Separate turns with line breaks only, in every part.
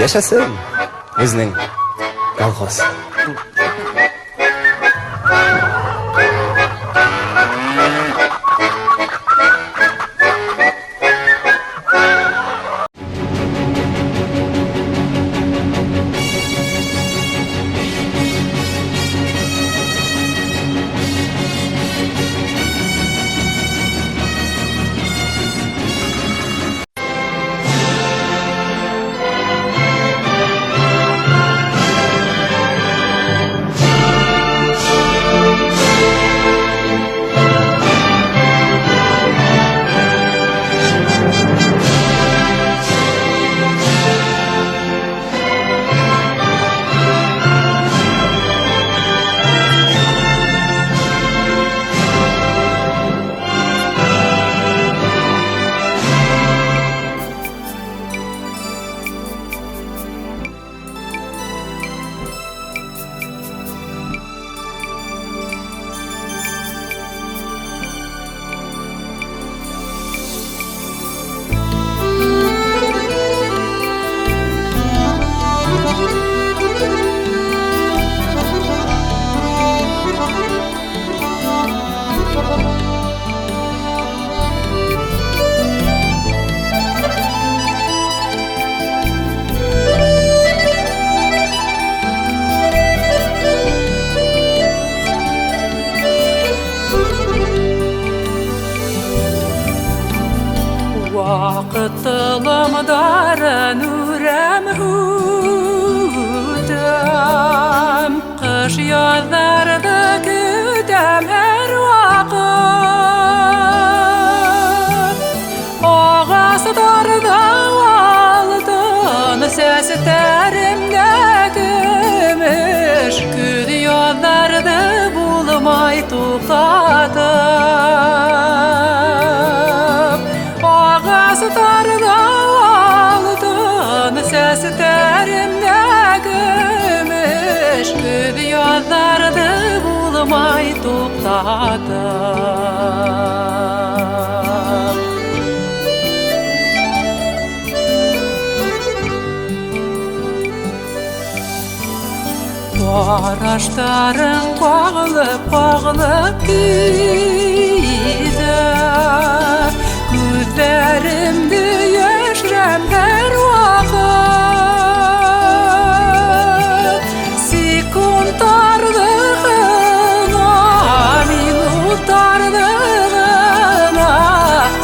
Yaşasın bizning kolxoz.
Вақытылымдар нұрым үтім, қыш язларды күтім әр уақыт. Ағасыдарда алтын сәстәрімді күміш, күз язларды болмай тоқтатып. Ағасыдарда алтын сәстәрімді күміш, күз язларды болмай тоқтатып. Бараштарың қағылып күйді, көздерімді яшырам әр уақыт. Секундтарды ғана, минуттарды ғана,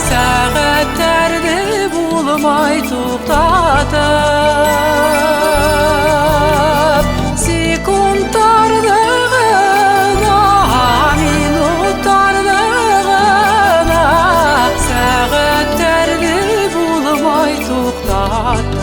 сағаттарды болмай тоқтатып. Секундтарды ғана, минуттарды ғана, сағаттарды болмай тоқтатып.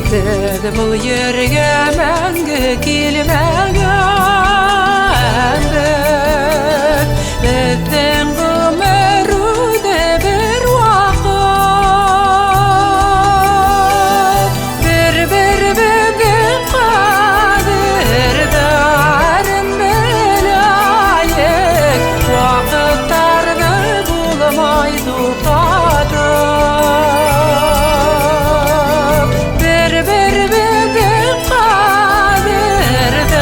Деді бұл ерге мәңгі келмегенді, біздің ғұмырды бір уақыт. Бір-біріміздің қадірлерін білейік, уақыттарды болмай тоқтатып. Bir-birimizдің қадірлерін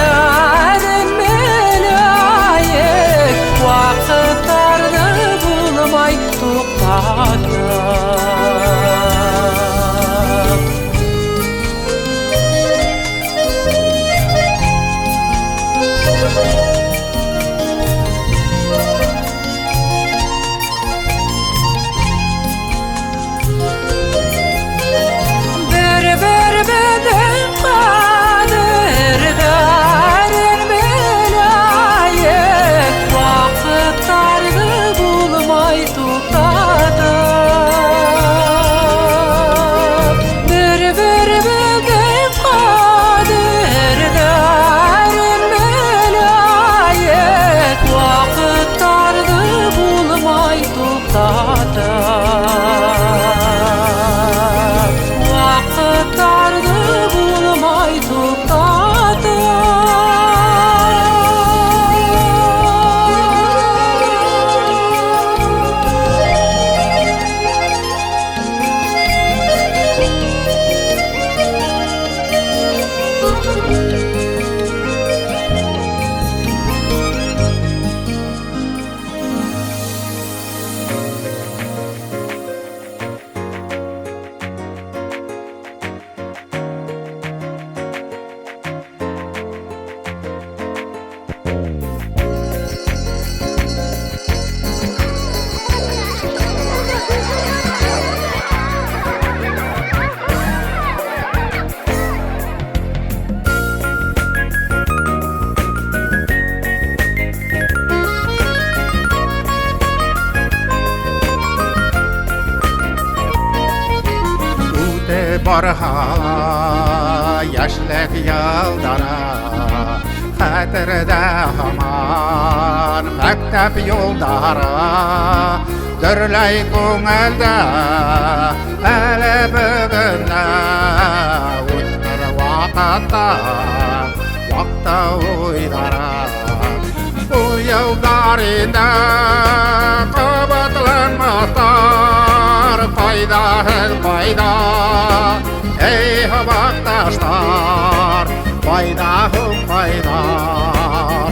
Barhala yaşlık yıldara Xatirde haman mektep yoldara Dörley ko'ngilda Әлі бүгінгі Өтмір вақытта Вақта ойдара Уйылдар енді Қабатланмастар Пайдахыл пайда Ей хабақташтар Пайдахыл пайда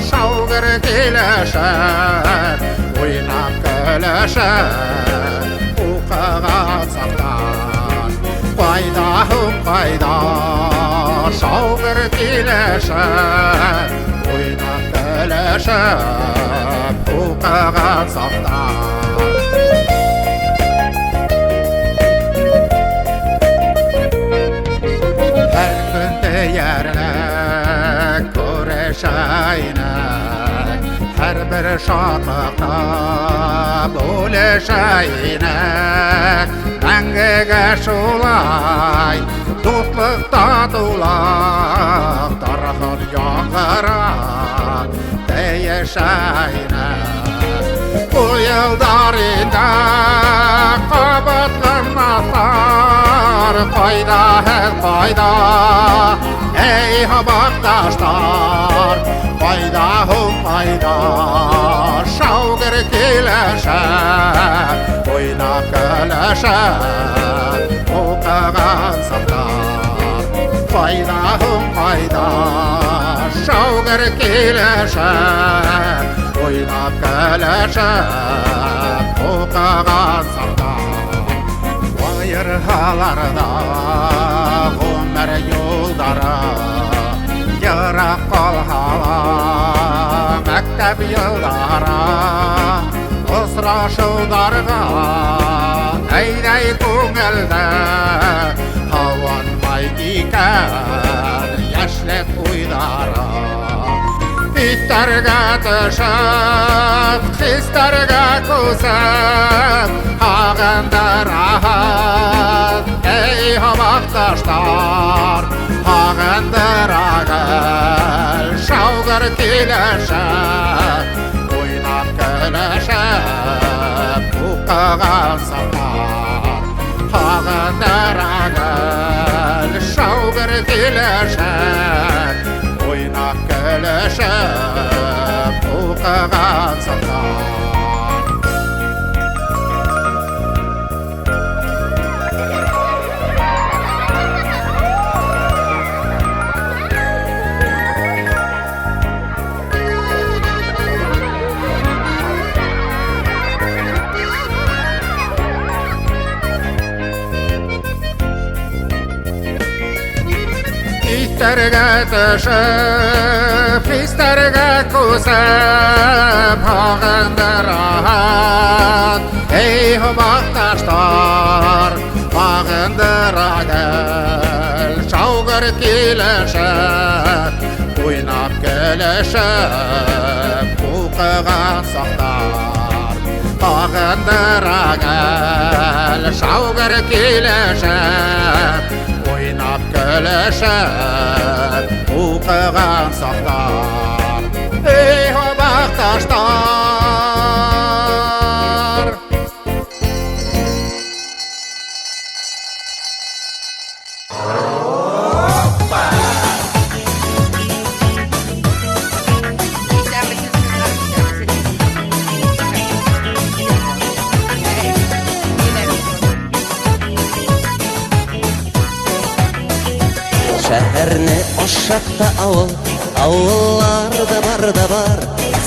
Шаугыр келешер Ойнап көлешер Оқыған сақтар Пайдахыл пайда Шаугыр келешер Ойнап көлешер Оқыған сақтар Her bir şatlıqta bölüşəyinək Məngəgə şulay Tutluqda dolaq Darğın yağıraq Deyişəyinək Bu yıllar ində Qabatlanmazlar Fayda hər fayda Ey habaqdaşlar Fayda hum fayda Şavgır kiləşər Oynaq kələşər Oqağan saflar Fayda hum fayda Şavgır kiləşər Oynaq kələşər Oqağan saflar Vayırhalarda Ömər yoldara Yırak qalhala Məktəb yıldara Israşıqlarga Əydəy ko'ngildə Havanmay ikən Yaşlıq uydara Bitlərgə düşüb Xistlərgə kusub Hağında rahat Ey havaqdaşlar Hağında rağıl Şavgır kiləşər Oynaq kələşər Uqağan safar Hağında rağıl Şavgır kiləşər Oynaq kələşər Uqağan safar Fislərgə düşüb, fislərgə kusub, Hağında rahat, ey havaqdaşlar, Hağında rağıl, Şavgır kiləşər, Oynaq kələşər, Oqıған saqtar, Hağında rağıl, Şavgır kiləşər, Oynaq kələşər, Oqıған saqtar Ey habaqdaşlar
Şəhərni aşaqda Avullarda бар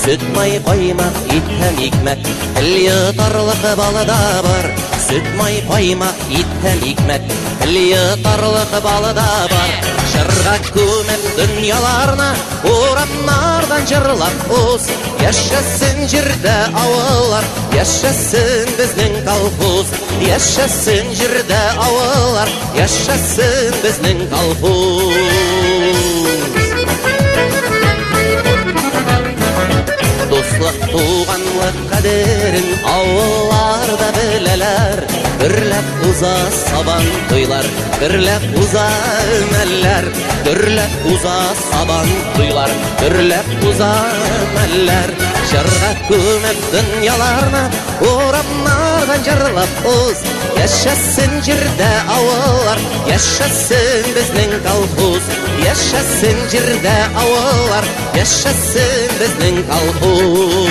Süt may qaymaq, it həm hikmət Til yutarlıq balıda var Süt may qaymaq, it həm hikmət Til yutarlıq balıda var Жырға көміп дүняларына Ураннардан жырлап уз Яшасын жерде ауылар Яшасын біздің колхоз Яшасын жерде ауылар Яшасын біздің колхоз Достық туғанлық қадерін Ауыллар da bileler. Gürlep uza saban duylar, gürlep uza emeller. Gürlep uza saban duylar, gürlep uza emeller. Şırga kömep dünyalarına uğramlardan jırlap uz. Yaşasın jirde avullar, yaşasın bizning kolxoz. Yaşasın jirde avullar, yaşasın bizning kolxoz.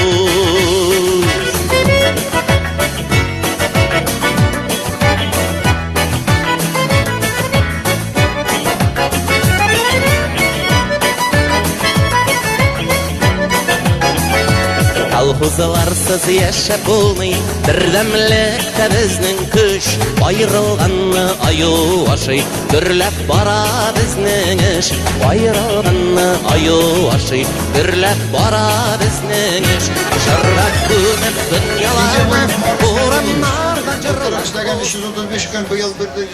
Kolxozlarsız yaşap olmay, birdemlikte bizning kuch. Ayrılganni ayu aşy, gürlep bara bizning ish. Ayrılganni ayu aşy, gürlep bara bizning ish. Şırrak kömep dünyalarına uğramlardan jırlap.
İşlegan 335 gün, bu yıl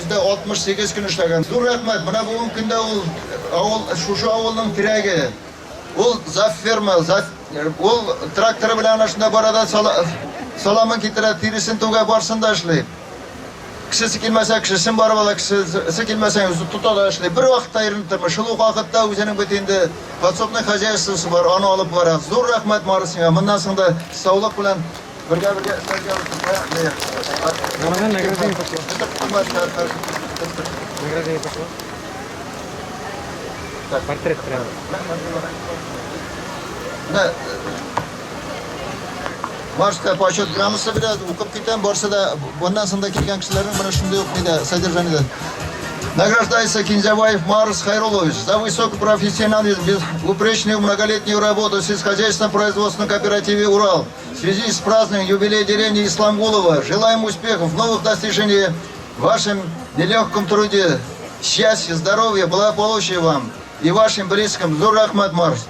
%68 gün işlegan. Dur rahmet, buna bugün günde şu avulning tiragi. Ol Zafferma, ol traktor bilan aşında barada salamın kitira tirisin tuga barsın da işleyip. Kişisi kelmese kişisin barıp ala, kişisi kelmese tutada işleyip. Bir vaqtda ayrıltırma, şul vaqtda o'zining bitinde подсобный хозяйствосы var, onu alıp bara. Zor rahmet marısına, bundan sonra sağlık bilan birga islarga
Портрет прямо.
Да. Marşta почет gramısı biraz okup giten borsa da bundan sonra kelgan kishilarning mana shunday o'qiydi содержаниеda. Награждается Кинзябаев Марс Хайрулович за высокий профессионализм, безупречную многолетнюю работу в сельскохозяйственно-производственном кооперативе «Урал». В связи с празднованием юбилея деревни Исламгулова желаем успехов, новых достижений в вашем нелегком труде, счастья, здоровья, благополучия вам и вашим близким. Зур Ахмад Марс.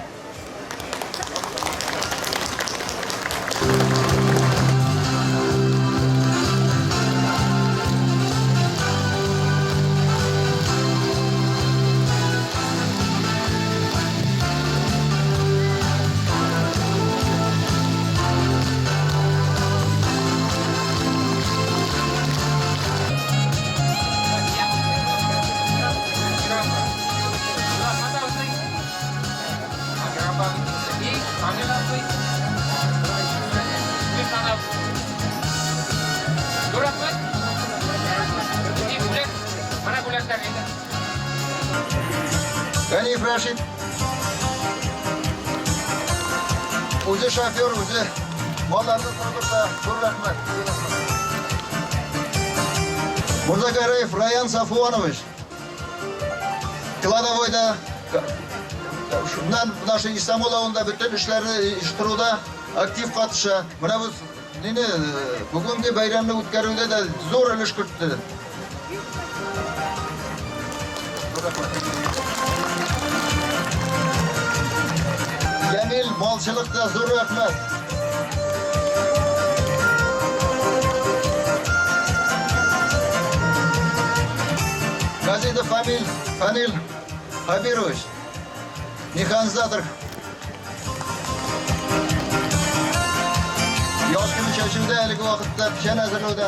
Ganiyev Rashid. O'zi shofyor, o'zi mollarni qurdirdi. Zo'r rahmat. Murdagarayev Rayan Safuonovich. Kladavoyda shundan nashi Istanbul avında bütün ishlarni ishtiruvda aktiv qatnashdi. Mana bu bugungi bayramni o'tkazuvda da zo'r ulush kiritdi. Jamil molchilikda zo'r rahmat. Gazida Fanil Habirovich, mexanizator. Yosh kuni chachuvda haligi vaqtda pishan hazırlovda.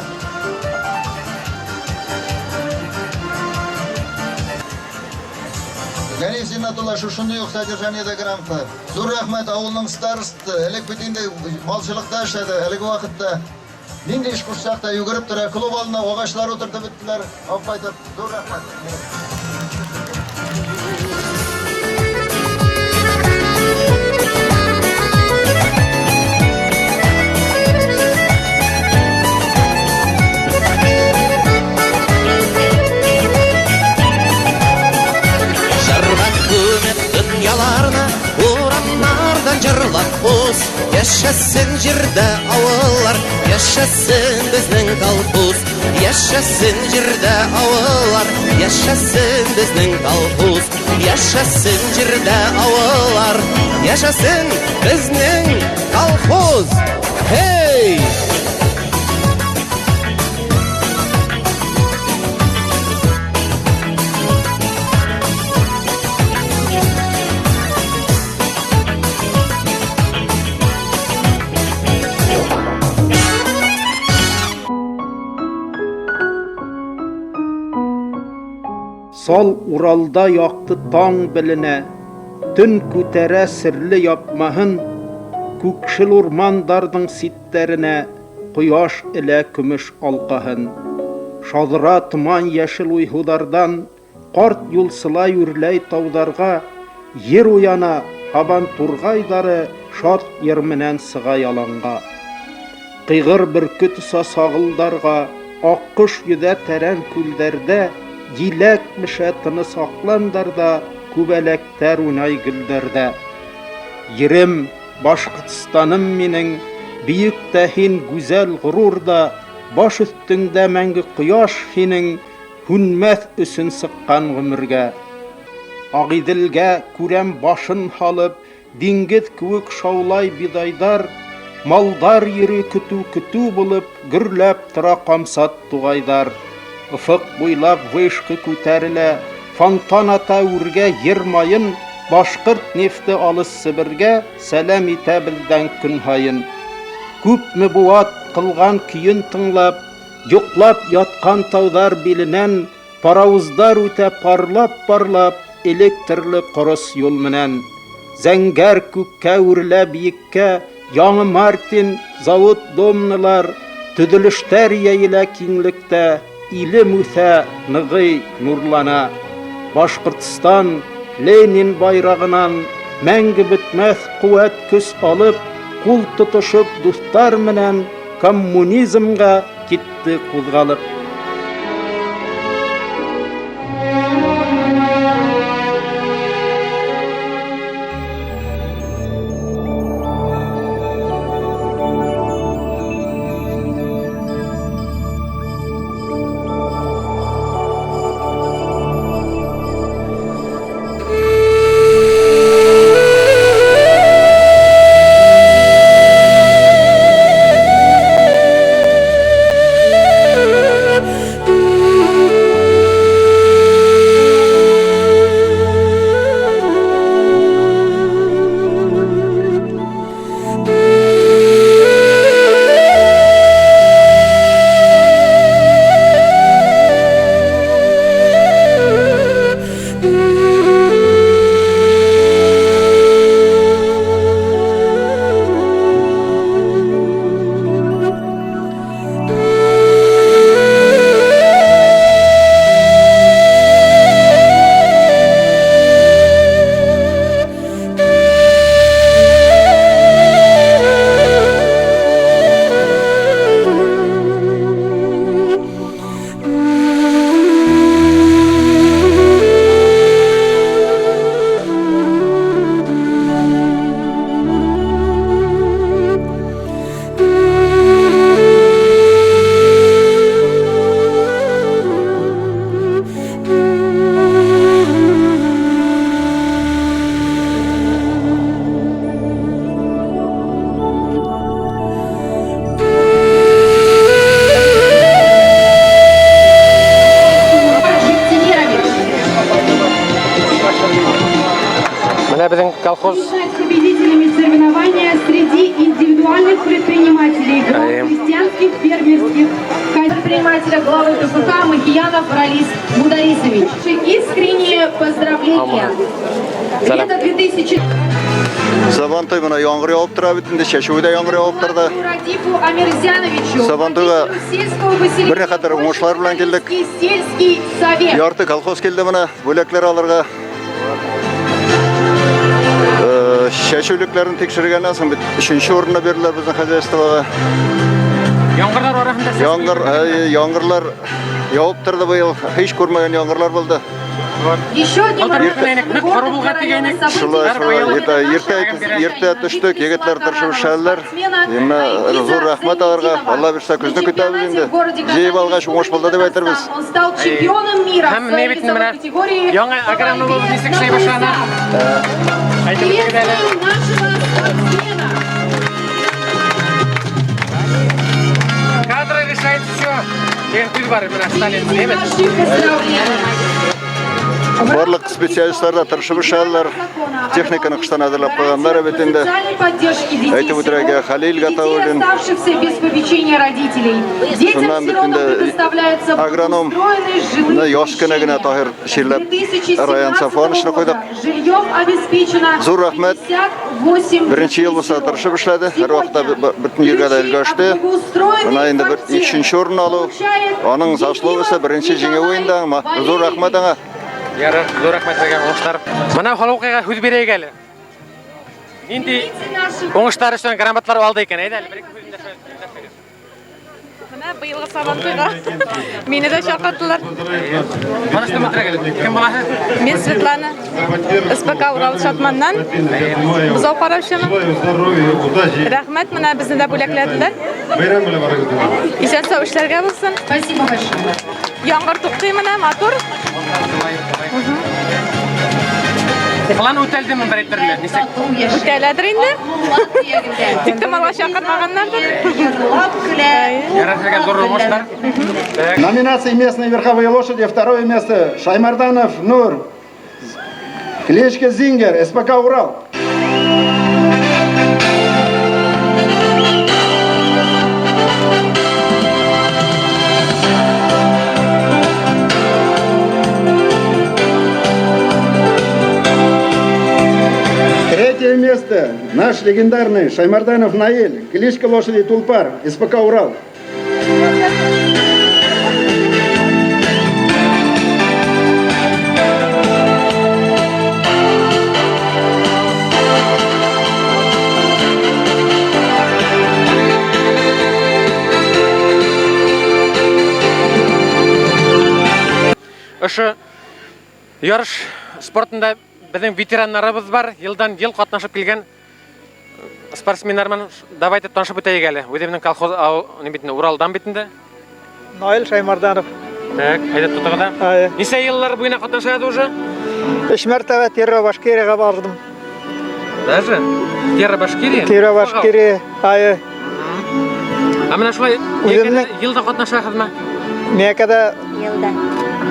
Ganiyev Zinnatullah shunday yo'q содержаниеda gramta. Zo'r rahmat avulning starosти, haligi bitinda molchilikda ishladi. Haligi vaqtda nindi ish qursaqda yugurib turib, klub oldida og'achlar o'tirdi bitdilar. Olib qaytib, zo'r rahmat.
Dünyalarına uğranlardan jırlap uz. Yaşasın jirde avullar, yaşasın bizning kolxoz. Yaşasın jirde avullar, yaşasın bizning kolxoz. Yaşasın jirde avullar, yaşasın bizning kolxoz. Hey!
Сал Уралда яқты таң біліне, түн көтере сірлі япмағын, көкшіл урмандардың ситтеріне құяш іле күміш алқағын. Шадыра тұман яшыл уйхудардан, қарт юлсылай үрләй таударға, ер уяна абан турғайдары шат ерменен сығай аланға. Қиғыр бүркіт ұса сағылдарға, аққыш юда тәрән күлдерді, Дилек міше тыныс ақландарда, көбәләктәр унай гүлдерді. Ерім, Башқұртстаным менің, бейік тәхин güzel ғұрурда, баш үстіңді мәңгі құяш хинің, хүнмәth үсін сыққан ғымырға. Ағиділге көрәм башын халып, диңгіз көк шаулай бидайдар, малдар ері күту болып, гүрләп тұра қамсат туғайдар. Ұфық бойлап вышқы көтәрілі, фонтан ата үрге ермайын, Башқұрт нефті алыс Сібірге сәлем ете білден күн хайын. Көп мүбуат қылған күйін тыңлап, Юқлап ятқан таудар белінен, Парауыздар өте парлап, Электрлі құрыс yol менен. Зәңгәр көкке үрлі биікке, Яңы Мартин, завод домнылар, Түділіштер ейілі кеңлікті, Илі мүсә нығый нұрлана. Башқұртстан Ленин байрағынан мәңгі бітмәс қуәт күс алып, Қул тұтышып достар менен коммунизмға кетті қозғалып.
Колхоз.
Победителями соревнования среди индивидуальных предпринимателей, крестьянских, фермерских, предпринимателя главы КФК Махиянов Ралис Мударисович. Искренние поздравления. Лето 2000.
Сабантай мына яңгыр яуып тора битинде, Шәшуйда яңгыр яуып торды.
Радифу Амирзяновичу.
Сабантайга бер хәтер уңышлар белән килдек.
Сельский совет.
Ярты колхоз килде мына бүләкләр алырга. Шәшүлекләрен тикшергәннән соң бит 3нче урынны бирделәр безнең хозяйствога.
Яңгырлар арасында
яңгырлар яуып торды быел. Һич күрмәгән яңгырлар булды.
Еще один
Ерте төштек, егетләр тырышып эшләделәр. Зур рәхмәт аларга. Алла бирсә күзне көтәбез инде. Җыеп алгач уңыш булды дип әйтербез.
Он стал чемпионом мира в своей весовой категории.
Яңа аграрный булып дисек шей башлана.
Приветствуем нашего спортсмена.
Кадры решает все. Теперь бар, мы остались.
Наши поздравления.
Барлық специалистлар тырышып эшләделәр. Техниканы кыштан әзерләп куйганнар бит инде. Әйтеп үтәргә Халил Гатауллин. Шуннан бит инде агроном яш кенә генә Таһир Ширләп район Сафоновичны куйдык. Зур рәхмәт. Беренче ел булса тырышып эшләде. Һәр вакытта бөтен җиргә дә өлгәште. Менә инде бер 2нче урын алу. Аның заслугысы беренче җиңү уенда. Зур рәхмәт аңа.
Ярар, зур рәхмәт сезгә уңышлар. Менә халыкка һүз бирәйек әле. Нинди уңышлар өчен грамоталар алды икән, әйдә әле бер-ике һүз эндәшә.
Менә быелгы Сабантуйга мине дә чакырдылар.
Таныштым әтрәгә. Кем булаһы?
Мен Светлана. СПК Урал Шатманнан. Бузау караучымын. Рәхмәт, менә безне дә бүләкләделәр. Исән-сау эшләргә булсын.
Спасибо большое.
Яңгыр туктый менә, матур.
План үтәлдеме бер әйтерле? Нисек?
Үтәләдер инде. Тик тә малга чакырмаганнардыр.
Ярар, сезгә зур уңышлар.
Номинация местные верховые лошади. Второе место Шаймарданов Нур. Кличка Зингер, СПК Урал. Третье место наш легендарный Шаймарданов Наиль, кличка лошади Тулпар, СПК Урал.
Ошо ярыш спортында безнең ветераннарыбыз бар, елдан ел катнашып килгән спортсменнармен давайте танышып үтәйек әле. Үземнең колхоз Уралдан битендә.
Наил Шаймарданов.
Так, әйдә тотыгыда. Нисә еллар буена катнашады уже?
3 мәртәбә Терра-Башкириягә бардым.
Даже Терра-Башкирия?
Терра-Башкирия.
А менә шулай елда катнашасызмы?
Мекада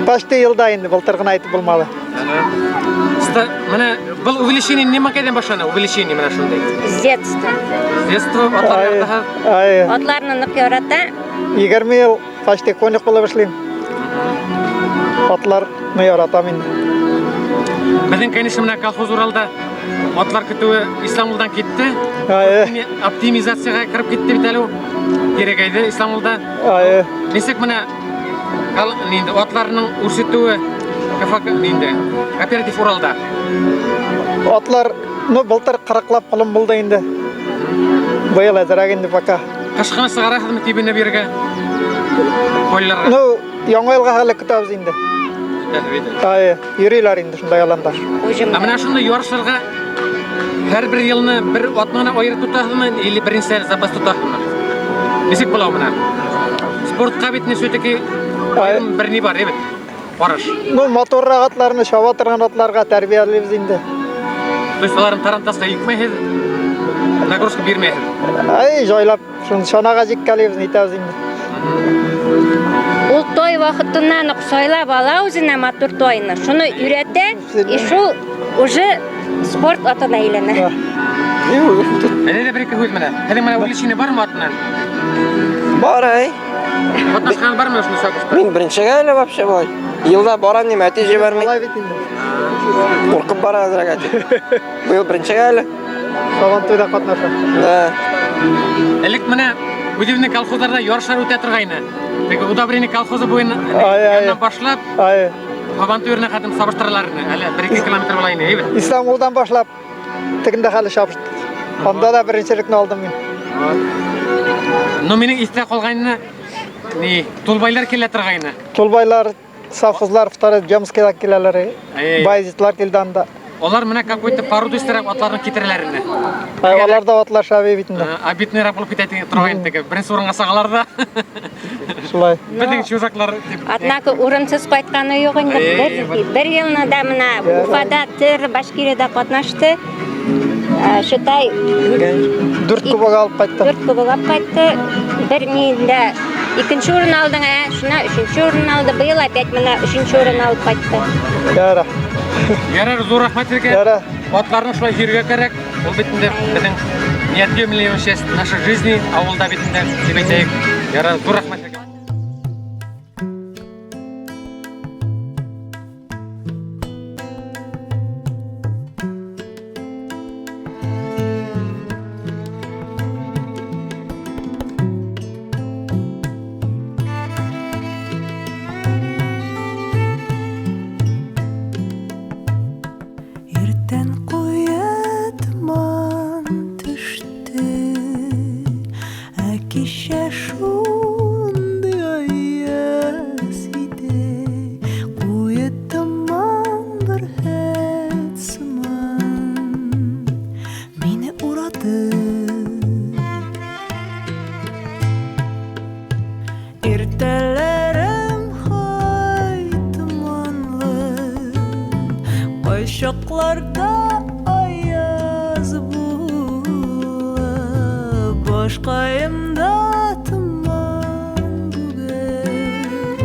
почти елда инде, былтыргын айтып булмады.
Менә был увеличение неме кайдан башлана? Увеличение менә шундай.
С детства.
С детства атларда.
Атларны нык ярата.
20 ел почти конюх булып эшлим. Атларны яратам инде.
Безнең конечно менә колхоз Уралда атлар көтүе Исламулдан китте. Оптимизацияга кирип китте бит әле. Кирәгәйде Исламулда. Нисек менә нинди атларның үрсетүе Кооператив Уралда.
Атлар, былтыр 40лап кылым булды инде. Быел әзрәк инде пока.
Кышкыны сыгарасызмы тибене биргә?
Яңа елга хәле көтәбез инде. Йөриләр инде шундай яланда.
Менә шундай ярышларга һәр бер елны бер атнаны аерып тотасызмы, или беренче запас тотасызмы? Нисек була менә? Спортка бит нисетеки бер ни бар, бит. Барыш.
Моторрак атларны шаба торган атларга тәрбияләйбез инде.
То есть аларны тарантаска йөкмәйсез, нагрузка бирмәйсез.
Җайлап, шуны шанага җиккәләйбез, әйтәбез инде.
Ул той вакытыннан ук сайлап ала үзенә матур тойны. Шуны өйрәтә, и шул уже спорт атына әйләнә.
Әнә бер-ике һүз менә. Һәлим менә үлешине бармы атынан?
Бар,
Катнашкан бармы шуны сабышта?
Мин беренчегә әле вообще бай. Елда барам ни нәтиҗә берми. Куркып бара әзрәк. Быел беренчегә әле.
Сабантуйда катнашам.
Элек менә үзебезнең колхозларда ярышлар үтә торгайны. Теге удобрение колхозы буена башлап, Сабантуйга кадәр сабыштыраларны. Әле 1-2 километр була инде, әйбәт.
Исламулдан башлап тегендә хәле шабышты. Анда да беренчелекне алдым мин.
Минең истә калганны Тулбайлар килә торгайны.
Тулбайлар, совхозлар, второй Джамскийда киләләр. Байзитлар килде анда.
Алар менә какой-то породу истерәп атларны китерләрне.
Алар да атлар шабый бит инде.
Битне рапылып китә торган теге. Беренче урынга сагалар да.
Шулай.
Безнең чужаклар.
Однако урынсыз кайтканы юк инде. Бер елны да менә Уфада, Терра-Башкириядә катнашты. Шытай
4 кубок алып кайтты.
4 кубок алып кайтты. Бер миндә 2-нче урын алдың, шуна 3-нче урын алды. Быел опять мына 3-нче урын алып кайтты.
Яра.
Ярар, зур рахмат сезгә.
Яра.
Атларның шулай йөрергә кирәк. Ул битендә безнең неотъемлемая часть нашей жизни, авылда битендә дип әйтәйек. Ярар, зур рахмат сезгә.
Şoklarda ayaz buğla, başkayımda tuman bugün,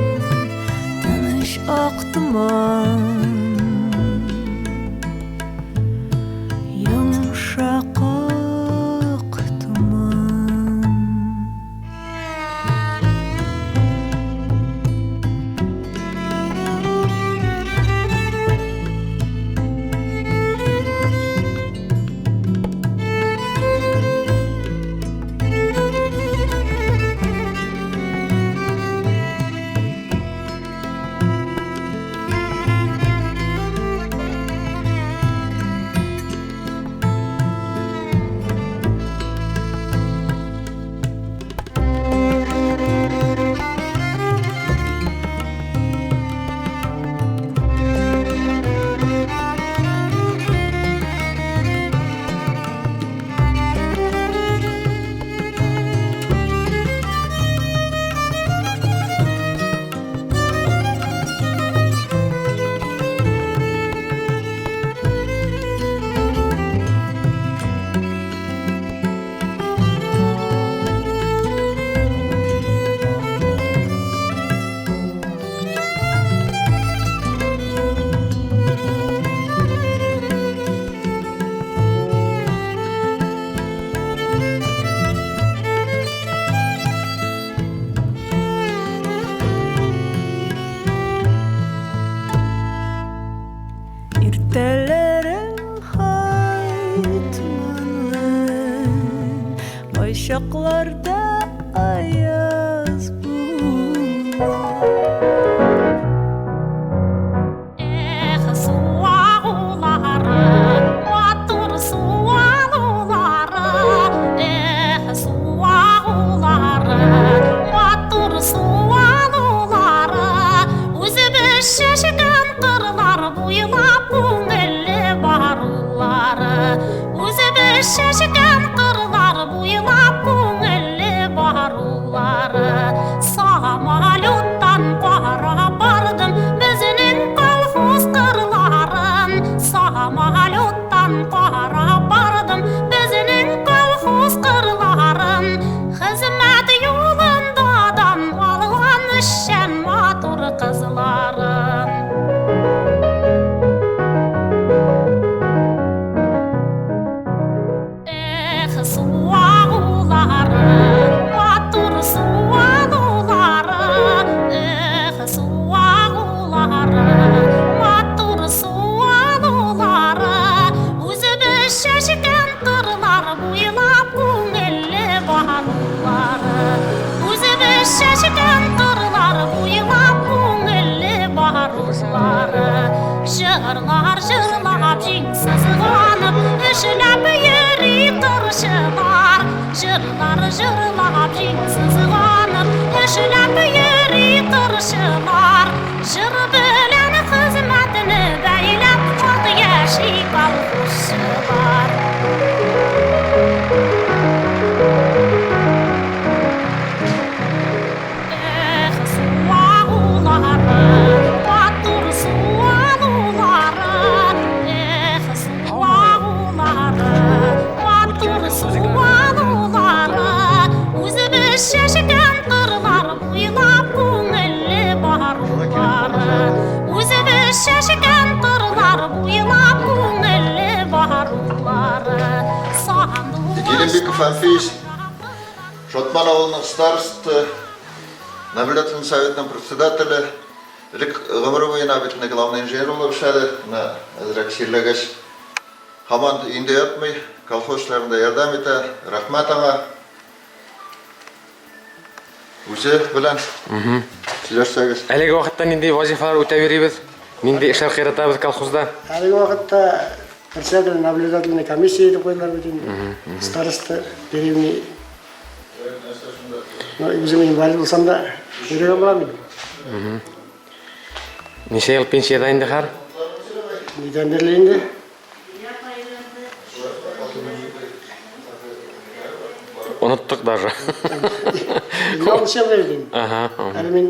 tanış ak tuman, yumuşak ak tuman. Şoklarda ayaz Жырлар жырлап жеңсіз қанып, ішіліп үйірі тұршылар. Жырлар жырлап жеңсіз қанып, ішіліп үйірі тұршылар. Жыр білән қызмәтіні бәйләп, қот яши қалғышылар. Şaşıkan kırlar
Фанфис, Шотман ауылының старосты, наблюдательный советінің председателі, ғымыры набитінің главный инженер болып шады, әзірек серлегеш. Хаман үйінде ятмай, колхозшыларында ярдам еті, рахмат аңа. Үзе білән, сілер сөйгіз.
Әлеге уақытта нендей вазифалар өте берейбіз? Нендей ішар қиратабыз колхозда?
Әлеге уақытта председатель наблюдательной комиссии деп қойылар бөтен, староста деревни. Өзімен инвалид болсам да, жүреге боламын.
Неше ел пенсия дайынды қар?
Неден берлейінді.
Ұныттық даже.
56 жыл бердім. Әлі мен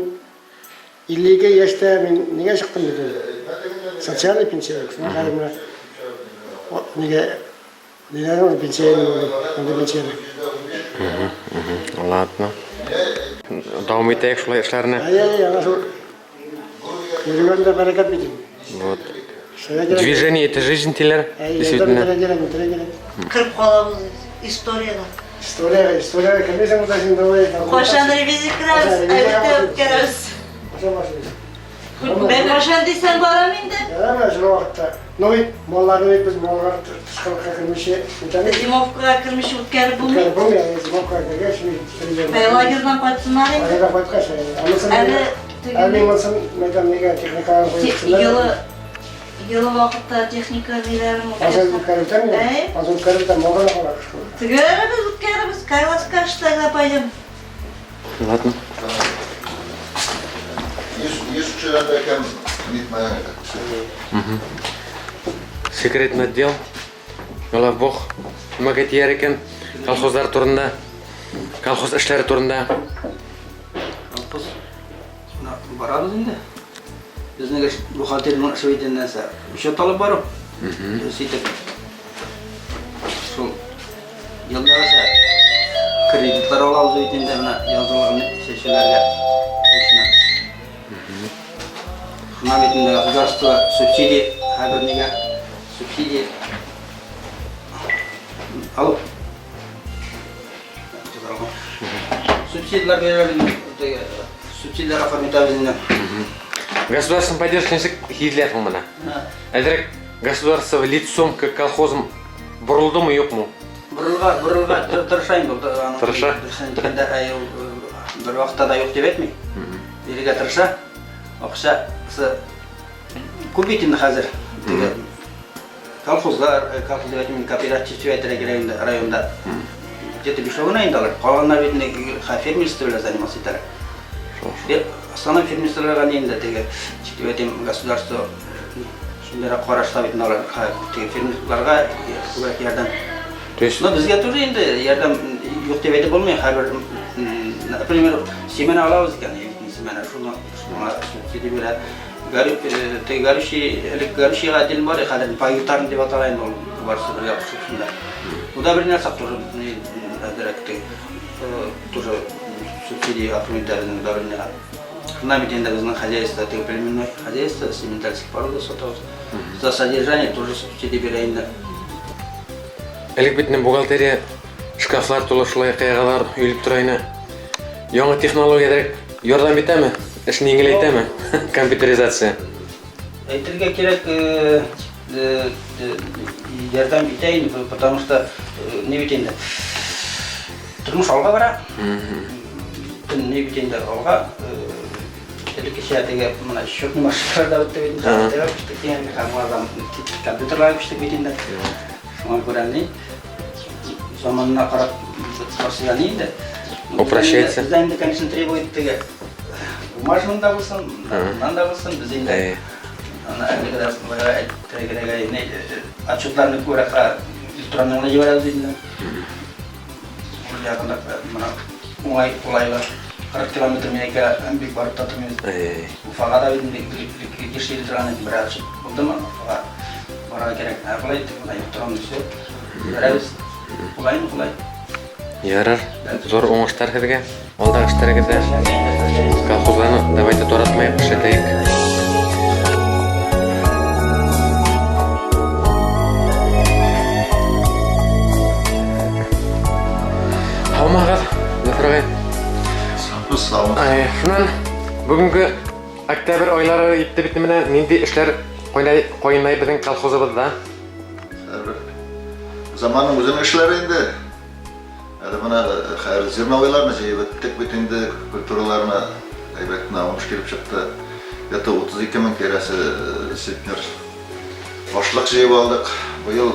52 яшта мен неге шықтым деді. Социальный пенсия. Соны қарымына неге неден пенсия
Ладно. Дауым етейік шылай ішлеріне.
Ана сол көргенде бәрекет бейдім.
Вот. Движение это жизнь, Тиллер. Действительно.
Кіріп қаламыз историяға.
Историяға кірмесең ұтасың давай.
Қошан ревизия кіреміз, әбітте өткеріміз. Мен қошан дейсен барам енді?
Мен жылы уақытта. Ноғит, молларын өйтпіз, моллар тұшқылыққа кірмеше.
Зимовкаға кірмеше өткері бұлмай?
Бұлмай, зимовкаға кіргеш.
Лагердан қайтсынар енді?
Лагердан қайтқаш. Әлі болсын, мәдам неге техникаға қойыпсынар.
Yılı vakitte teknik ödeylerim
Azal yukarıdan mı? Azal yukarıdan mı? Olana kadar.
Tügerimiz, kayvat kaçta yapayım.
Ладно.
Ешкілерді кәм нетмәйін.
Секретный отдел. Олар Бог. Мәгет ер екен. Колхоздар турында. Колхоз ішлері турында.
Колхоз. Барабыз енді. Біздің бухгалтердің шөйден нәрсе. Шөт алып барып. Сөйтіп. Сол. Елдағыша кредитлар алабыз өйтінде мына yazылған шешелерге. Шуна бетінде государство субсидия, әрбір неге субсидия алып. Субсидиялар берілген, субсидиялар оформитабызында.
Государственная поддержка несек хитлер мына. Әдірек государство лицом к колхозам бұрылды ма, yok mu?
Бұрылға тырышайын бұл.
Тырыша?
Бір уақытта да yok деп етмей. Береге тырыша. Ақша көбейтінді қазір. Колхоздар, кооператив районда где-то бешогын айындалар. Қалғандар бетінде фермерствойлар заниматься етері. Основной фермерстволарға дейінді государство шындырақ қора штаб етін алар. Фермерларға көбірек ярдам. Бізге тоже енді ярдам жоқ деп еті болмай. Например, семена алауыз екен. Семена шуны субсидия береді. Горючийға отдел бар, қадыр паютарын деп аталайын ол барсы бір яқшысында. Бұда бір нәрсақ тоже субсидия оформителінің дәуіріне қады. Шына бетенде біздің хозяйство, племенной хозяйство, сементальских породов сотауыз. За содержание тоже субсидия берейінді.
Әлік бетінен бухгалтерия шкафлар толы шылай қайғалар үйліп тұрайына. Яңа технология дәрек ярдам етемі? Ішін еңгіл етемі? Компьютеризация.
Әйтілге керек ярдам етейін, потому что не бетенді. Тұрмыш алға бара. Не бетенді алға. Әлікі шәтіге шөкні машықтарда өтті бетінді. Компьютерлар күштік бетінді. Шуңа көрәнлейін. Заманына қарап басыған енді.
Упрощается.
Біз енді, конечно, требует бумажным да болсын, нан да болсын, біз енді отчетларны көріп электронный жібереді дейді. Ол жағында оңай қолайлы 40 километр менеке әмбек барып татырмыз. Уфаға да кешелі тұрған бір отчет болды ма? Уфаға бара керек. Бұлай электронный все. Береміз. Қолай.
Ярар, зор оңыштар хәзерге. Алдағы эшләргә дә колхозларны давайте торатмайык, эшләтәйек. Саламат, Зафар ағай. Шунан бүгінгі октябрь айлары етті бітті мене нендей ішлер қойынай біздің колхозыбызда?
Zamanın uzun işleri indi. Hadi bana her 20 aylarını bittік bütünde kulturlarına aybetine almış gelip çıktı. Yatta 32 bin keresi sitner. Başlık jeyip aldık. Bu yıl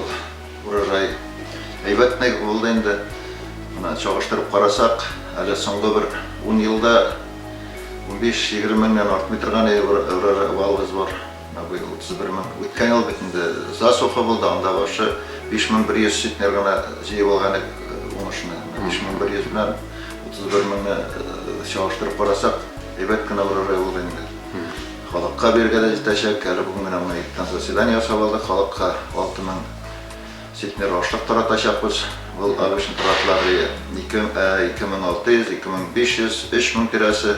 buraya aybetine oldu indi. Buna çalıştırıp qarasak, әлі соңғы бір 10 yılda 15-20 мыңнан артмай тұрған балымыз бар. Bu yıl 31 мың. Өткен yıl бітінде Засофа болды, анда башы 5100 ситнер ғана жейіп алған оңышына. 5100 білен 31 мыңны çalıştırıp қарасақ, әйбәткіні бір болды енді. Халыққа бергеді жетәшек, әлі бүгінгі мұны заседание жасап алдық, халыққа 6 мың ситнер ашлық тараташақпыз. Бұл абышын таратылары 2600, 2500, 3000 тирасы.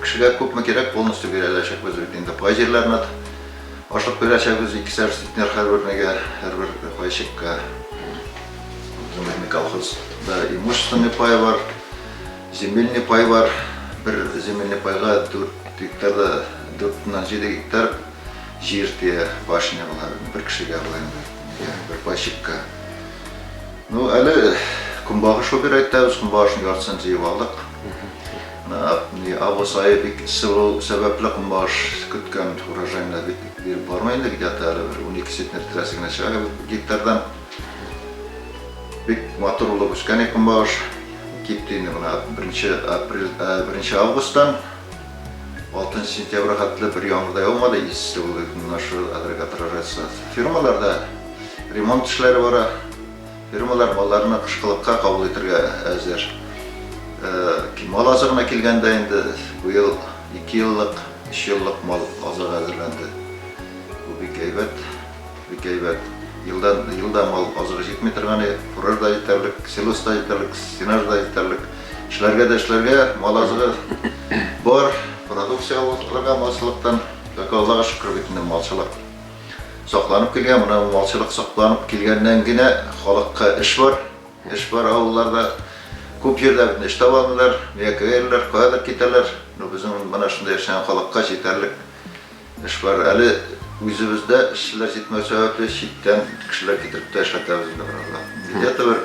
Кішіге көп ме керек, полностью берелешек біз өтінде пай жерлерін ашлық берелешек біз 2 сәр ситнер әрбірнеге, әрбір пайшекке колхозда имущественный пай бар, земельный пай бар. Бір земельный пайға 4 гектарда 4-7 гектар жерде башыне бұлар, бір кішіге бұлайында, бір пайшекке. Ну, әлі күнбағы шопер айттабыз, күнбағышын жартысын жейіп алдық. Август айы себеплі күнбағыш күткен урожайына беріп бармайында, где-то әлі 12 сетнер тірәсігіне шыға гектардан. Бек мотор олып өскен күнбағыш. Кептейіне 1 августтан 6 сентябрь қатылы бір яңырдай олмады, есісі болды нашы агрегатор фирмаларда ремонт ішлері бара. Фирмалар маларына қышқылыққа қабыл етірге әзір. Мал азығына келгенде енді бұл ел 2 yıllık, 3 yıllık мал азығы әзірленді. Бұл бек әйбәт. Yılda мал азығы жетмей тұрғаны, фураж да жетерлік, селос да жетерлік, сенаж да жетерлік. Ішлерге мал азығы бар, продукцияларға малшылықтан, Аллаға шүкір бетінде малшылық сақланып келген, мұна малшылық сақланып келгеннен гіне халыққа іш бар ауылларда көп жерде бітінде іш табалындар, мекі ерлер, қадыр кетерлер. Біздің мұна шында ешен халыққа жетерлік іш бар. Әлі өзімізді ішшілер жетмеу сөбәплі шеттен кішілер кетіріпті әшқатабызында бір алла. Где-то бір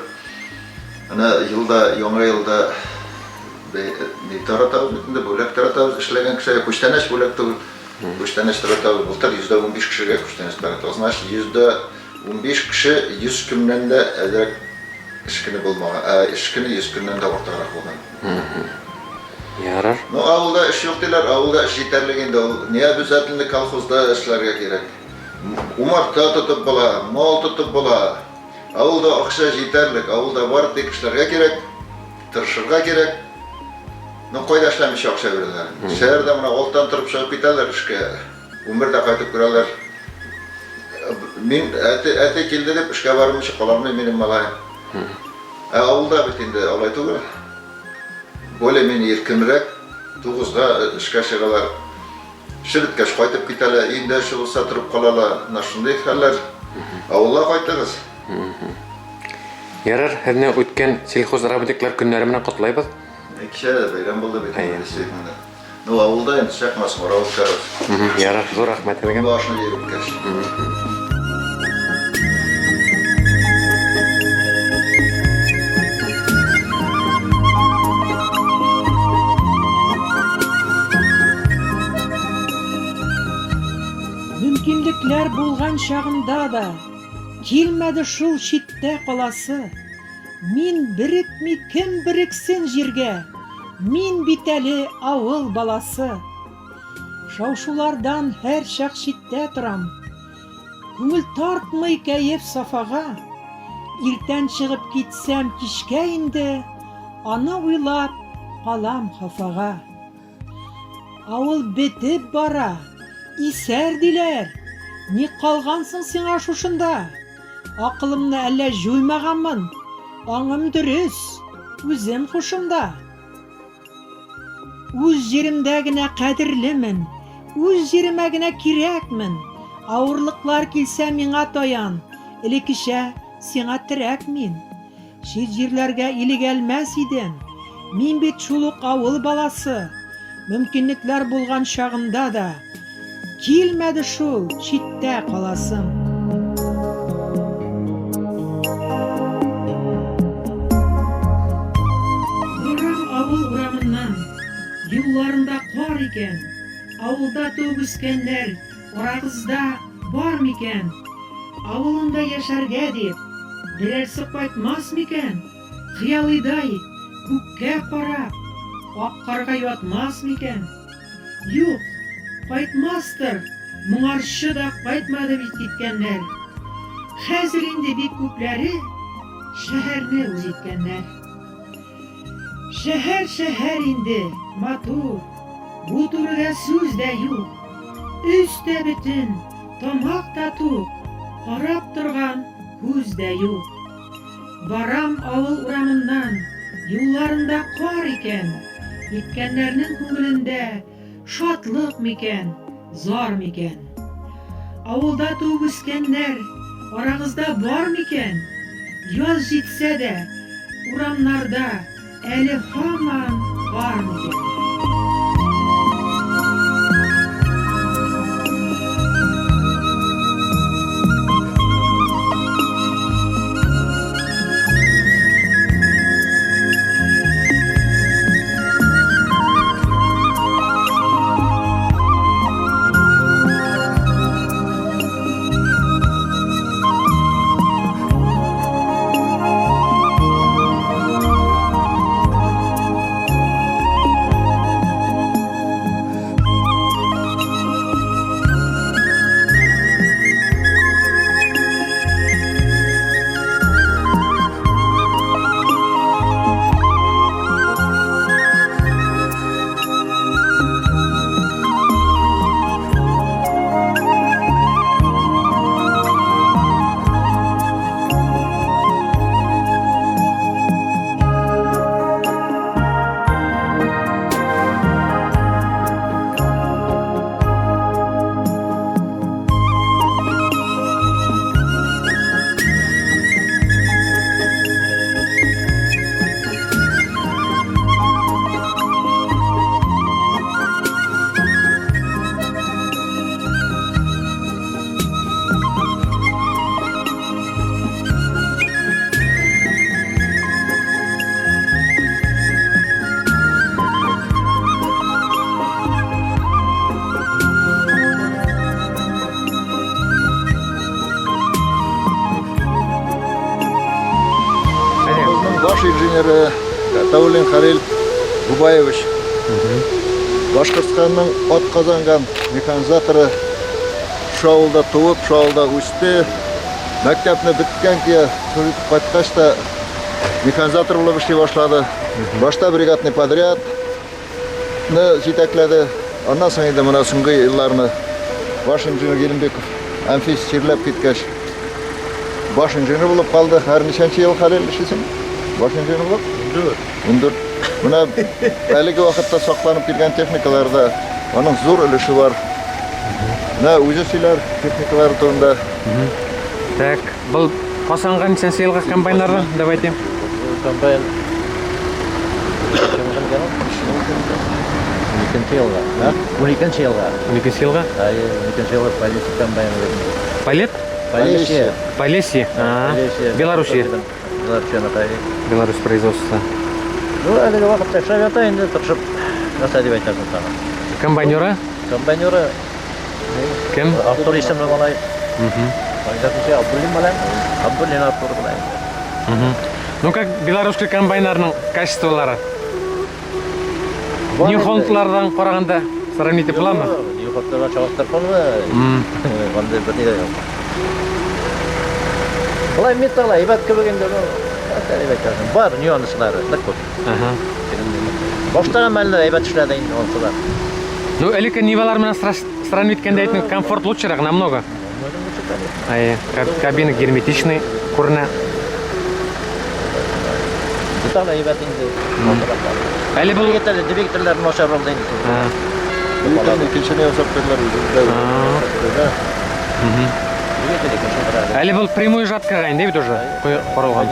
яңа жылда таратабыз бітінде, бөлек таратабыз ішлеген кіші, көштенеш бөлек тұғыл. Көштенеш таратабыз бұлтар 115 кішіге көштенеш таратабыз. Значит, 115 кіші 100 күннен де әдірек ішкіні болмаған, ішкіні 100 күннен де ортағырақ болған.
Ярар.
Ауылда іш жоқ дейлер, ауылда іш жетерлігінде ол. Не обязательно колхозда ішлерге керек. Умарта тұтып бола, мал тұтып бола. Ауылда ақша жетерлік, ауылда бар тек ішлерге керек, тұршырға керек. Қойда ішлемеші ақша берелер. Шәрді мұна олтан тұрып шығып кетелер ішке. Өмірді қайтып көрелер. Мен әте келді деп ішке барымышы қолармай менің малайым. Ауылда бітінде алайту керек. Более мен еркінірек, 9-ға ішке шығалар. Шіріткеш қайтып кетелер, енді шығылса тұрып қалалар. Нашындай қалар. Ауылға қайтығыз.
Ярар, әдіне өткен сельхоз работниклар күннәрімен құтылайбыз?
Кеше бәйрам болды бетінде. Ну, ауылда енді шақмасын орауыз қарыз.
Ярар, зор рахмет елген.
Башына еріп кәші.
Мүмкіндіктер болған шағында да келмеді шул шетте қаласы. Мен бірікмей кім біріксін жерге, мен битәлі ауыл баласы. Шаушулардан әр шақ шетте тұрам, көңіл тартмай кәйіп сафаға. Иртән шығып кетсәм кешке инде, аны ойлап қалам хафаға. Ауыл бітіп бара, исәр диләр, не қалғансың сиңа шушында? Ақылымны әлі жоймағанмын, аңым дұрыс, өзім хушымда. Өз жерімдәгіне қәдірлімін, өз жерімәгіне керекмін. Ауырлықлар келсә миңа таян, ілекіше сиңа тірәк мен. Шет жерлерге илегелмәс идем. Мин бит шул ук авыл баласы. Мөмкинлекләр булган чагында да килмәде шул читтә каласым. Барам авыл урамыннан, юлларында кар икән. Авылда туып үскәннәр арагызда бар микән? Авылында яшәргә дип берәрсе кайтмас микән? Хыялыйдай күккә карап, ак карга ятмас микән? Юк, кайтмастыр. Моңарчы да кайтмады бит киткәннәр. Хәзер инде бик күпләре шәһәрне үз иткәннәр. Шәһәр инде матур, бу турыда сүз дә юк. Өстә бөтен, тамак та тук, карап торган күз дә юк. Барам авыл урамыннан, юлларында кар икән. Иткәннәрнең күңелендә шатлык микән, зар микән? Авылда туып үскәннәр арагызда бар микән? Яз җитсә дә, урамнарда әле һаман бар микән?
инженері Таулин Халил Губаевич. Башқұртстанның от қазанған механизаторы шу ауылда туып, шу ауылда өсті. Мәктепні біткен ке қайтқашта механизатор болып іштей башлады. Башта бригадный подрядны жетекледі. Ondan sonra da mına соңғы yıllarını baş inженер Елімбеков Анфис черлеп кеткеш. Baş inженер болып қалды. Әр нешенші ел Халил ішесің? Baş inженер болып? Үндір. Мына әлігі уақытта сақланып келген техникаларда оның зор үліші бар. Мына өзі сөйлер техникалары туында.
Так, бұл қосанған нешенші елға комбайнарды давайте.
Комбайн 12 жылға.
12 жылға?
12 жылға Полесье комбайны.
Полет?
Полесье.
Полесье. Белоруссия. Беларусь производства.
Ну, әлігі вақытта шағата енді тұршып жаса деп айтасың саған.
Комбайнеры?
Комбайнеры
кім?
Артур есімді малай. Абдуллин малай. Абдуллин Артур малай.
Ну, как белорусский комбайнерның качестволары? Нью-Холландтардан қарағанда сравнить бола ма?
Нью-Холландтарға чағыстар қолы. Ондай бір не жоқ. Бұлай металла, ибат көбегенде бар нюанслары, так вот. Баштаған мәлі ибат ішледі енді онсы бар.
Ну, әлікі нивалармен сравнить еткенде айтын комфорт лучшырақ намного. Кабина герметичный, курна.
Бұтағына ибат енді.
Әлі бұл...
Двигателлер нашар болды енді.
Кешене осапперлер
Әлі бұл прямой жатқа ғайын, дейбіт уже? Қорылған.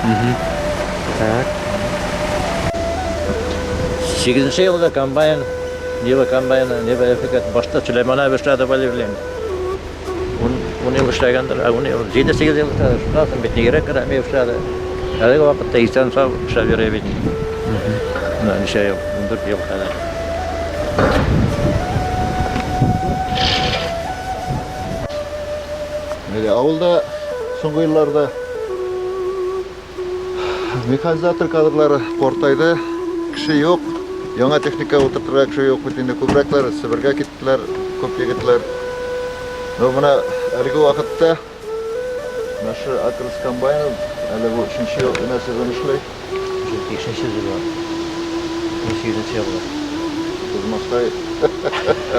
Так.
8-нче елда комбайн, Нива комбайны, Нива эффект башта Сулеймана башлады балевлен. Уны эшләгәндер, уны 7-8 елда шундан бит нигәрәк кирәкми башлады. Әлеге вакытта исән сау эшләп йөри бит. Ничә ел, 14 ел кадәр.
Авылда соңгы елларда механизатор кадрлары кортайды, кеше юк, яңа техника утыртырга кеше юк, бит инде күбрәкләр Себергә киттеләр, күп егетләр. Менә әлеге вакытта нашы Акрос комбайн әле бу 3нче ел сезон эшләй.
5нче ел. 8нче ел.
Кызмактай.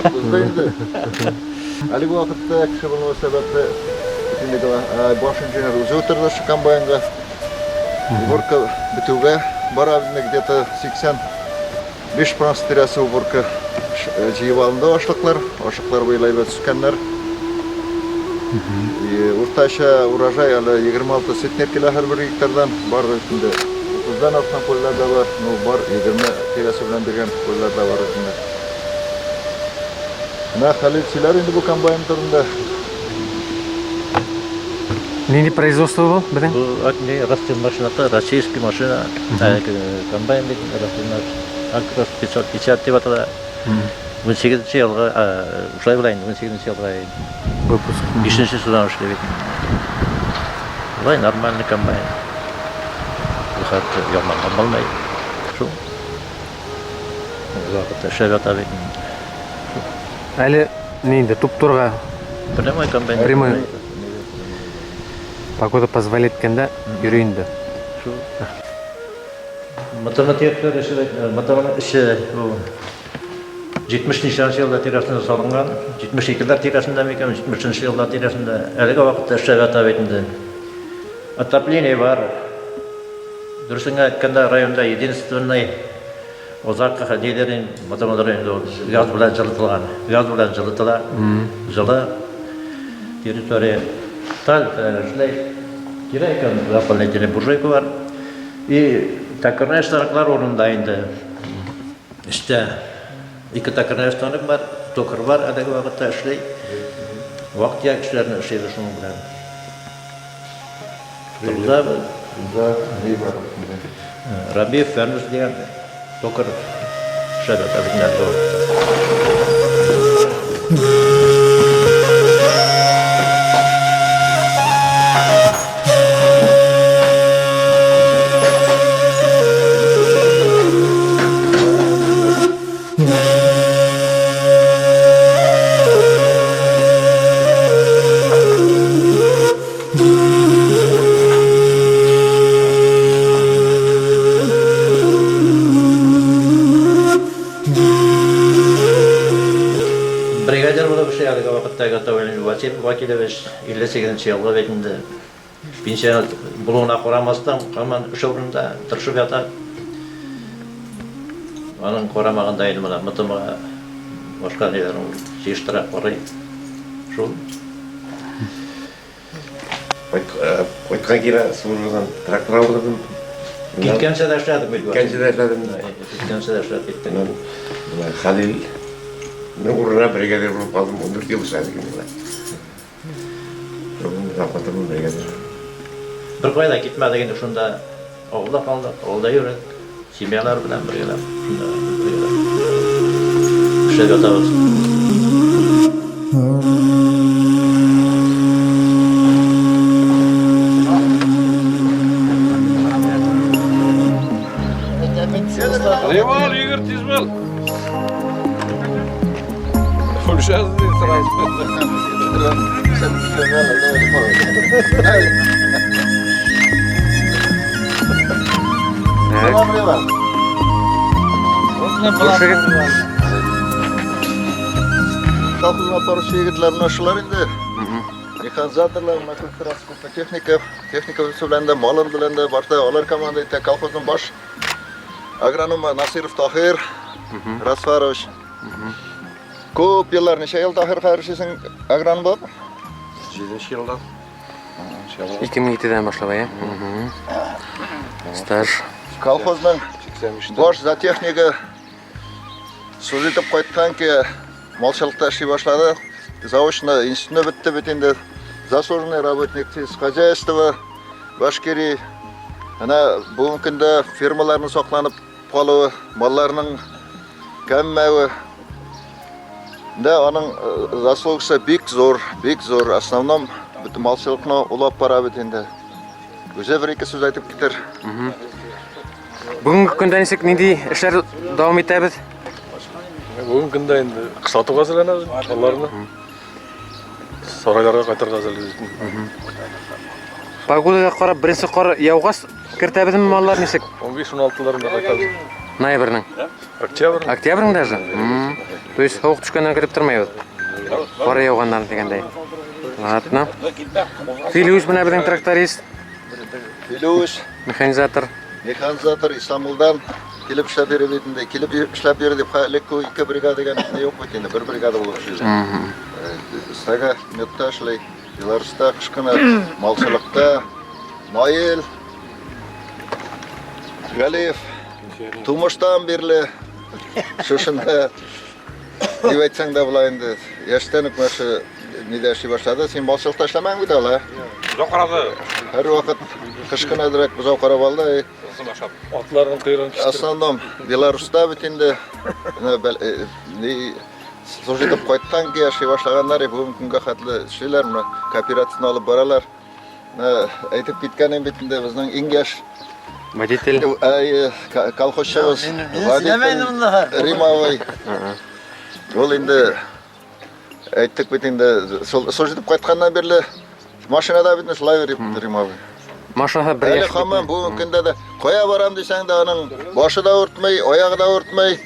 Кызды. Әлеге вакытта кеше булмау сәбәпле баш инженер үзе утырды шу комбайнга. Уборка битүгә бара где-то 85 тирәсе уборка җыеп алынды ашлыклар буйлай төшкәннәр. Уртача урожай әле 26 центнер килә һәр бер гектардан бар инде. 30дан артык көлләр дә бар, бар 20 тирәсе белән биргән көлләр дә бар инде. Менә Хәлил сөйләр инде бу комбайн турында.
Нинди производство был? Бу
растил машинасы, российский машина, комбайн бит растил. Акрос 550 дип атала. 18нче елга, ушулай булайын, 18нче елга
выпуск.
5нче сезон эшләп бит. Булай нормальный комбайн. Хат яман булмай. Шу. Вакытта эшләп ята бит.
Әле нинди туп-турга
Прямой комбайн.
Прямой. Погода позволяет кенде йөрүндө.
Шу. Математиклар эшләп, математика эше 70-нче елда тирәсендә салынган, 72-ләр тирәсендә микән, 70-нче елда тирәсендә әлеге вакытта эшләп ята бит инде. Отопление бар. Дөресен әйткәндә районда единственный Озарка хәдиләрен математикалар газ белән җылытылган. Газ белән җылытыла. Җылы территория tal Кирәкән заполнительный буржуйка бар. И такырная штарклар орында инде. İşte ике такырная штарк бар, токыр бар, әлеге вакытта эшләй. Вакыт кешеләрне эшләйдер шуның белән. Рабиев фермер дигән токыр эшләп Вакилович 58-нче елга бетинде пенсия булуына карамастан һаман эш урынында тырышып ята. Аның карамагында инде менә мытымга башка неләрне җыштырып карый. Шул.
Кайткан кира службадан трактор алдым.
Киткәнчә дә эшләдек бит.
Киткәнчә дә эшләдем.
Киткәнчә дә эшләп киттем.
Хәлил нурына бригадир булып калдым, 14 ел эшләдек инде.
Bir kayda gitmedik indi şunda avluda kaldık, avluda yürüdük. Simyalar bilen birgeler, şunda birgeler. İşte yatarız.
Rival, Igor Tizmal. Konuşacağız diye sırayı.
Kalkınma parası yigitlerin aşılar indi. Mexanizatorlar, texnika bilen de, malın bilen de, başta olar komanda ite kolxozun baş agronom Nasirov Tahir, Rasfarovich. Ko'p yillar, necha yil Tahir Xayrishisin agronom bo'lib?
7-yildan.
2007'den başlab, ya. Стаж.
Колхозның бош зоотехнигі служитіп қайтқан ке малшылықта işi башлады. Заочно институтны бітті бітінде заслуженный работник хозяйства башкери. Ана бүгінгі күнде фирмаларының соқланып қалуы, малларының кәммәуі. Да, оның заслугысы бик зор. В основном малшылықны улап бара бітінде. Өзі бір-екі сөз айтып кетер.
Бүгінгі күнде несек нендей ішлер давам етәбіз?
Бүгінгі күнде енді қысатуға әзірленеміз, малларны. Сарайларға қайтарға әзірлейміз.
Погодаға қарап, бірінші қар яуғас кіртәбіз ме маллар несек?
15-16-ларында қайтамыз.
Ноябрьнің?
Октябрь.
Октябрьнің даже? То есть хауық түшкеннен кіріп тұрмайбыз? Қар яуғандарын дегендей. Ладно. Филиус мына біздің тракторист?
Филиус.
Механизатор.
Механизатор Истанбулдан келіп ішләп бері бетінде. Келіп ішләп бері деп лекко 2 бригада деген жоқ бетінде. 1 бригада болып жүрді. Стага метта ішлей. Беларусьта қышқына малшылықта Майыл Галиев Тумыштан берлі шушында деп айтсаң да бұла енді яштан үкмәші неде іші башлады. Сен малшылықта ішлемәң беді ала?
Бұзау қарады.
Әр вақыт қышқына дірек бұзау қарап алды.
Атлардың қиырын кіштір.
Основном Беларусьта бітінде служитіп қойттан ке іші башлағандар бүгінгі күнге қатылы ішілер, кооперацияны алып баралар. Айтып кеткенен бетінде біздің Ингеш
водитель
колхозшыбыз Римовой. Ол енді айттық бетінде служитіп қойтканнан берлі машинада бетінде шылай беріп Римовой.
Машинада бір
Әлі қаман бүгінгі күнде де қоя барам десең де оның башы да ұртмай, аяғы да ұртмай.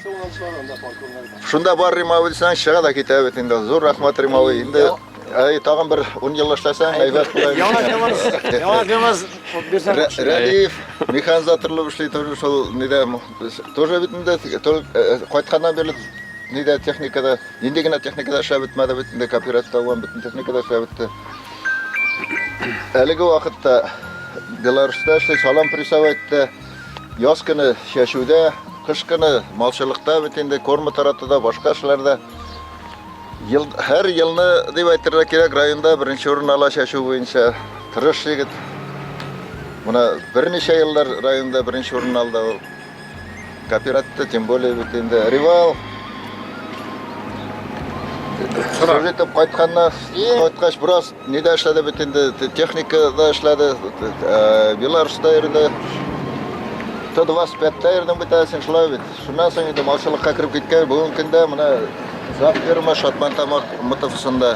Шунда бар Римовой десең шыға да кете бетінде. Зор рахмат Римовой. Енді тағын бір 10 жыл ішлесең, айбат бұлай. Радиев, механизаторлы бішлей сол неде, тоже бетінде, қойтқаннан берлі неде техникада, ендегіне техникада іша бітмеді бетінде, кооперацияда оған бетін техникада іша бітті. Әлігі уақытта Беларусьта ішлей салам присавайтты, яз күні шешуде, қыш күні малшылықта бетінде, кормы таратыда, башқа ішлерде. Әр елні деп айтырға керек районда бірінші орын ала шашу бойынша тырыш жегіт. Мұна бірнеше елдар районда бірінші орын алды. Кооперативті, тем более бетінде Ривал. Служитіп қайтқанна, қайтқаш біраз неде ішледі бетінде, техникада ішледі, Беларусьта ерді. Т-25-та ердің бітәсін шылай бет. Шунан соң еді малшылыққа кіріп кеткен бүгін күнде мұна зап ферма Шатман тамақ мұтыфысында.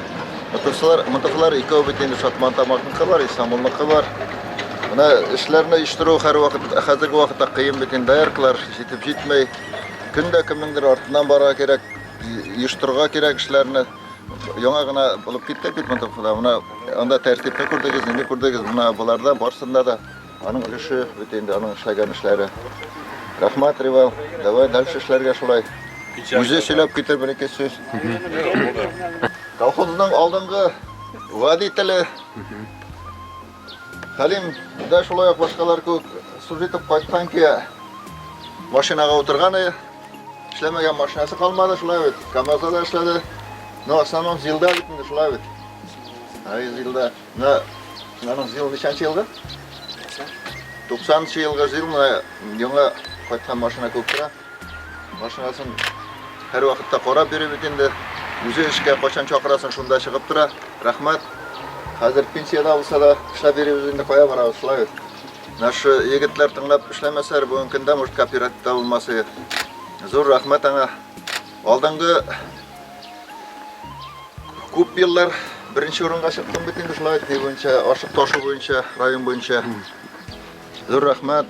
Мұтыфылар екеу бетінде Шатман тамақтың бар, Истанбулдың бар. Мұна ішлеріні іштіру қазіргі уақытта қиын бетен дайырқылар, жетіп жетмей. Күнде кіміңдір артынан бара керек, іштіруға керек ішлеріні. Яңа ғана болып кетті бет мұтыфыда. Мұна анда тәртіпті көрдегіз, неме көрдегіз. Мұна бұлардан барсында да аның үліші бетенде, аның ішлеген ішлері. Рахмат, Ривал. Давай дальше ішлерге шылай. Өзі сөйлеп кетер бір-екі сөз. Колхоздың алдыңғы водителі Халим да шулай башқалар көп служитіп қайтқан ке машинаға отырғаны, ішлемеген машинасы қалмады шулай өт. КамАЗда да ішледі. Но основном зилда бітінде шулай өт. Зилда. Мынаның зил нешаншы жылғы? 90-шы жылғы зил яңа қайтқан машина көп тұра. Машинасын әр уақытта қорап беріп етінде. Өзі ішке қошан чақырасын шunda шығып тұра. Рахмат. Қазір пенсияда болса да ішлә беріп өзінде қоя бара ұшылай. Нашы егітлер тыңлап ішләмәсәр бүгін күнде может кооперативта болмасы. Зор рахмат аңа. Алдыңғы көп еллар бірінші орынға шықтым бетінде ұшылай. Не бойынша, ашық тошы бойынша, район бойынша. Зор рахмат.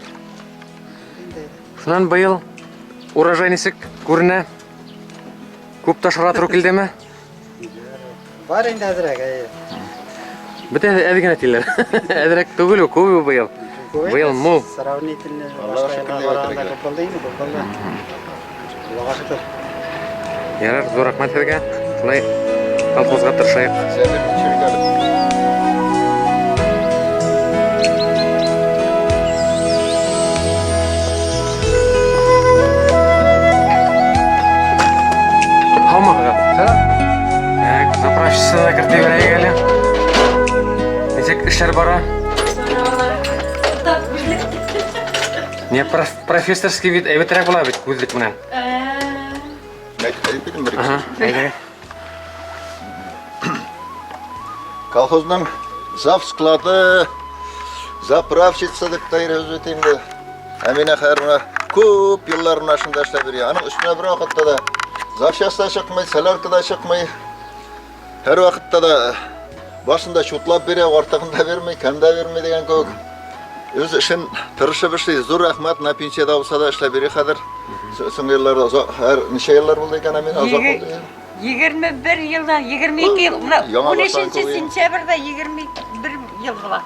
Шунан байыл урожай несек көріне? Көп ташыра тұру келді ме?
Бар енді әзірек.
Біті әдіген әтелер. Әдірек түгілі көбі байыл. Байыл мұл.
Сравнительно башқайға барағанда көпілдейді, көпілді. Құлаға шықыр.
Ярар, зор рахмат әдіге. Құлай колхозға тұршайық. студенттер бара. Не профессорский вид, эбетрәк була бит күзлек менән. Әйдә.
Колхозның зав склады, заправщица деп тайрыз өтемді. Әмина қайырына көп елларын ашында эшләп бері. Аның үстіне бір вақытта да завшаста шықмай, соляркада шықмай, әр вақытта да басында шутлап бере, ортағында бермей, кәмда бермей деген көк. Өз ішін тырышып ішлей, зор рахмат, на пенсияда болса да эшләп бері қадыр. Сөңгерлерді неше еллар болды екен, Әмина?
21 жылда, 22 ел, 13 сентябрьда 21 ел була.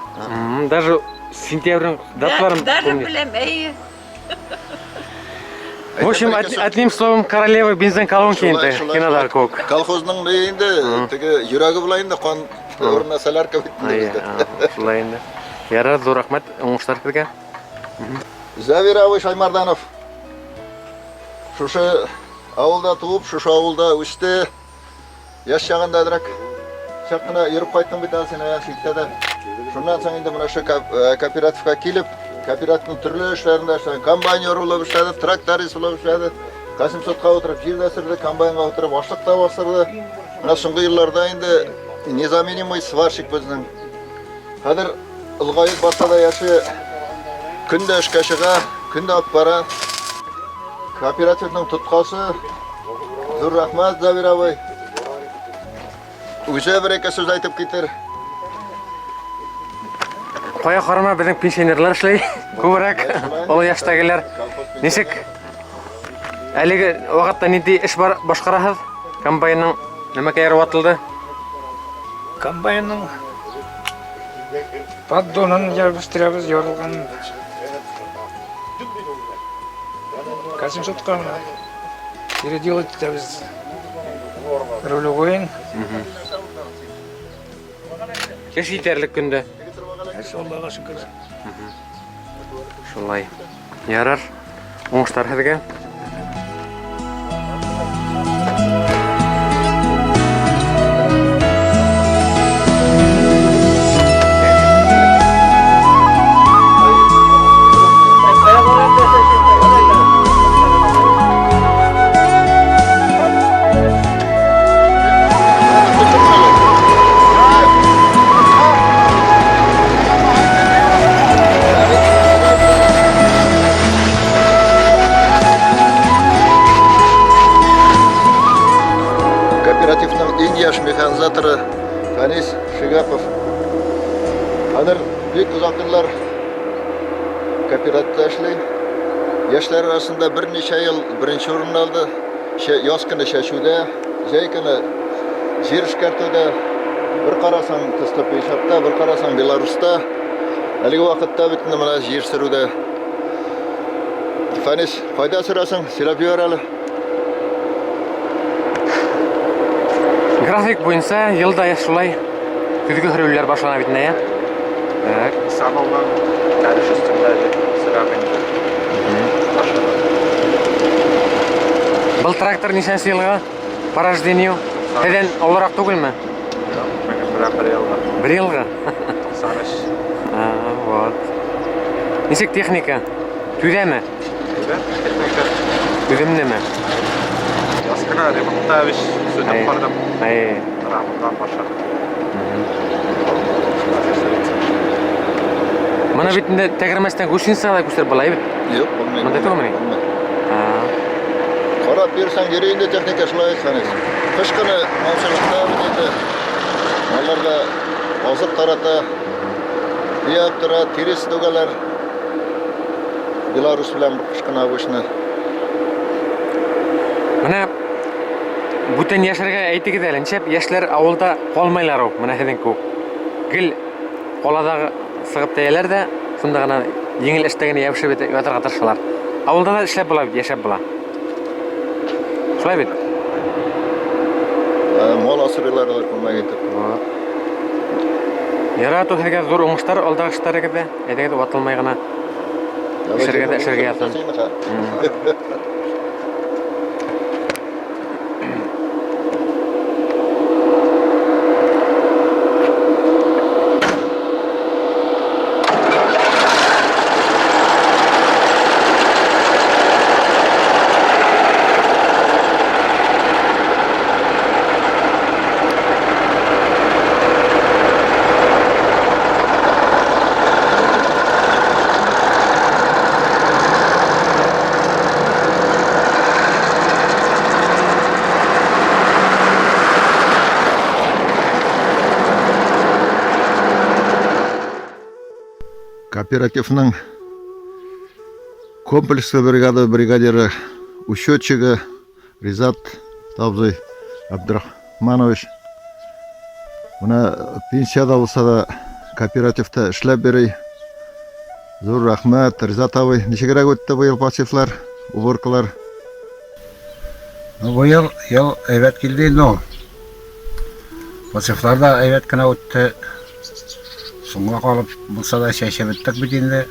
Даже сентябрьдің даталарын
Даже білем, әйе.
В общем, одним словом, королева бензин колонки енді кинодар көк.
Колхозның дейінде, тігі жүрегі бұлайында, қан орына солярка бітті.
Бұлайында. Ярар, зор рахмат, оңыштар кірге.
Завир Абай Шаймарданов. Шушы ауылда туып, шушы ауылда өсті. Яш жағында әдірек. Шаққына еріп қайттың бет ал сен аяқ шеттеді. Шундан соң енді мұнашы кооперативқа келіп, кооперативның түрлі ішлерінде ішледі. Комбайнер болып ішледі, тракторист болып ішледі. Қасым сотқа отырып, жерді әсірді, комбайнға отырып, ашлықта бастырды. Мына соңғы жылларда енді незаменимый сварщик біздің. Қазір ылғайып барса да яшы күнде ішке шыға, күнде алып бара. Кооперативның тұтқасы, зор рахмат Завир Абай. Өзі бір-екі сөз айтып кетер.
Қоя қарама біздің пенсионерлар ішлей, көбірек, ол яштагілер. Несек, әлігі уақытта неде іш бар башқарасыз? Комбайнның немеке әрі уатылды?
Комбайнның поддонын жабыстырабыз, yorulған. Қасым сотқа переделать біз рулевойын.
Кеш етерлік күнді?
Аллаға шүкір.
Шолай. Ярар, оңыштар хәдіге.
Механизаторы Фанис Шигапов. Қазір бек ұзақ жылдар кооперативте эшлей. Яшьләр арасында бірнеше ел бірінші орын алды. Яз көне шашуда, жай көне жер эшкәртүдә. Бір қарасаң Тыстап Пешапта, бір қарасаң Беларуста. Әлеге вакытта битне мына жер сөрүдә. Фанис, кайда сөрәсең? Сөйләп бер әле.
График бойынша елда шулай күзгі хөрүлләр башлана бит инде. Так,
саналган тарих өстендә сыраменде.
Был трактор ничәнче елга по рождению? Тәдән олырак түгелме? Бер елга. Вот. Ничек техника? Түзәме?
Техника.
Түземнеме?
Яскына ремонтта биш сөтеп бардым. Рамдан баша.
Мана битендә тәгәрмәстән гусеница күстер булай бит.
Юк, булмый.
Монда түгелме?
Карап берсәң герейнде техника шулай хәнис. Кышкыны малчылыкта бит. Аларда азык тарата, яп тора, терес түгәләр. Беларус белән кышкына бушны.
Менә бүтән яшәргә әйтегез әле, ничәп яшьләр авылда калмайлар ул, менә һеҙҙең күп. Гел каладагы сыгып тәяләр дә, шунда гына еңел эштәгән ябышып ятарга тырышалар. Авылда да эшләп була бит, яшәп була. Шулай бит.
Мал асырыйлар күрмәгән итеп.
Ярату һәргә зур уңыштар алдагы эшләрегездә, әйдәгез ватылмай гына эшәргә ятсын.
кооперативнің комплексті бригадирі, учетчигі Ризат Табзой Абдрахманович. Мына пенсияда болса да кооперативті ішлеп берей. Зор рахмет, Ризат абай. Неше керек өтті бұйыл пассивлар, уборкалар?
Бұйыл ел әйбәт келді, но пассивларда әйбәт кіна өтті. Соңға қалып болса да шәшебеттік бітінде.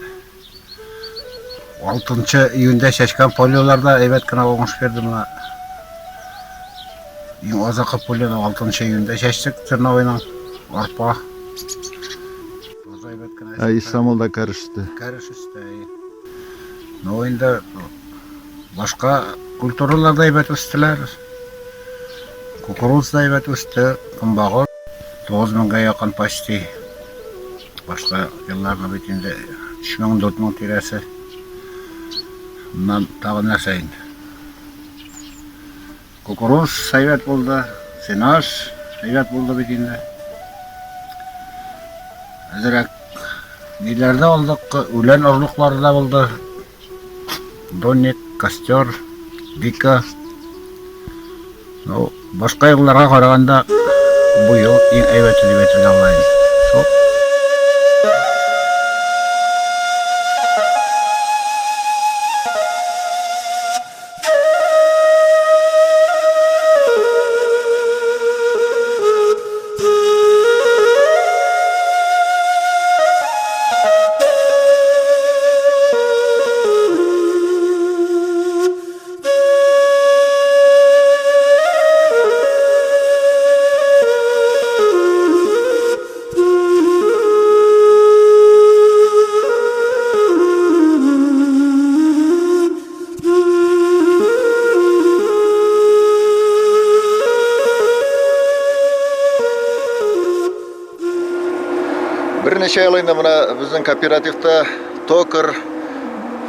6 июньде шәшкен полиоларда әйбәт кіна оңыш берді мұна. Ең азақы полионы 6 июньде шәштік Черновойның арпа.
İstanbul'da karıştı.
Karıştı. Но енді başka культураларда әйбәт өстілер. Кукуруз да әйбәт өсті, кымбағы 9000-ға яқын почти. Başka yıllarda bütünde 3000-4000 tiresi. Bundan tағы нәрсәйін. Кукуруз әйбәт болды, сенаж әйбәт болды bütünde. Әзірәк нелерді олдық, өлен ұрлықлары да болды. Донник, костер, вика. Başka yıllara қарағанда bu yıl ең әйбәті деп айтуға алайын.
Бірнеше айлығында мұна біздің кооперативті токар,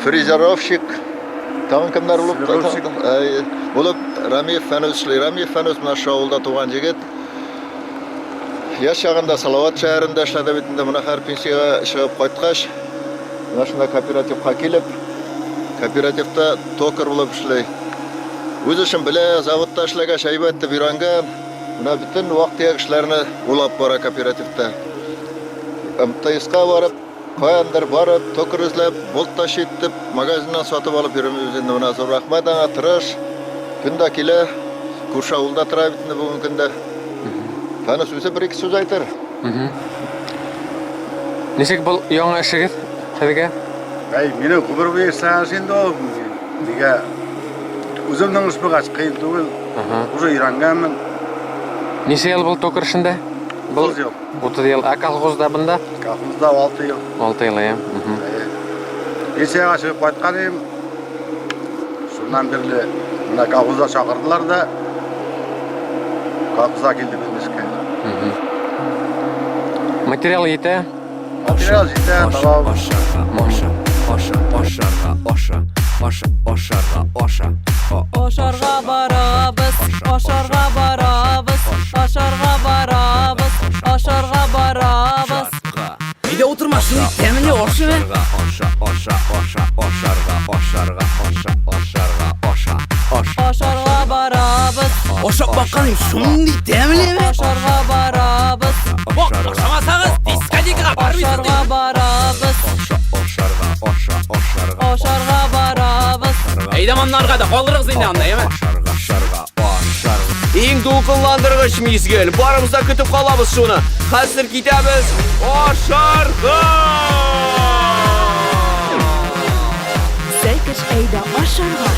фрезеровщик, тағын кімдер болып Рамиев Фәнөз шлей. Рамиев Фәнөз мұна шауылда туған жегет. Яш шағында Салават шәрінде ішләді бетінде мұна қар пенсияға шығып қайтқаш. Мұнашында кооперативқа келіп, кооперативті токар болып шлей. Өз үшін біле заводта ішләге шайбәтті биранған. Мұна бүтін уақытияқ ішләріні олап бара кооперативті. МТС-қа барып, қояндар барып, токар ізлеп, болт ташиттіп, магазиннан сатып алып береміз енді мұна. Зор рахмет аңа тырыш, күнда келе, көрші ауылда тұра бітінді бүгін күнде. Фәнөз өзі бір-екі сөз айтыр.
Нешек бұл яңа ішігіз, қадыға?
Мені құбыр бейір сағыз енді ол, неге өзімнің үспі қач қиын түгіл, уже иранғанмын.
Неше ел бұл токар ішінде?
30 yıl.
30 yıl. Колхозда бұнда?
Колхозда 6 yıl.
6 yıl, ya.
Пенсияға шығып қайтқан ем. Сонан бірлі мына колхозда шақырдылар да, колхозға келді бізмеске.
Материал еті?
Материал жете, талау.
Ошарға барабыз, ошарға барабыз, ошарға барабыз, ошарға барабыз.
Үйде отырма, шыны тәміне ошы ме?
Ошарға барабыз.
Ошақ баққаным шуның тәміне ме?
Ошарға барабыз.
Ошамасаңыз, дискотекаға бармайсыз.
Ошарға барабыз. Ошарға барабыз.
Әйдамамнарға да қолырығыз енді анда, еме? Ең толқынландырғыш мезгіл, барымызда күтіп қалабыз шуны. Қазір кетеміз Ошарға!
Сәйкіш әйда Ошарға.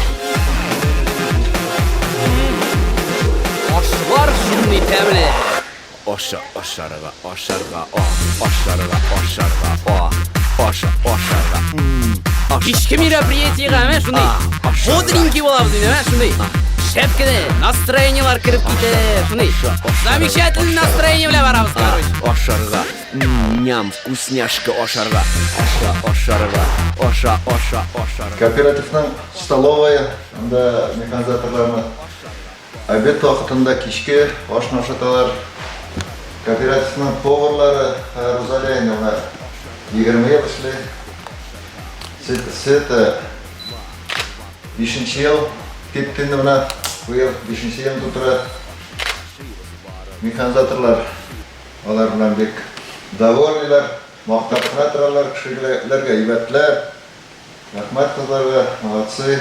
Ошлар шуны тәміне.
Ошарға.
Кешкі мероприятиеға, әме, шуны. Бодринки болабыз енді, әме, шуны. Шәпкіде настроениялар кіріп кейті, шуны. Замечательный настроение біле барабыз, короче.
Ошарға. Ням, вкусняшка Ошарға. Оша.
Кооперативнің столовая, анда механизаторларына обед уақытында кешке ашын ашаталар. Кооперативнің поварлары Рузалия енді 20 ел ішлей. Света 5-ші ел кеткенде мына бұйыл 5-ші елді тұра механизаторлар олар мына бек довольныйлар, мақтап қына тұралар, кішілерге ибәтлер. Рахмат қызларға, молодцы.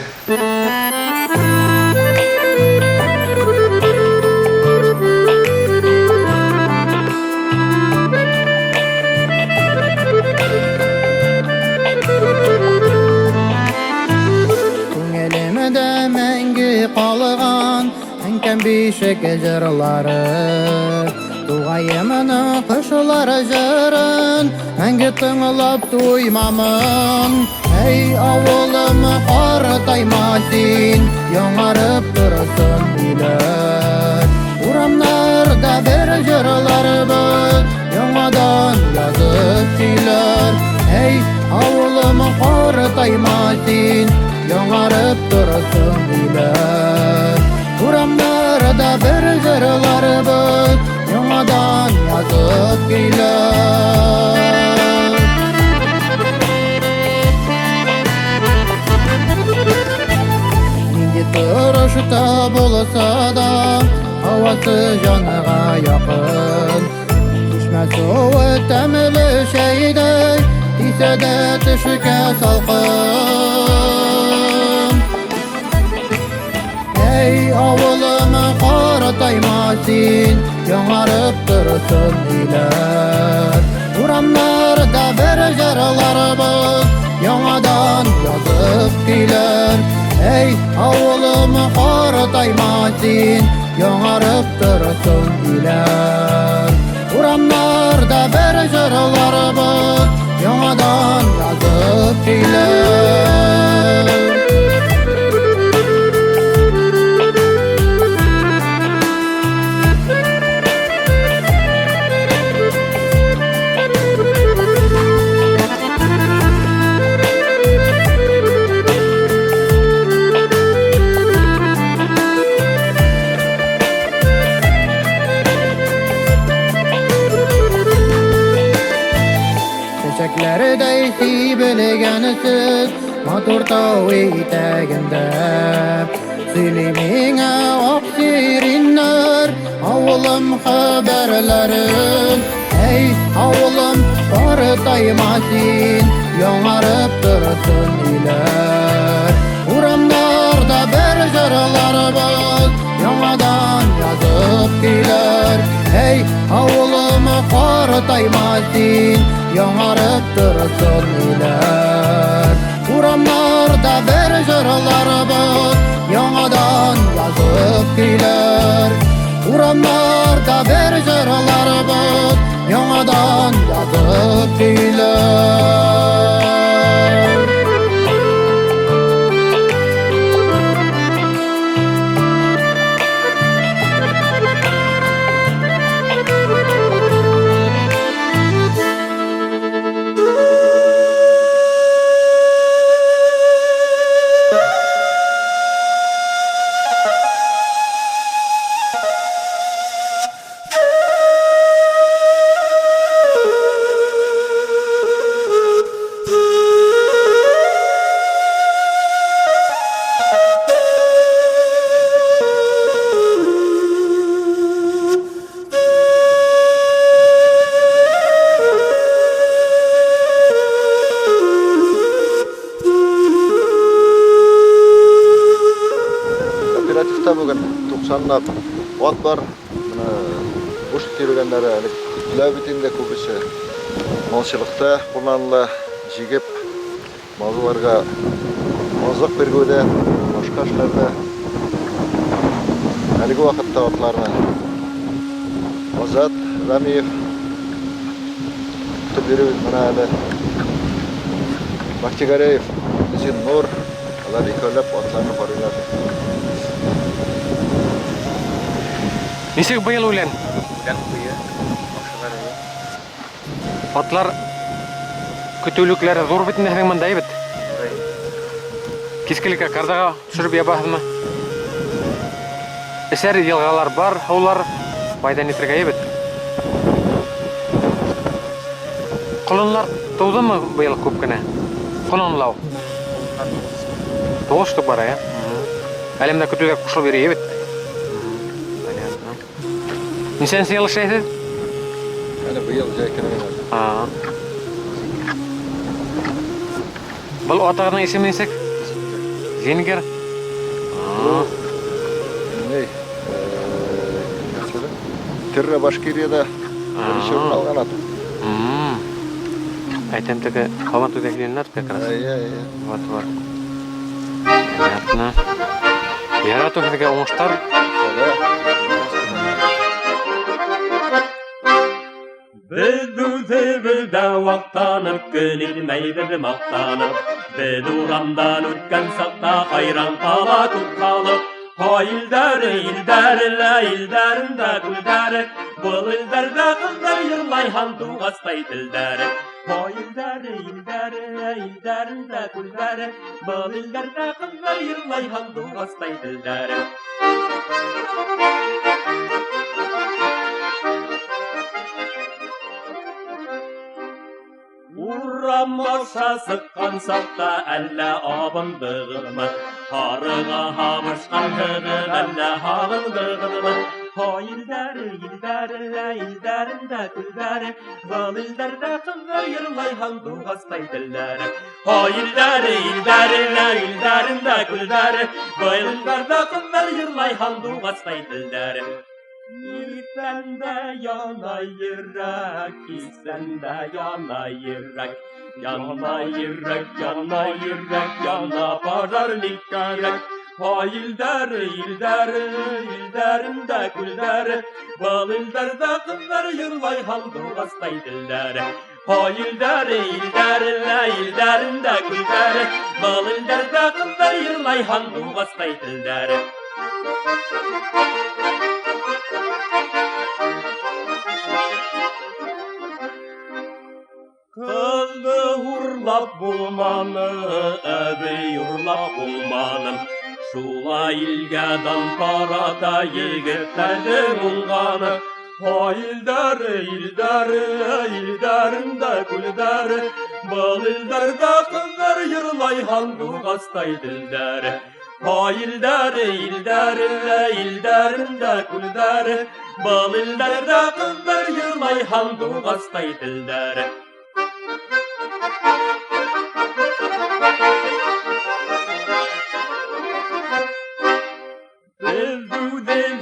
Көңелемде мәңгі қалған әңкәм бишек жырлары, туғайымның қышылары жырын мәңгі тыңлап туймамын. Эй ауылым қартайма сен, яңарып тұрсын үйлер. Урамнарда бір жырлар біз, яңадан yazып күйлер. Эй ауылым қартайма сен, яңарып тұрсын үйлер. Урамнарда бір жырлар біз, яңадан yazып күйлер. Тұрышта болса да, ауасы жаныға яқын. Түшмә суы тәмілі шәйдей, тисе де түшіке салқын. Ей ауылым қартайма сен, яңарып тұрсын үйлер. Урамнарда бір жырлар біз, яңадан yazып күйлер. Эй ауылым қартайма сен, яңарып тұрсын үйлер. Урамнарда бір жырлар біз, яңадан yazып күйлер. Çiçeklerday sibilgensiz motor tau etaginde Söylemine aksirinler avulum haberlerim Ey avulum qартайма сен, яңарып тұрсын үйлер. Урамнарда бір жырлар біз, яңадан yazып күйлер. Ей ауылым қартайма сен, яңарып тұрсын үйлер. Урамнарда бір жырлар біз, яңадан yazып күйлер. Урамнарда бір жырлар біз, яңадан yazып күйлер.
Бүгін 90-нап от бар. Бұш терілгендері күтләу бітінде көбісі малшылықта қолданылы жегіп, малыларға мазық бергөде, башқа әлгі уақытта отларына Азат Рамиев түбірі мұна әлі Бақтигареев, Зин Нұр, алар екеулеп отларына барылар.
Несек бұйыл өлен? Атлар күтуліклері зор бітінде әңгімандай біт? Кескілікі қардаға түсіріп ебағды ма? Әсәр елғалар бар, аулар байдан етірге ебіт? Құлынлар туды ма бұйыл көп кіні? Kolonlaw. 9 штук бар, ya. Әлемдә көтүгә кушылып йөри бит. Понятно. Ничәнче ел эшләйсез?
Әле быел җәйкәнә.
Бұл атағының исеме нисек? Зингер.
Ne? Terra Башкирияда бірінші орын алған атом.
Әйтемдегі қалған төдекленлер как раз. Вот. Понятно. Ярату кезге оңыштар.
Biz üzümüzde vaktanıp gönülmeydir maqtanıp Biz uğramdan ötken sakta hayran kala tutkalıp Hayildar, ildarinde güldar Bu ildarda kızlar yırlayhan tuğastay dildar Hayildar, ildarinde güldar Bu ildarda kızlar yırlayhan tuğastay dildar Uğramışa sıkkan sakta elle abındığımı Harığa havışkan hıgın elle havındığımı Hayildarinde güldar Bal ildarda kızlar yırlayhan tuğastay dildar Hayildarinde güldar Bal ildarda kızlar yırlayhan tuğastay dildar Sende yana yürek, sende yana yürek Yana yürek, yana parar nikarek Hayildar, ildarinde güldar Bal ildarda kızlar yırlayhan tuğastay dildar Hayildar, ildarinde güldar Bal ildarda kızlar yırlayhan tuğastay dildar Kızdı hurlap bulmanı, öbey hurlap bulmanım Şula ilgadan parada yigitlerdir unganı Hayildar, ildarında güldar Bal ildarda kızlar yırlayhan tuğastay dildar Hayildar, ildarında güldar Bal ildarda kızlar yırlayhan tuğastay dildar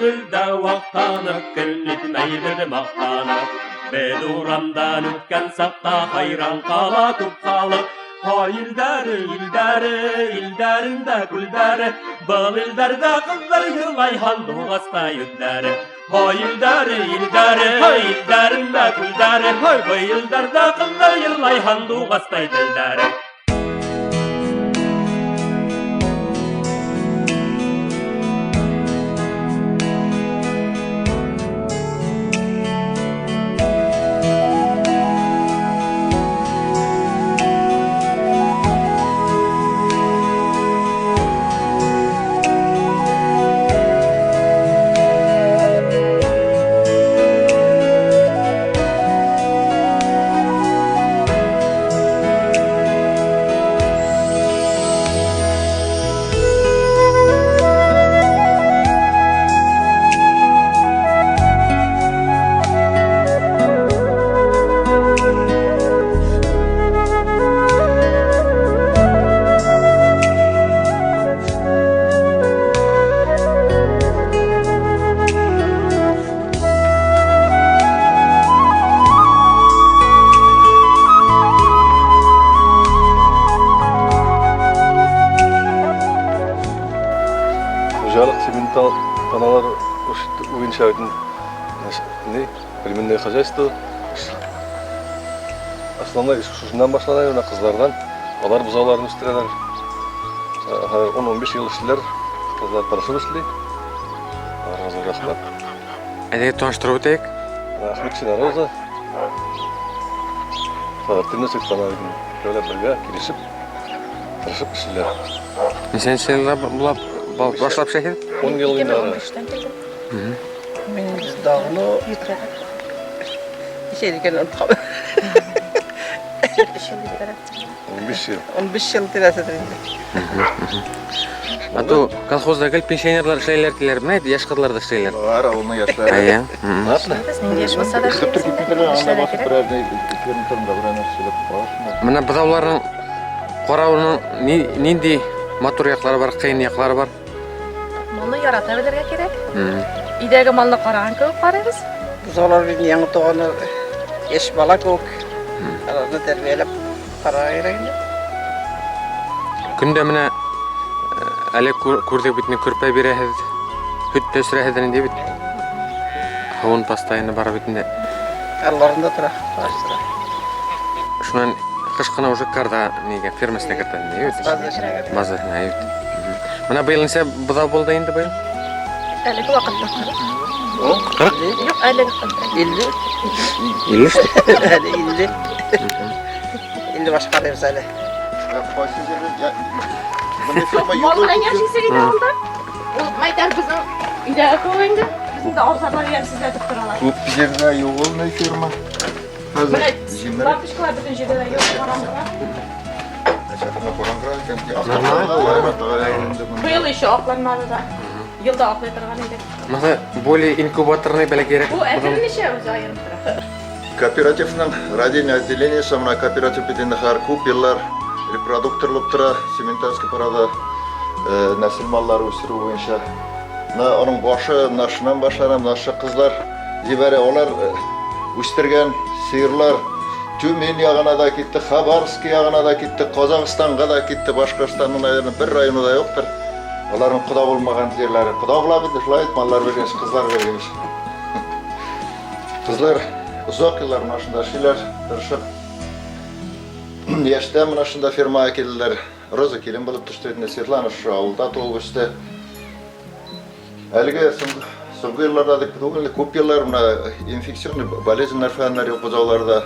Bizde vaktanıp gönlitmeydir maqtanıp Biz uğramdan ötken sakta hayran kala tutkalıp Hayildar, ildarinde güldar Bal ildarda kızlar yırlayhan tuğastay dildar Hayildar, ildarinde güldar Bu ildarda kızlar yırlayhan tuğastay dildar
Таналар уиншаудын племенное хозяйство. Основной шушундан башланай, мына кыздардан. Алар бузауларын үстүрәләр. 10-15 ел эшләр, кызлар тырышып эшли. Разы рахмат.
Әйдә таныштырып үтәйек.
Ахметшина Роза. Фатирны сыктанайдын. Шöyle бергә килешеп, тырышып эшләр.
Ничәнче елда булып башлап эшләйсез?
10 ел инде.
Мен дагы şeylerken
15 yıl.
15 yıl тирәсәдер инде.
Ату колхозда гел пенсионерлар эшләйләр диләр, менә яшь кызлар да эшләйләр.
Бар, авылның яшьләре.
Ая.
Безнең яшь булса да эшләргә кирәк.
Менә быдауларның каравының нинди матур яклары бар, кыен яклары бар.
Моны ярата белергә кирәк. Идәге малны караган кебек карыйбыз.
Бузаулар бит яңа туганы яшь бала күк. Аларны тәрбияләп карарга кирәк инде.
Көндә менә әле күрдек бит, күрпә бирәһез, һөт төсрәһез инде бит. Һавын постоянно бар бит инде.
Алларында тора.
Шуннан кышкына уже карда нигә фермасына кертә инде бит. База, бит. Менә быел ничә быдау булды инде быел?
Әлеге вакытта
40?
Юк, әлеге 50.
50.
Әле 50. 50 башка дәп әле.
Малдан яшисең иде алда. Ул мәйдән безнең өйдәге көйендә. Безнең дә авызлардан ямсызлатып торалар.
Күп җирдә юк ул не фирма.
Хәзер лапочкалар бөтен җирдә дә юк караңгыда. Быел еще акланмады да. Елда аклый торган иде.
Менә более инкубаторный бәләкәрәк.
Бу әкрен ничә үзе аерым тора.
Кооперативның родильный отделениесі мына кооператив битендә һәр күп еллар репродукторлык тора, Сементарский парада нәсел маллары үстерү буенча. Аның башы, нашынан башланып, нашы кызлар җибәрә, алар үстергән сыерлар Тюмень ягына да китте, Хабаровск ягына да китте, Казакстанга да китте, Башкортстанның бер районы да юктыр. Аларның куда булмаган җирләре. Куда була бит, шулай маллар бергән, кызлар бергән. Кызлар узак еллар машинада эшләр, тырышып. Яшьтә менә шунда фермага килделәр. Роза килен булып төште, Светлана шу авылда туып үсте. Әлегә соңгы елларда да күп еллар менә инфекционный болезньләр фәннәре бузауларда.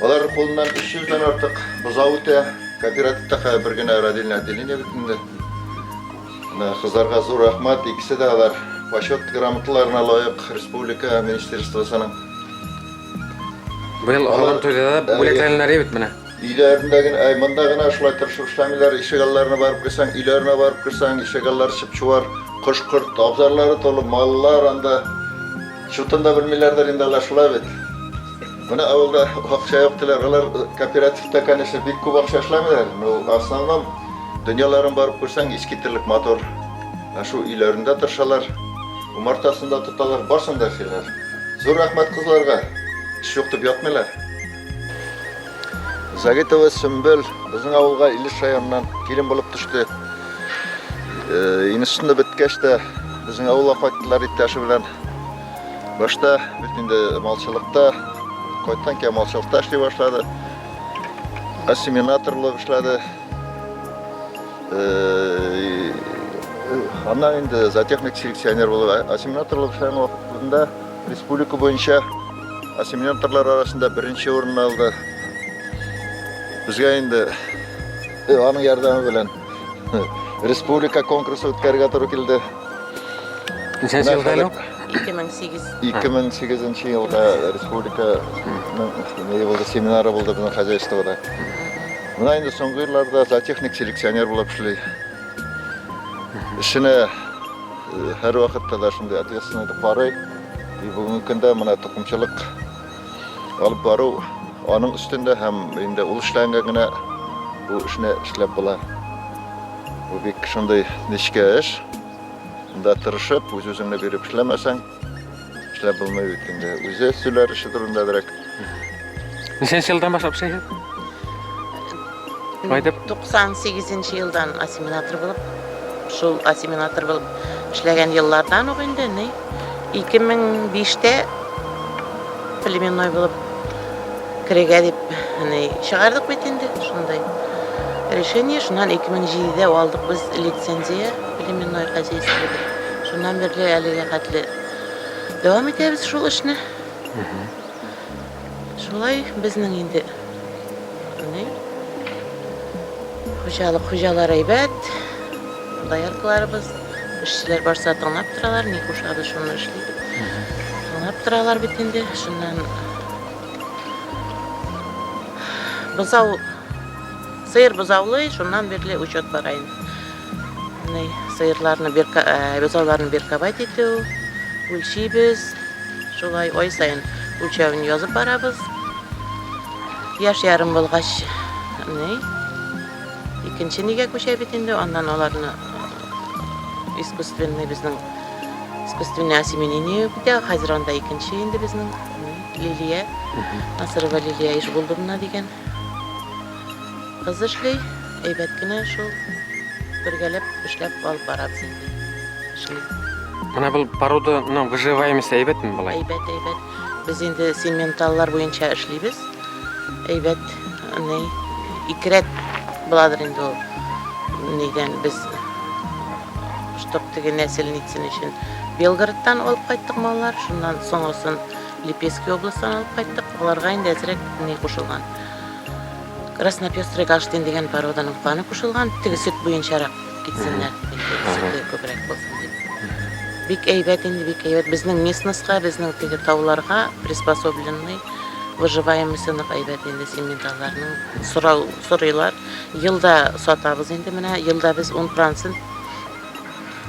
Алар кулыннан 300-дән артык бузау үтә. Кооперативта бер генә родильный отделение битендә. Кызларга зур рәхмәт, икесе дә алар почет грамоталарына лаек республика министерствосының.
Быел Алан тойда да бүләкләнәләр бит менә.
Үйләрендәге монда гына шулай тырышып эшләмиләр, ишегалларына барып кирсәң, үйләренә барып кирсәң, ишегаллар чып-чуар, кош-корт, абзарлары толы маллар анда шутында белмиләрдер инде алар шулай бит. Менә авылда акча юк диләр, алар кооперативта, конечно, бик күп акча эшләмиләр. Ну, основном дөньяларын барып күрсәң, искитерлек мотор. Ашу үйләрендә тырышалар, умартасында тоталар, барсында эшләр. Зур рәхмәт кызларга. Эш юк дип ятмыйлар. Загитова Сөмбел безнең авылга Илеш районыннан килен булып төште. Институтны беткәч тә безнең авылга кайттылар иптәше белән. Башта бит инде малчылыкта, кайттан ки малчылыкта эшли башлады. Ассимиляторлык эшләде. Аннан инде зоотехник селекционер булып, ассимиляторлык эшләгән вакытында республика буенча ассимиляторлар арасында беренче урынны алды. Безгә инде аның ярдәме белән республика конкурсы үткәргә туры килде.
Ничәнче елда әле?
2008 елда республика семинары булды безнең хозяйствода. Менә инде соңгы елларда зоотехник селекционер булып эшли. Эшенә һәр вакытта да шундый ответственность барый. Бүгенге көндә менә токымчылык алып бару аның өстендә һәм инде ул эшләнгән генә бу эшне эшләп була. Бу бик шундый нечкә эш. Монда тырышып, үз-үзеңне биреп эшләмәсәң, эшләп булмый бит инде. Үзе сүләр эше турындадырак.
Ничәнче елдан башлап эшләйсез?
98 елдан ассимилятор булып, шул ассимилятор булып эшләгән еллардан ук инде, 2005-тә племенной булып кирәгә дип, чыгардык бит инде шундай. Решение шуннан 2007-дә алдык без лицензия племенной хозяйствода. Шуннан бирле әлегә хәтле дәвам итәбез шул эшне. Шулай безнең инде хуҗалар әйбәт, даяркаларыбыз, эшчеләр барса тыңлап торалар, ни кушабыз шуны эшлибез. Тыңлап торалар бит инде, шуннан Бузау сыйыр бузаулы, шуннан берле учет барайын. Сыйырларны бузауларны беркабайт ету, өлчейбіз, шулай ой сайын өлчәвін язып барабыз. Яш ярым болғаш, икенче неге көшәбет инде, ондан оларны искусственный осеменение бите, хәзер анда икенче инде безнең Лилия, Насырова Лилия иш булды мына дигән. Кыз эшләй, әйбәт кенә шул бергәләп эшләп алып барабыз инде.
Мына бу порода выживаемость әйбәтме булай?
Әйбәт. Без инде сементаллар буенча эшлибез. Әйбәт, ике рәт буладыр инде ул. Нидән без штаб теге нәселницен өчен Белгородтан алып кайттык маллар, шуннан соңгысын Липецкий областан алып кайттык. Аларга инде әзрәк кушылган. Краснопёстрый Галштин дигән породаның каны кушылган. Теге сөт буенчарак китсеннәр, сөте күбрәк булсын дип. Бик әйбәт инде, бик әйбәт. Безнең местностька, безнең теге тауларга приспособленный выживаемостьны әйбәт инде сементалларның сорыйлар. Елда сатабыз инде менә, елда без 10%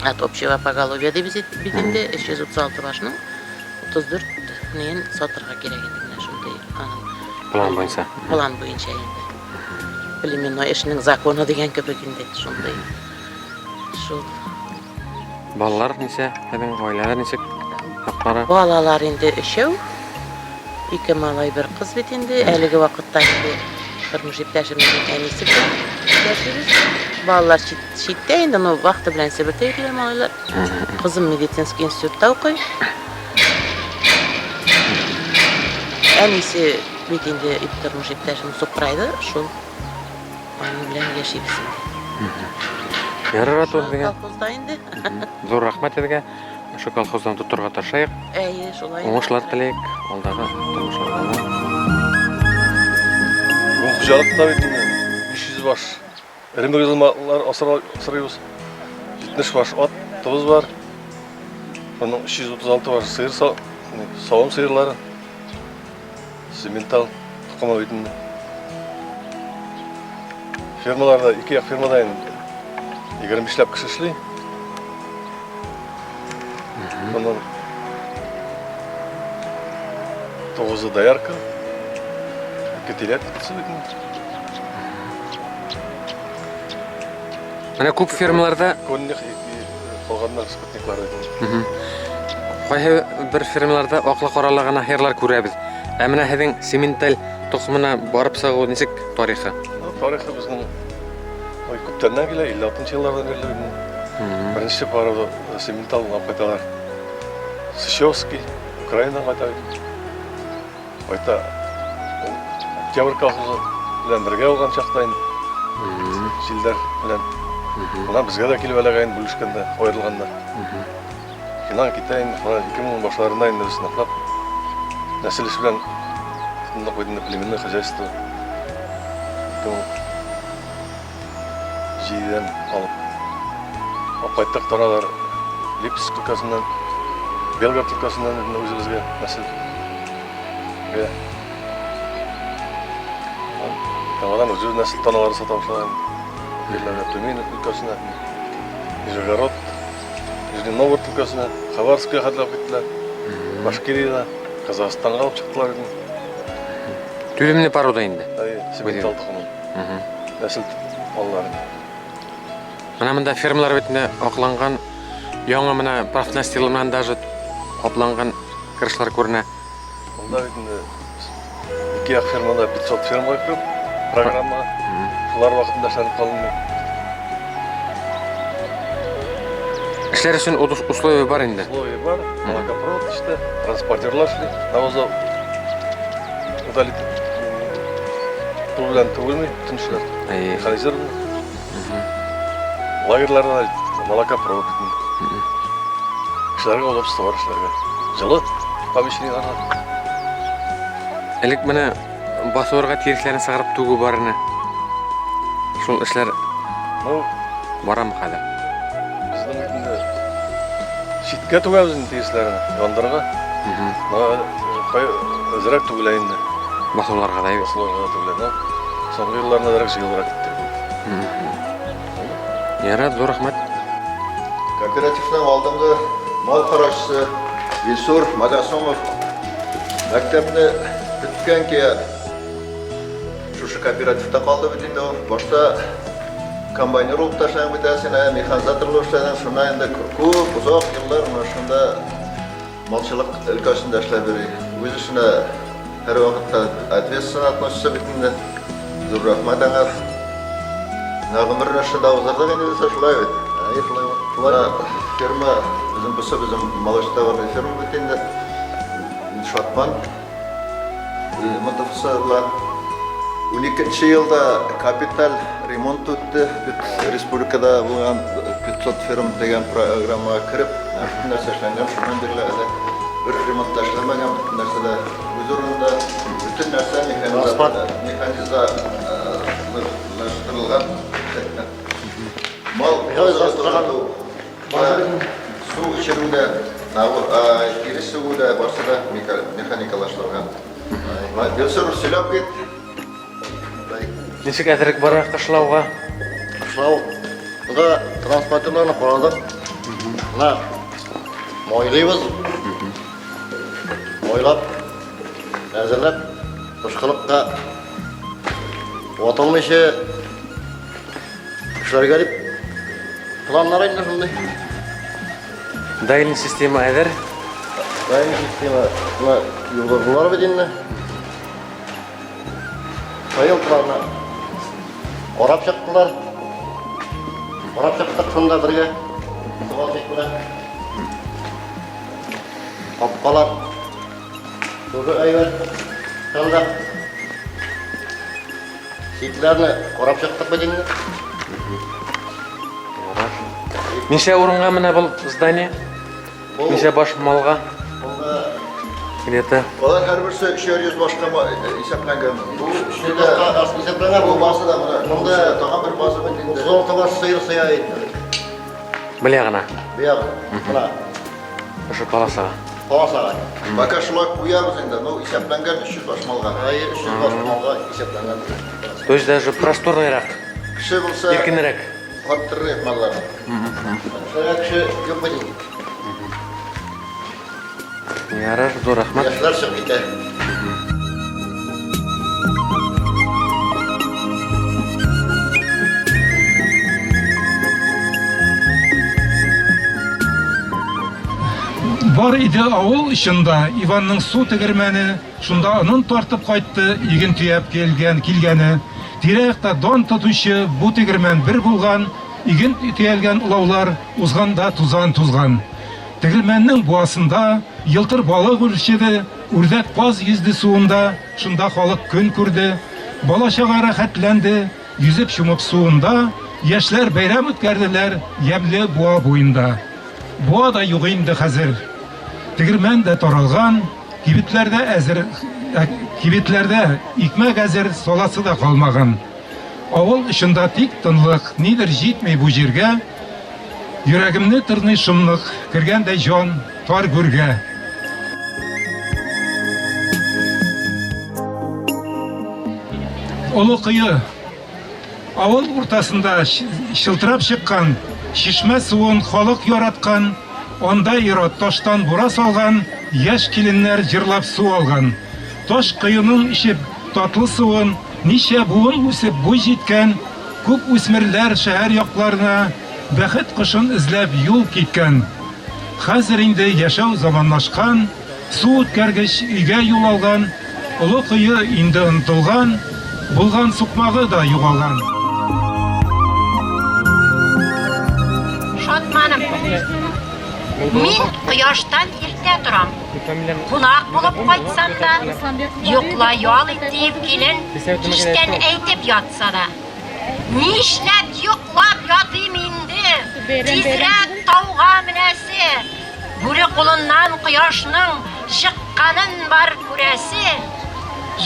от общего поголовья дибез бит инде 336 башның 34 нен сатырга кирәк инде менә шундый
План буенча.
План буенча инде. Племенной эшнең законы дигән кебек инде шундый. Шул
Балалар ничә? Һәм гаиләләр ничек? Хаклары?
Балалар инде 3. 2 малай, 1 кыз бит инде. Әлеге вакытта инде тормыш иптәшемнең әнисе белән яшибез. Балалар читтә инде, но вакыты белән Себердә йөриләр малайлар. Кызым медицинский институтта укый. Әнисе бит инде тормыш иптәшем Супрайда, шул аның белән яшибез инде.
Ярар дигән.
Колхозда инде.
Зур рәхмәт сезгә. Шу колхоздан тотырга тырышайык.
Әйе, шулай.
Уңышлар теләйек алдагы тормышларга.
Бу хуҗалыкта бит 500 баш эремек ялмалар асырыйбыз. 70 баш атыбыз бар. Аның 336 баш сыйыр савым сыйырлары. Сементал тукымы бит. Фермаларда 2 як фермада 25 кеше эшли. Onun 9'u доярка, 2 телят кытсыбытын.
Менә күп фермаларда
Конник калганнар скотниклар бит.
Кайһы бер фермаларда аклы каралы гына хырлар күрәбез. Ә менә һеҙҙең сементаль тукымына барып сыгу нисек тарихы?
Тарихы безнең күптәннән килә, 56 еллардан бирле. Беренче порода сементал кайталар. Сычевский, Украина кайта. Кайта Октябрь колхозы белән бергә булган чакта җилдәр белән Бuna bizga da kelib alagayn bulishganda, ayrilganda. Keyin ketayin, 2000 başlarında indi sınıflab. Nesil iş bilan bunday qo'ydilar племенное хозяйство. Jidan olib qaytaq tonalar Lipsk өлкәсеннән, Белгород өлкәсеннән o'zimizga nesil. Tamamen ucuz nesil tonaları sata başlagan. Тюмень өлкәсенә, Нижегород, Нижний Новгород өлкәсенә, Хабаровскка хәтләп киттеләр. Башкирия, Казахстанга алып чыктылар.
Түлемле порода инде.
Сементал тукымы. Нәсел маллары.
Менә монда фермалар битендә акланган, яңа менә профнастилмен даже апланган кырышлар күренә.
Монда битендә 2 як фермада 500 ферма киреп, программа Шулар вакытында шарып калынды.
Эшләр өчен условия бар инде.
Условия бар. Молокопровод işte, транспортерлар шли. Навоза удалит. Проблем түгелме? Тынчылар. Механизирован. Лагерьларда молокопровод. Эшләргә удобство бар эшләргә. Жылы помещениеларда.
Элек менә басуырга тиресләрне сыгырып түгү барына. Шул эшләр барам хәзер.
Безнең инде шиткә түгәбез инде тиресләрне, яндырга. Әзрәк түгелә инде.
Басуларга да
басуларга түгелә. Соңғы жылларына дәрек жиылырақ кетті.
Ярат, зор рахмат.
Кооперативнің алдыңғы мал қарашысы Ильсур Мадасомов мәктепті біткен ке шушы кооперативте қалды бітінде башта комбайнер болып ташлаған бітәсін, механизатор болып ташлаған, шына енді көп ұзақ жылдар шында малшылық өлкәсінде эшләп бері. Өз ішіне әр уақытта ответственно относится бітінде. Зор рахмат аңа. Нағымыр нәші дауызларда ғанеді шылай бет. Ферма, bizim малыштаварный ферма бітінде. Шатман. Мұтыфысыла. 12 жылда капитал ремонт өтті. Республикада болған 500 ферм деген программаға кіріп, bütün нәрсе эшләнгән, шуннан бирле әле бір ремонт эшләмәгән, bütün нәрсәдә үз орнында, bütün нәрсә механизатлаштырылган. Мал су içерүдә, кире сугуда барсыда механикалаштырылган. Дәүсәр сөйләп кит.
Ничек әзерек бара кышлауга?
Кышлау. Буда транспортерларны курадык. Мына мойлыйбыз. Мойлап, әзерләп, кышкылыкка отылмыйча эшләргә дип планнар инде шундый.
Дайын система әзер.
Дайын система. Мына юллар бит инде. Сайылтыларны орап чыктылар. Орап чыктык шунда бергә. Сыгал чыктылар. Капкалар. Тоже әйбәт. Шунда. Ситләрне орап чыктык бит инде.
Ничә урынга менә бұл здание? Ничә баш малга? Где-то.
Олар һәрберсе 300 башка исәпләнгән. Бу исәпләнгән бу басы да менә. Монда тагын бер басы бит инде.
Зур табаш сыйыр сыя инде.
Белә гына.
Бия. Мына.
Ошо паласага.
Паласага. Бака шулай куябыз инде. Ну исәпләнгән 300 баш малга.
300 баш малга исәпләнгән.
То есть даже просторныйрак.
Кеше булса
Иркенрәк.
Хаттырып маллар.
Шуңа кеше юк бит.
Ярар, зур рахмат.
Яшьләр чыгып китә.
Бар иде авыл ишында Иванның су тегермәне, шунда онын тартып кайтты, иген төяп килгәне. Тирәкта дан тотучы бу тегермән бер булган, иген төялгән улаулар узганда тузган. Тегермәннең буасында йылтыр балык үрчеде, үрдәк паз йөзде суында, шунда халык көн күрде, бала-чага рәхәтләнде, йөзеп чумып суында, яшьләр бәйрәм үткәрделәр ямьле буа буенда. Буа да юк инде хәзер. Тегермән дә таралган, кибетләрдә икмәк әзер, саласы да калмаган. Авыл ишында тик тынлык, нидер җитмәй бу җиргә. Йөрәгемне тырный шомлык, кергәндәй җан тар гүргә. Олы кыйы, авыл уртасында шылтырап чыккан, шишмә суын халык яраткан, анда ират таштан бура салган, яшь киленнәр җырлап су алган. Таш кыйының ишеп татлы суын, ничә буын үсеп буй җиткән, күп үсмерләр шәһәр якларына бәхет кышын эзләп юл киткән. Хәзер инде яшәү заманлашкан, су үткәргеч өйгә юл алган, олы кыйы инде онытылган, булган сукмагы да югалган.
Шатманым. Мин кояштан иртә торам. Кунак булып кайтсам да, юкла ял итеп килен, кичтән әйтеп ятса да. Нишләп юклап ятыйм инде? Тизрәк тауга менәсе. Бүре кулыннан кояшның чыкканын бар күрәсе.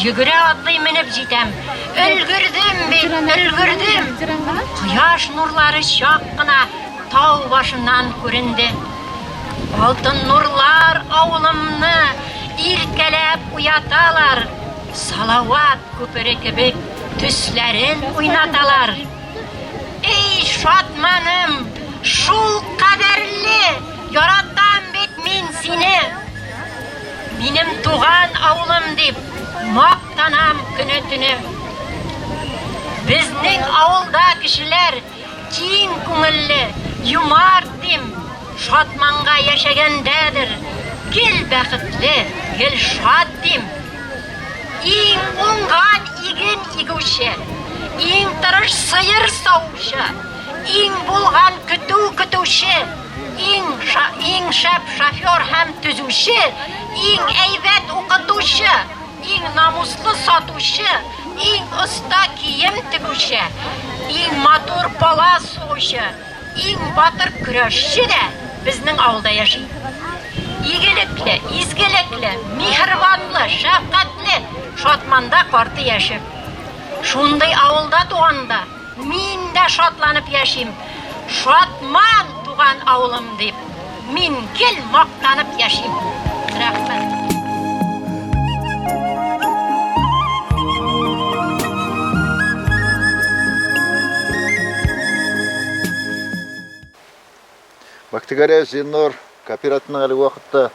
Йөгерә атлый менеп җитәм. Өлгердем бит, өлгердем. Кояш нурлары чак кына тау башыннан күренде. Алтын нурлар авылымны иркәләп уяталар. Салават күпере кебек Tüslerin oynatalar. Ey şatmanım, şul kaderli, yaratan bit min seni. Benim tuğan avlum dip, maktanam günü tünü. Bizning avulda kişiler keng ko'ngilli, yumardim, şotmanga yaşagandadir. Gel baxtli, gel şoddim. Eng o'ngan igin iguvchi, eng tirish sıyır sovuvchi, eng bo'lgan kutuvchi, eng shap shofyor ham tuzuvchi, eng aybat o'qituvchi, eng nomusli sotuvchi, eng usta kiyim tiguvchi, eng motor bola sug'uvchi, eng botir kurashchi da bizning avulda yashaydi. Igilikli, izgilikli, mehribonli, shafqatli, shotmanda qorti yashab. Shunday avulda tug'anda men da shotlanib yashayim. Shotman tug'an avulim deb men kel maqtanib yashayim. Rahmat.
Бактигария Зиннур кооперативінің әлі уақытта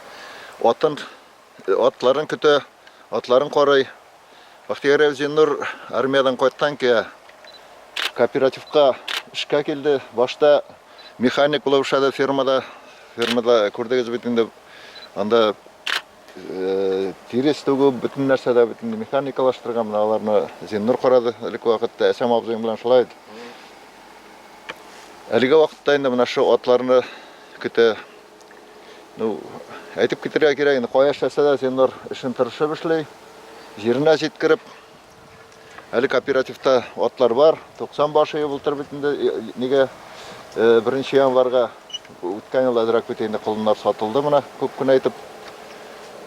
отларын күті, отларын қорай. Бактигария Зиннур армиядан қойттан ке кооперативқа ішқа келді. Башта механик болып шады фермада көрдегіз бітінде. Анда терес төгу бүтін нәрседі бітінде механикалаштырған аларны Зиннур қорады. Әлік уақытта әсем абзойым білен шылайды. Әлігі уақытта енді мұнашы отларыны күті әйтіп кетірге керек, қояш жасада Зиннур ішін тырышып ішлей, жеріне жеткіріп, әлі кооперативта отлар бар, 90 башы бұлтыр бітінде, неге бірінші январға өткен ел әдірек бітейінде құлынлар сатылды мұна, көп күн айтып,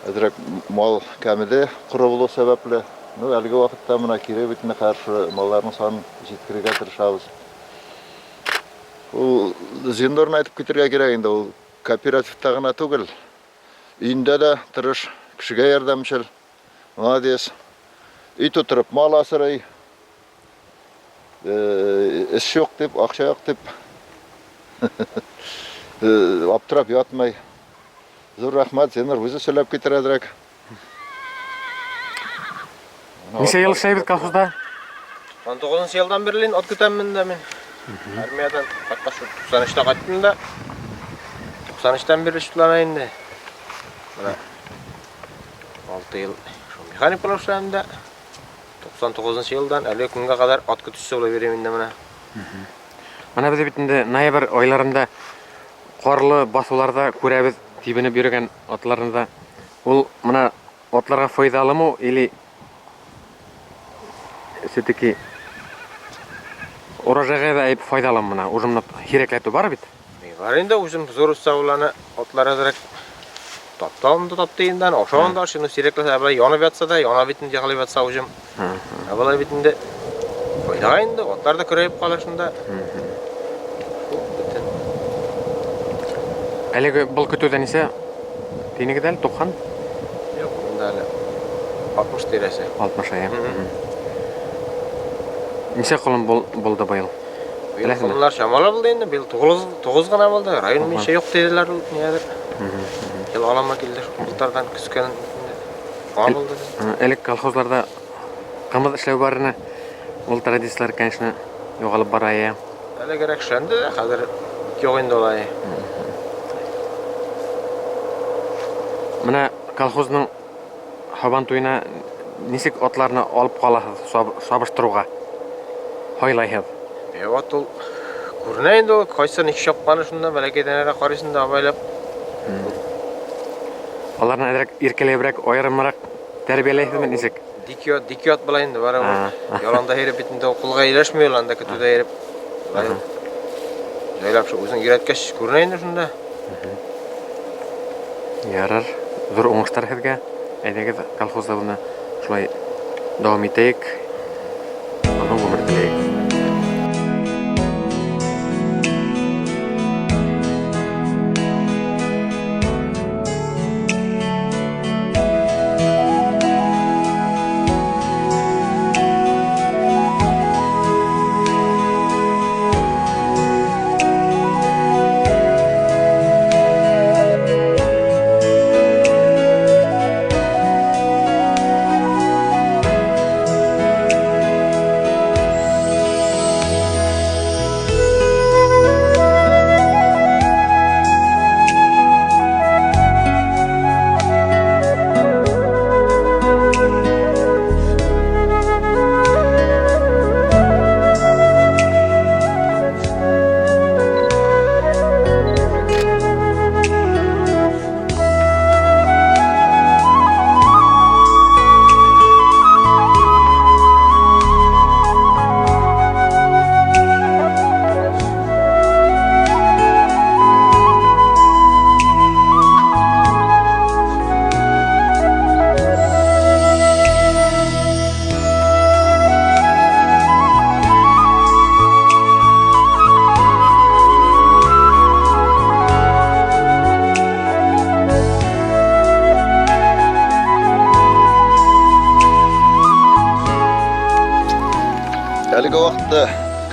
әдірек мал кәміде құры болу сәбәплі, әлігі уақытта мұна кере бітінде қаршы маллардың санын жеткіреге тырышабыз. Зиннурны айтып кетерге керек енді, ол кооперативта ғана түгіл. Үйінде де тырыш, кішіге ярдамшыл, молодец. Үй тұтырып, мал асырай, іс жоқ деп, ақша жоқ деп, аптырап ятмай. Зор рахмат, Зиннур өзі сөйлеп кетірәдірек.
Неше ел шайбет колхозда?
19 жылдан берлин от күтәмін да мен. Армиядан қаққа 93-та қайттым да. 93-тан бері шытланайын да. 6 ел механик болып шайым да. 99 жылдан әлі күнге қадар от күтіші олай беремін да мұна.
Мана бізде бітінде ноябрь ойларында қорлы басуларда көрәбіз тибіні берген отларында. Ол мына отларға файдалы му или все-таки урожайға да айып файдалы мына ұжымны хереклету бар бит?
Бар енді ұжым зор ұстауыланы отлар әзірек таптауымды таптайындан, ошауында шыны сиреклесе әбілай янып ятса да, яна бітінде қалып ятса ұжым. Әбілай бітінде файдаға енді, отлар да көрейіп қалашында.
Әлігі бұл күтуден есе тейінігі дәл 90?
Жоқ, мұнда әлі 60 тересі.
60 айым. Неше қолым болды байыл?
Биыл қолымлар шамалы болды енді, биыл 9 ғана болды. Район менше жоқ дейділер неәдір. Ел алама келді құлтардан күскенін ғал болды.
Әлік колхозларда қымыз ішлеу барыны ол традициялар кәншіні жоғалып бар айы?
Әлі керек шәнді, қазір жоқ енді олай.
Мына колхозның хабан тойына несек отларыны алып қаласыз сабыштыруға? Хойлайхыз?
От ол көрінейінді ол қойсын екі шапқаны шында бәлекейден әрі қарысында абайлап.
Оларына әдірек еркелебірек, ойырымырақ тәрбиелейхіз мен несек?
Дикиот балайынды бар ама. Яланда еріп бітінде құлға елешмей оланда күтуді еріп. Жайлап өзің ереткеш көрінейінді шында.
Ярар, зор оңыштар хізге. Әйдегіз колхозда бұны шулай давам етейік. Оның өмір тілейік.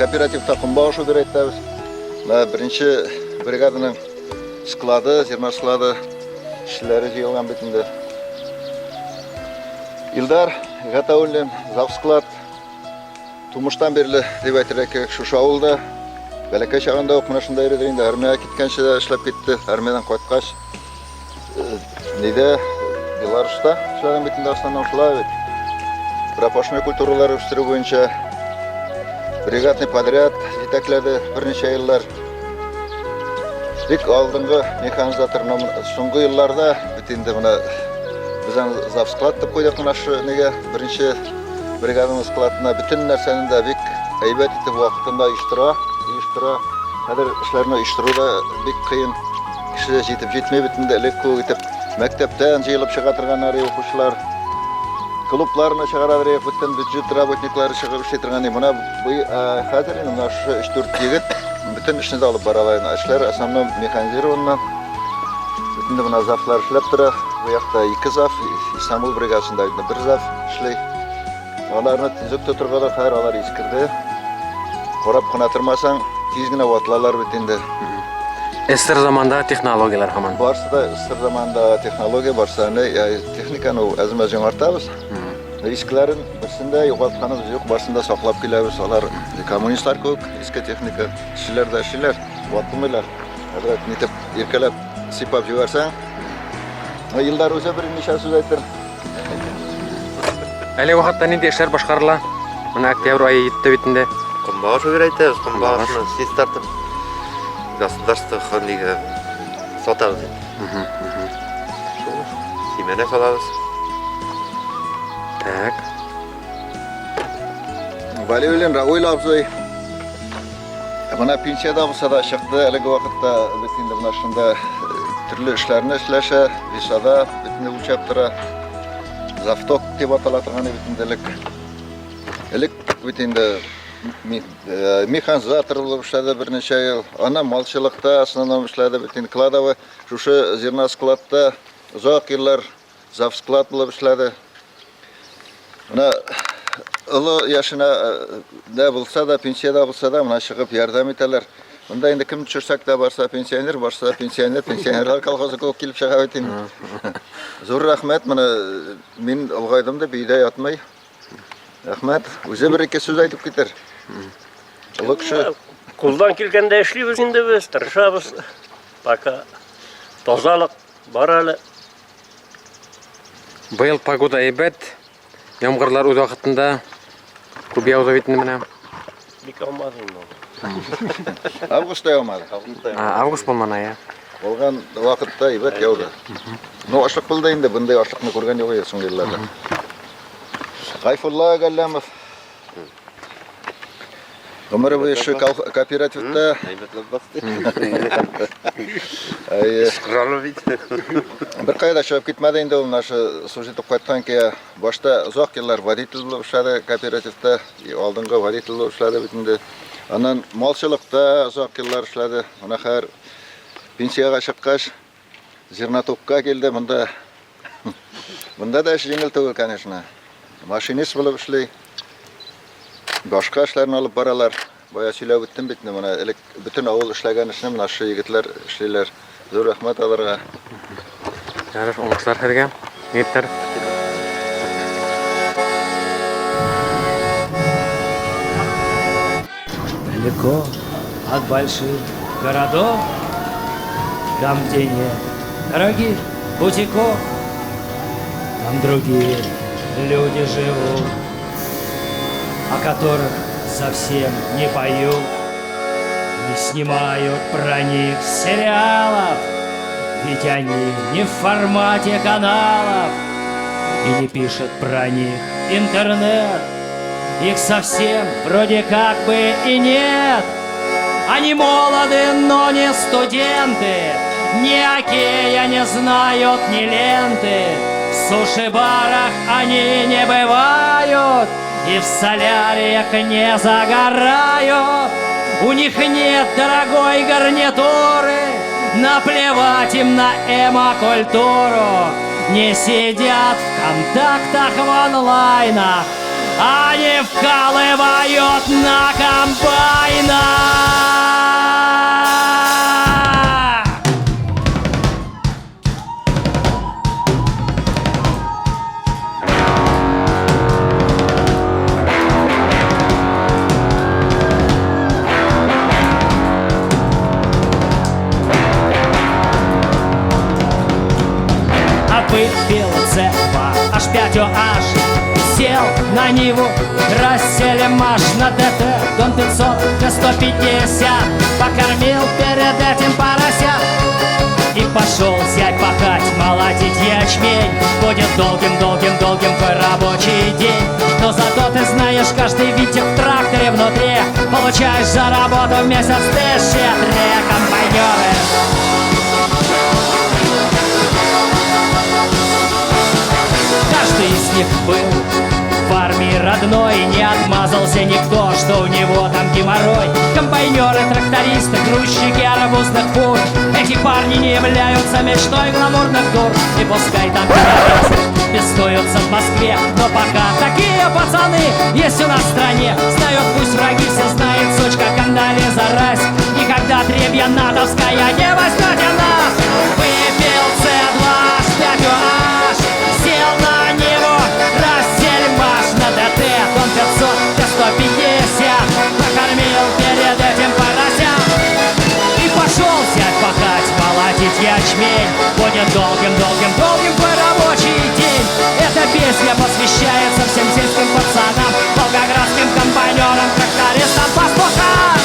кооперативте кумбагышы берет дебиз. Биринчи бригаданын склады, зерно склады ишлери жыйылган бетинде. Илдар Гатауллин завсклад тумуштан бери деп айтырак керек ушу ауылда. Бәләкәй чагында ук мына шундай жерде инде армияга киткәнче эшләп китте. Армиядан кайткач Неде Беларусьта эшләгән битендә основном шулай бит. Пропашный культуралар үстерү буенча бригадный подряд җитәкләде берничә еллар. Бик алдынгы механизаторның соңгы елларда бит инде моны без аны завсклад дип куйдык мына шу неге беренче бригаданың складына бөтен нәрсәне дә бик әйбәт итеп вакытында оештыра. Хәзер эшләрне оештыруда бик кыен. Кеше җитеп җитмәй битендә элек күп итеп мәктәптән җыелып чыга торганнар укучылар. Клубларны чыгаралар, бөтен бюджет работниклары чыгып эшли торган. Моны хәзер инде менә шу 3-4 егет бөтен эшне алып баралар. Эшләр основном механизирован. Бөтен менә завлар эшләп тора. Бу якта 2 зав, Истанбул бригадасында 1 зав эшли. Аларны тизүк тоторгалар, хәер алар искирде. Карап кына тормасаң, тиз генә ватлалар бит инде.
Эстер заманда технологиялар һаман.
Барсы да эстер заманда технология барса, техниканы әзмә җиңартабыз. Рискларын берсендә югалтканыбыз юк, барсында саклап киләбез. Алар коммунистлар күк, иске техника эшләр дә эшләр, ватмыйлар. Хәзер нитеп иркәләп сыйпап җибәрсәң, еллар үзе бер ничә сүз әйтер.
Әле вакытта нинди эшләр башкарыла? Менә октябрь айы җитте битендә.
Кумбагышы берәйтәбез, кумбагышны сез тартып государство ханлыгы сатабыз. Семенә салабыз.
Так.
Валиулин Рауль абзый. Менә пенсияда булса да чыкты, әлеге вакытта бит инде менә шунда төрле эшләрне эшләшә, вишада битне үлчәп тора. Завток дип атала торган бит инде элек бит инде механизатор булып эшләде берничә ел. Ана малчылыкта основном эшләде бит инде кладовый. Шушы зерно складта озак еллар завсклад булып эшләде. Менә олы яшына да булса да, пенсияда булса да, менә чыгып ярдәм итәләр. Монда инде кем төшерсәк тә барса пенсионер, пенсионерлар колхозы күп килеп чыга бит инде. Зур рәхмәт, менә мин алгайдым да бейдә ятмый. Рәхмәт. Үзе бер-ике сүз әйтеп китер. Олы кеше.
Кулдан килгәндә эшлибез инде без, тырышабыз. Пока тазалык бар әле.
Быел погода әйбәт. Ямгырлар үз вакытында күп яуза бит инде менә.
Бик алмады инде.
Августта яумады.
Август булмана я.
Булган вакытта әйбәт яуды. Ну ашлык булды инде, бундай ашлыкны күргән юк соңгы елларда. Гайфулла Галлямов. Гомер буе шу кооперативта
әйбәтләп басты. Скроллы бит.
Бер кайда чыгып китмәде инде ул нашы служитып кайткан ки башта озак еллар водитель булып эшләде кооперативта, алдынгы водитель булып эшләде бит инде. Аннан малчылыкта озак еллар эшләде. Ана хәер пенсияга чыккач зернотокка келде. Монда да эш җиңел түгел, конечно. Машинист булып эшли. Башка эшләрне алып баралар. Бая сөйләп үттем бит менә элек бөтен авыл эшләгән эшне менә шу егетләр эшлиләр. Зур рәхмәт аларга.
Ярыш уңышлар хәргә. Егетләр.
Далеко от больших городов, там, где нет дорогих бутиков, там другие люди живут, о которых совсем не поют, не снимают про них сериалов, ведь они не в формате каналов, и не пишет про них интернет. Их совсем вроде как бы и нет. Они молоды, но не студенты, ни окея не знают, ни ленты. В суши-барах они не бывают и в соляриях не загорают. У них нет дорогой гарнитуры, наплевать им на эмо-культуру. Не сидят в контактах в онлайнах, они вкалывают на комбайнах. Выпил C2, H5OH, сел на Ниву, Расселимаш на ДТ, Дон 500, Т-150, покормил перед этим поросят и пошел зять пахать, молотить ячмень. Будет долгим твой рабочий день, но зато ты знаешь каждый винтик в тракторе внутри, получаешь за работу в месяц ты щедрее, комбайнеры. Каждый из них был в армии родной, не отмазался никто, что у него там геморрой. Комбайнеры, трактористы, грузчики арбузных фур, эти парни не являются мечтой гламурных дур. И пускай там террористы пестуются в Москве, но пока такие пацаны есть у нас в стране. Знают пусть враги, все знает сучка Кондолиза Райс. Никогда требья натовская не возьмете нас. Выпил C2, H5OH, сел на Ниву, Расселимаш на ДТ, Дон 500, Т-150, покормил перед этим поросят и пошел взять пахать, молотить ячмень. Будет долгим твой рабочий день. Эта песня посвящается всем сельским пацанам, волгоградским комбайнерам, трактористам, пастухам.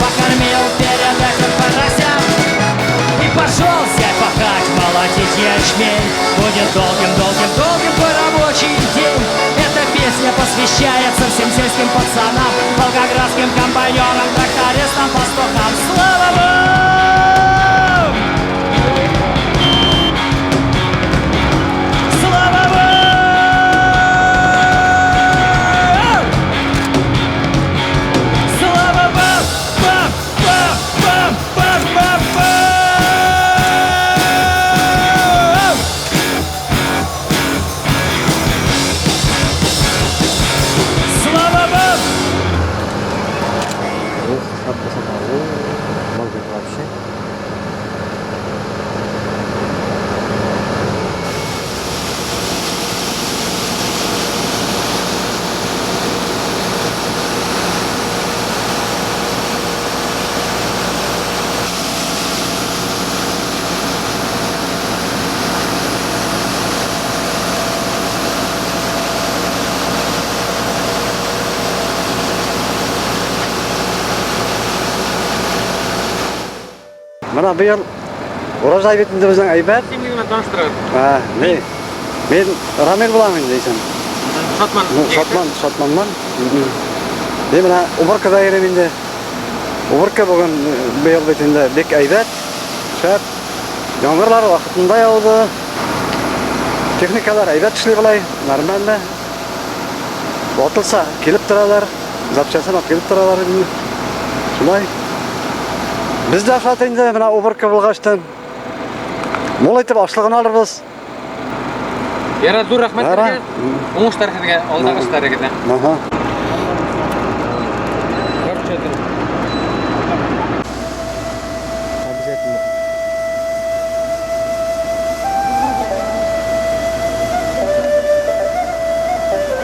Покормил перед этим поросят и пошел взять пахать, молотить ячмень. Будет долгим твой рабочий день. Эта песня посвящается всем сельским пацанам, волгоградским комбайнерам, трактористам, пастухам. Слава вам! Слава вам! Слава вам!
Мына биыл урожай бетінде біздің айбат.
Kimligini tanıştırın.
Ne? Men Рамил боламын дейсің.
Шотман.
Шотманман. Мына уборкада еременде. Уборка бүгін биыл бетінде бек айбат. Шәп. Яңғырлар вақытында яуды. Техникалар айбат ішлей былай, нормально. Отылса келіп тұралар. Запчасын алып келіп тұралар. Шулай. Biz de aşağıda mına ubırka bulgaçtan mol etip aşlığını alırız.
Yara dur rahmet sizge. Oңуштар sizge, alдағы işlere gide.
Aha.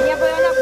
Я бы она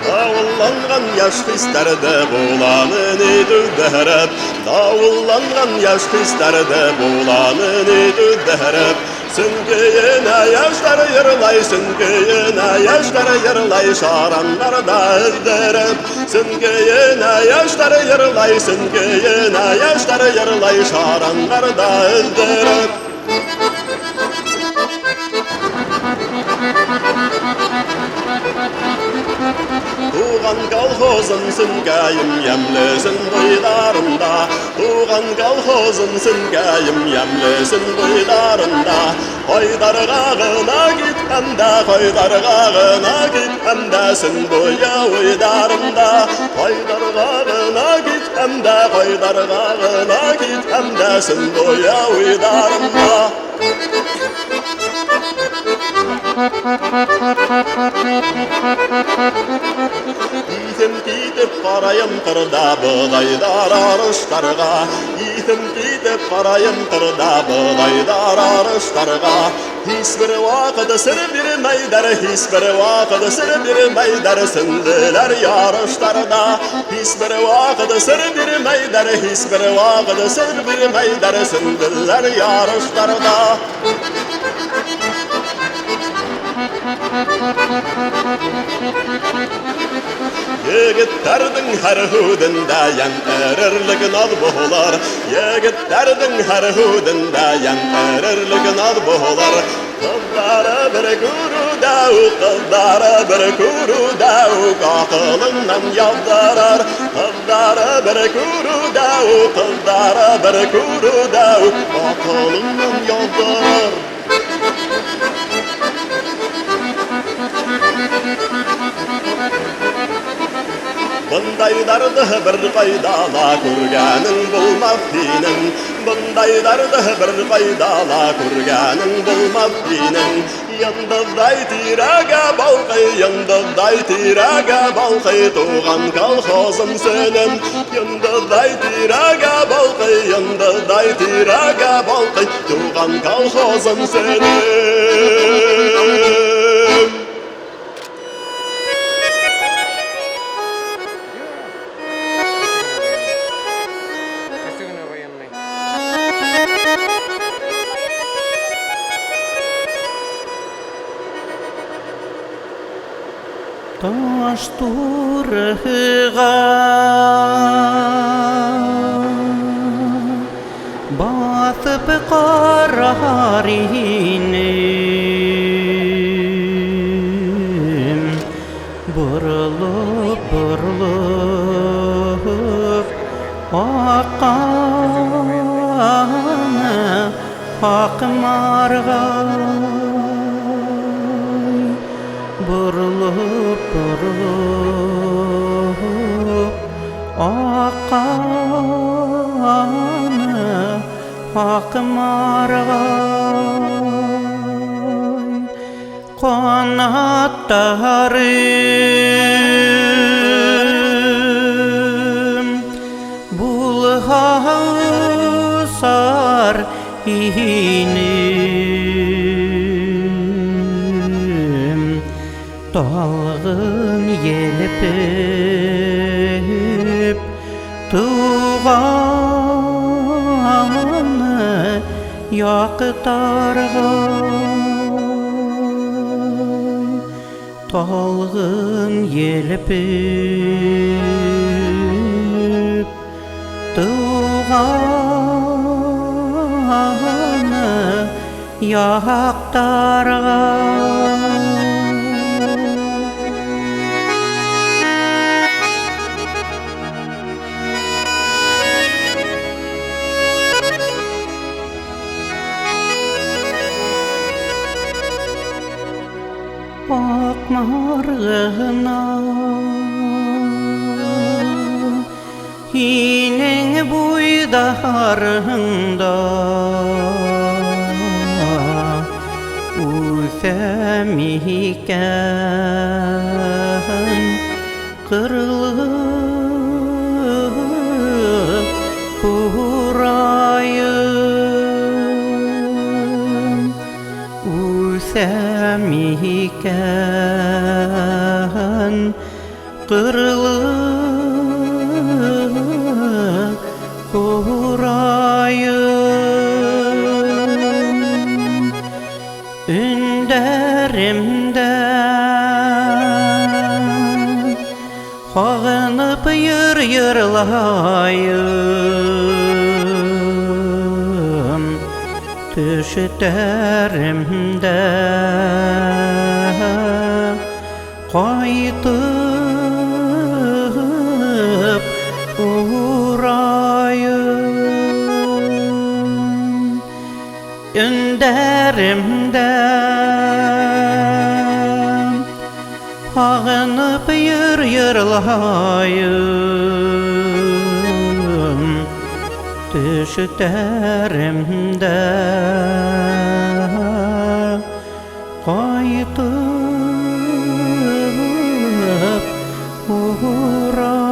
Davullanğan yaş xistərdə boğlanın idüddərəb Davullanğan yaş xistərdə boğlanın idüddərəb Süngeyinə yaşlar yırlay, süngeyinə yaşlar yırlay Şaranlarda öldərəb Süngeyinə yaşlar yırlay, süngeyinə yaşlar yırlay Şaranlarda öldərəb Tuğan kalhozun süngayım yemlesin boylarında Tuğan kalhozun süngayım yemlesin boylarında Koydar ağına git hem de koydar ağına git hem de sün boya uydarında Koydar ağına git hem de koydar ağına git hem de sün boya uydarında İtim gidip qarayım qırda buğdaydar arışlarga İtim gidip qarayım qırda buğdaydar arışlarga His bir vaqt sır bilmeydər, his bir vaqt sır bilmeydər Sündülər yarışlarda His bir vaqt sır bilmeydər, his bir vaqt sır bilmeydər Sündülər yarışlarda Yigitlerдің her hudunda yan erirligin al boğular Yigitlerдің her hudunda yan erirligin al boğular Kızlara bir kurudav, kızlara bir kurudav Akılından yaldarar Kızlara bir kurudav, kızlara bir kurudav Akılından yaldarar Bundaylardı bir qaydala kurganın bulmaz dinin Bundaylardı bir qaydala kurganın bulmaz dinin Yandızday tiraga balqay, yandızday tiraga balqay Tuğan kalxozum senin Yandızday tiraga balqay, yandızday tiraga balqay Tuğan kalxozum senin
Taş turğığa batıp qarar inim Burulup burulup akkanı akmarğay Burulup burulup akkanı akmarğay Kanatlarım bulhasar inim Dalgın yelpip tuğanı yaktarğay Dalgın yelpip tuğanı yaktarğay marğına Yine buydarında Usam iken kırılıp kurayım Usam iken kırılıp kurayım Ünderimden Ağınıp yırlayım Düşlerimde Kaytıp uğrayım Önderimden Ağınıp yırlayım Düşlerimde Kaytıp uğrayım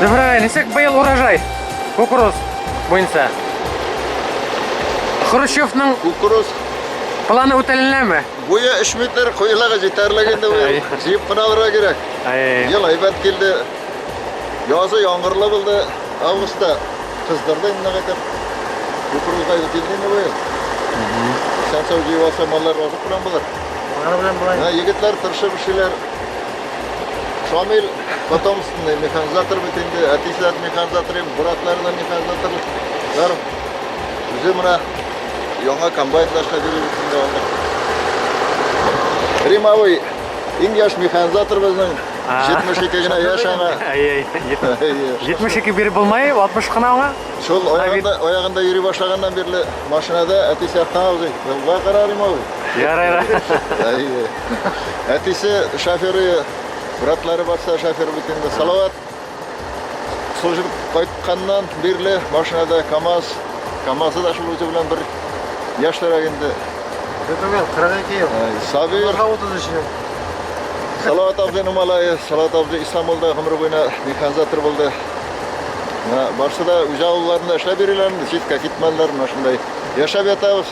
Добрый, несек быйыл урожай кукуруз бойынша. Хрущевның планы үтәленәме?
Буя 3 метр койлага жетерлегенде жыйып кына алырга керек. Ел айбат келди. Язы яңгырлы булды. августта kızlarda inne kadar yukarıda gittiğinde böyle. Sen savcı olsa mallar razı falan bulur. Ha, yigitler tırışıp şeyler Şamil Batoms'un mekanizatör bitindi, ateşler mekanizatörü, buraklarından mekanizatörler. Bizim buna yoğun kambaytlaşka biri bitindi oldu. Rim abi, en yaş mekanizatör bizden 72 gine yaşana.
72 biri bulmay, 60 qana ama.
Şol oyağında yürü başlagandan beri maşinada ateş yaptan aldı. Vay kararım abi.
Yarar.
Ateşi şoförü, burakları varsa şoförü bitindi. Salavat. Служип qaytqandan beri maşinada Kamaz'ı da şul o'zi bilan bir yoshlar endi.
Kötüngel 42 yıl.
Sabir.
30 yaşında.
Salavat abdi numalay, Salavat abdi İstanbul'da ömrü boyuna mekanizatör bo'ldi. Barchada o'sha avullarında ishlab beriladi, chetka ketmanlar mana shunday yashab yotamiz.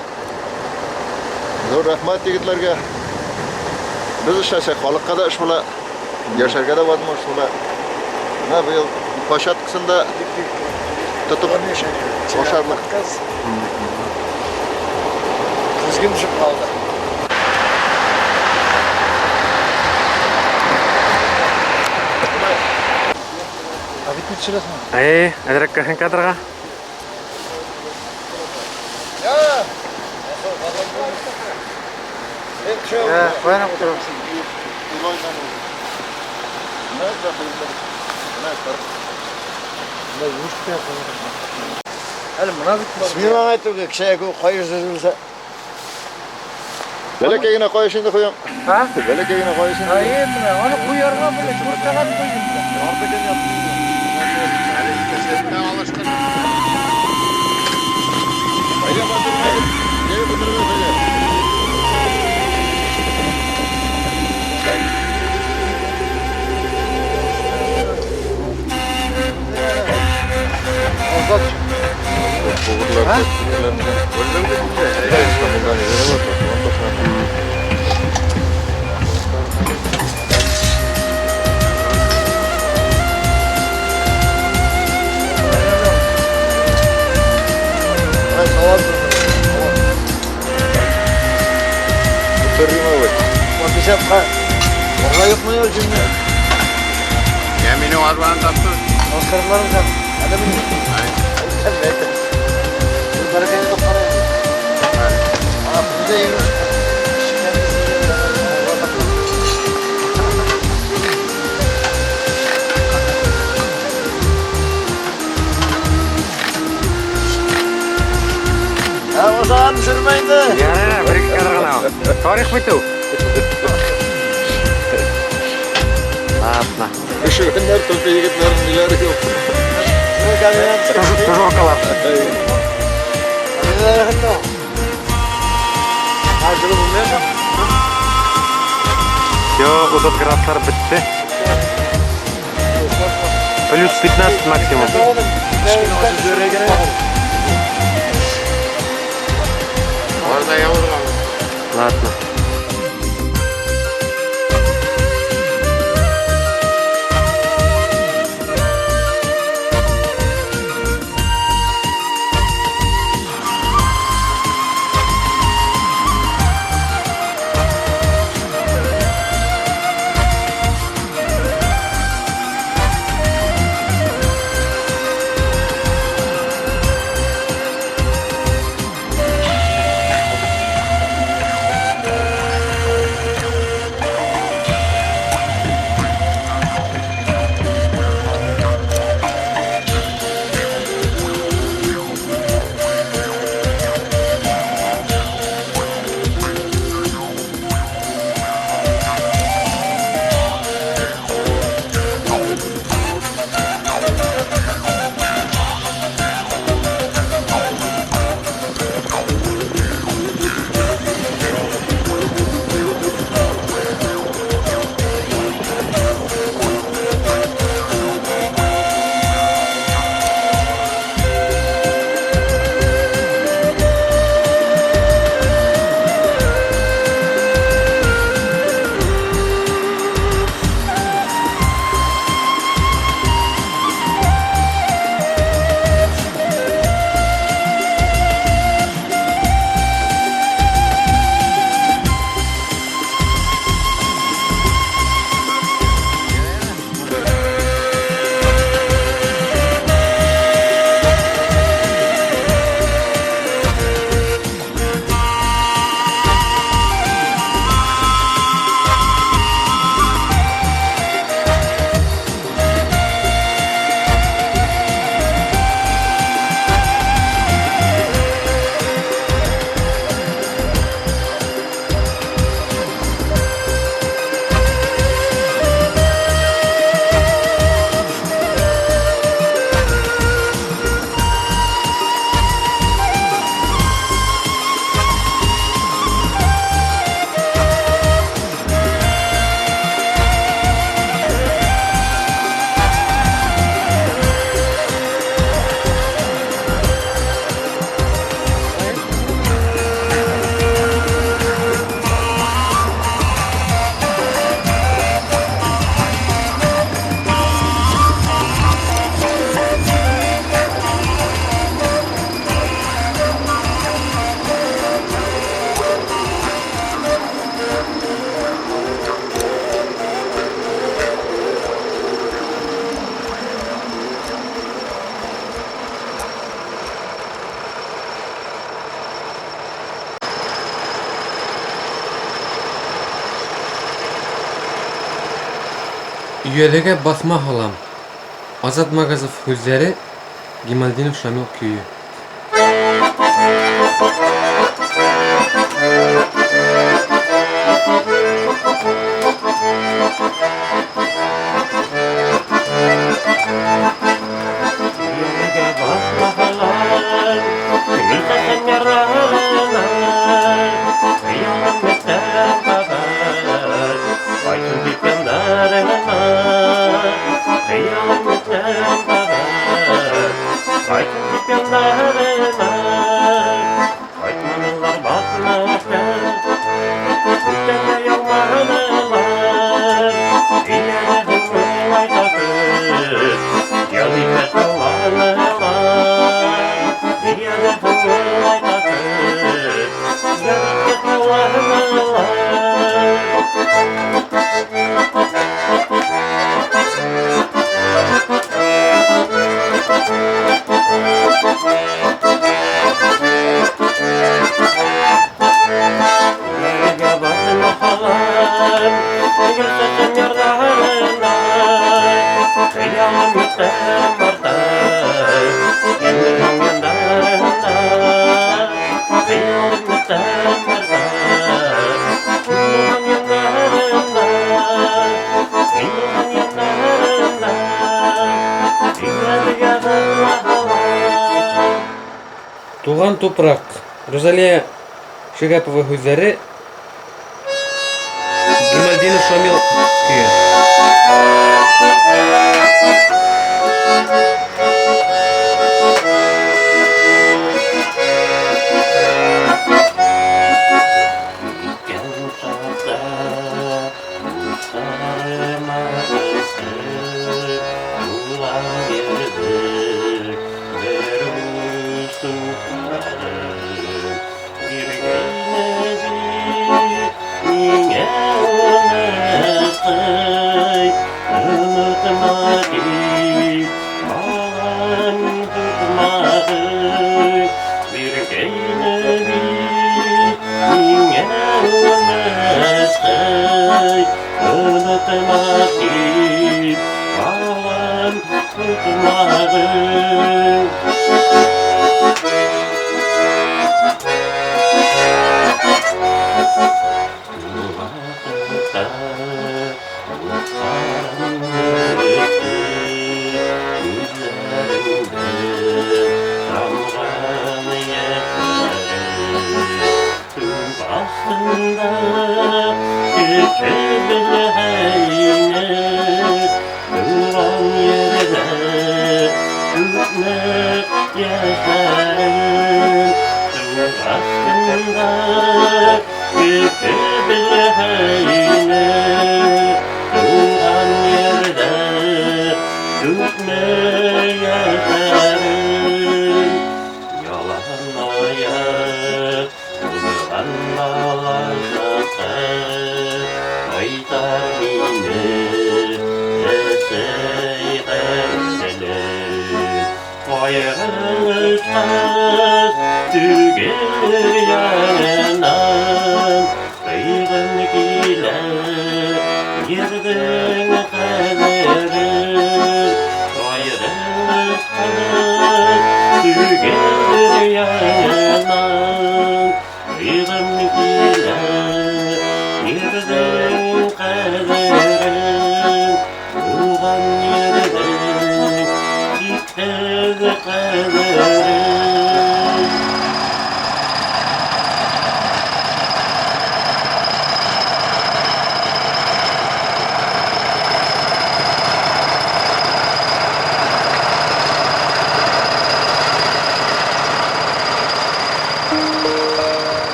Zo'r rahmat yigitlarga. Biz ishlasak xalqqa da ish bo'la, yasharga da vatmoq bo'la. Bu yil Paşatkısında tutup boşarlık.
Düzgün düşüp kaldı. Abi bitmişsiniz mi?
Adrak kahın kadırga.
Ya.
Koyan yaptırım. İsmini bana ayttık, kişiye koyuş sözülse. Belekegine koyuş şimdi koyuyorum. Ha? Belekegine koyuş şimdi. Hayır mı? Onu koyarına böyle kurtaran koyayım. Ortadan yaptım. Yani alıştın. Hayır batırmayın. Geri batırmayın söyle. Ozat. Ha? Orada yok mu ya şimdi?
Yemini var bana tattı.
Oscar'larım sen. Hadi mi? Sen ne ettin? Bunları beni de para yapın. Bize yiyoruz. Ya o zaman sürmeyin de.
Ya bir iki kadırgana. Tarih bitti. Latma.
Şu günler topu yigitlerin ileri yok.
Tuzu okalar. Yo, uzat graflar bitti. Плюс 15 максимум.
Orada yavru kaldı.
Ладно. Üyelige basma halam. Azat Magazov Hüzleri, Gimaldinov Şamil Köyü. Туған топырақ. Розалия Шигапова Hüzleri, Гимальдинов Шамил Күйі.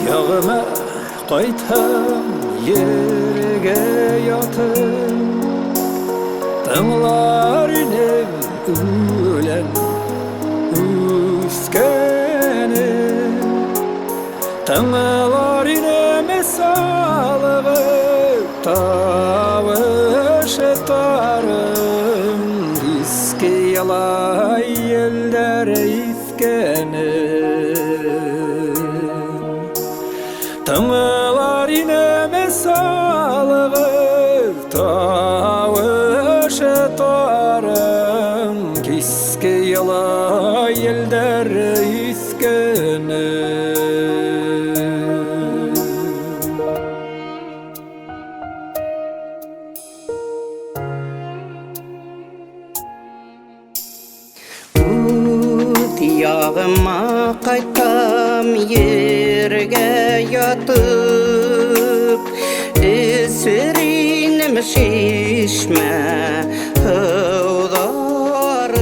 Yağıma qaytam yerge yatım Tığlar inem ülen üskene Tığlar inem esalığı Таңлар инеме салығып, тауышы тарым, кеске яла елдер үскені.
Yağıma qaytam yerge yatıp Esirinim şişme hıvdarım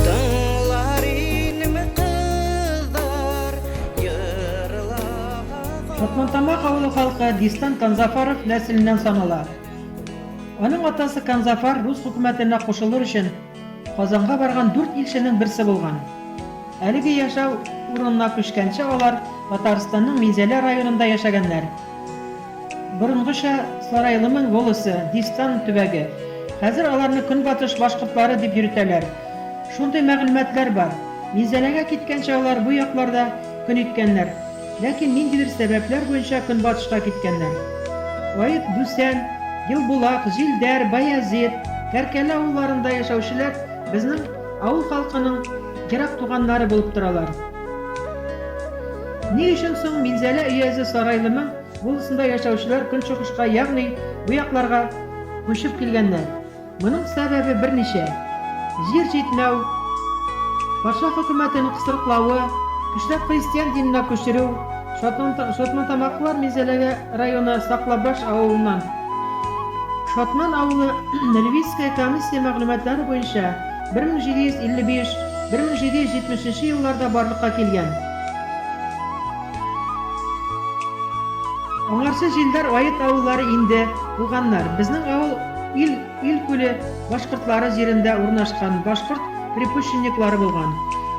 Dağlarım kızlar yırlağa
Шатмантама кавылы халкы Дистан Канзафаров нәселеннән санала. Аның атасы Канзафар рус хөкүмәтенә кушылыр өчен Казанга барган 4 илченең берсе булган. Әлеге яшәү урынына күчкәнче алар Татарстанның Минзәлә районында яшәгәннәр. Борынгыча Сарайлымның волосы Дистан төбәге. Хәзер аларны Көнбатыш башкортлары дип йөртәләр. Шундый мәгълүматлар бар. Минзәләгә киткәнче алар бу якларда көн иткәннәр. Ләкин ниндидер сәбәпләр буенча Көнбатышка киткәннәр. Ваит Бүсән, Елбулак, Җилдәр, Баязит, Кәркәле авылларында яшәүчеләр безнең авыл халкының ерак туганнары булып торалар. Ни өчен соң Минзәлә өязе Сарайлымның волосында яшәүчеләр көнчыгышка, ягъни бу якларга күчеп килгәннәр? Моның сәбәбе берничә. Җир җитмәү, патша хөкүмәтенең кысрыклавы, көчләп христиан диненә күчерү, Шатмантамаклар Минзәлә районы Саклабаш авылыннан. Шатман авылы Львивская комиссия мәгълүматлары буенча 1755-1770 елларда барлыкка килгән. Аңарчы җилдәр Ваит авыллары инде булганнар. Безнең авыл ил күле башкортлары җирендә урнашкан башкорт припущенниклары булган.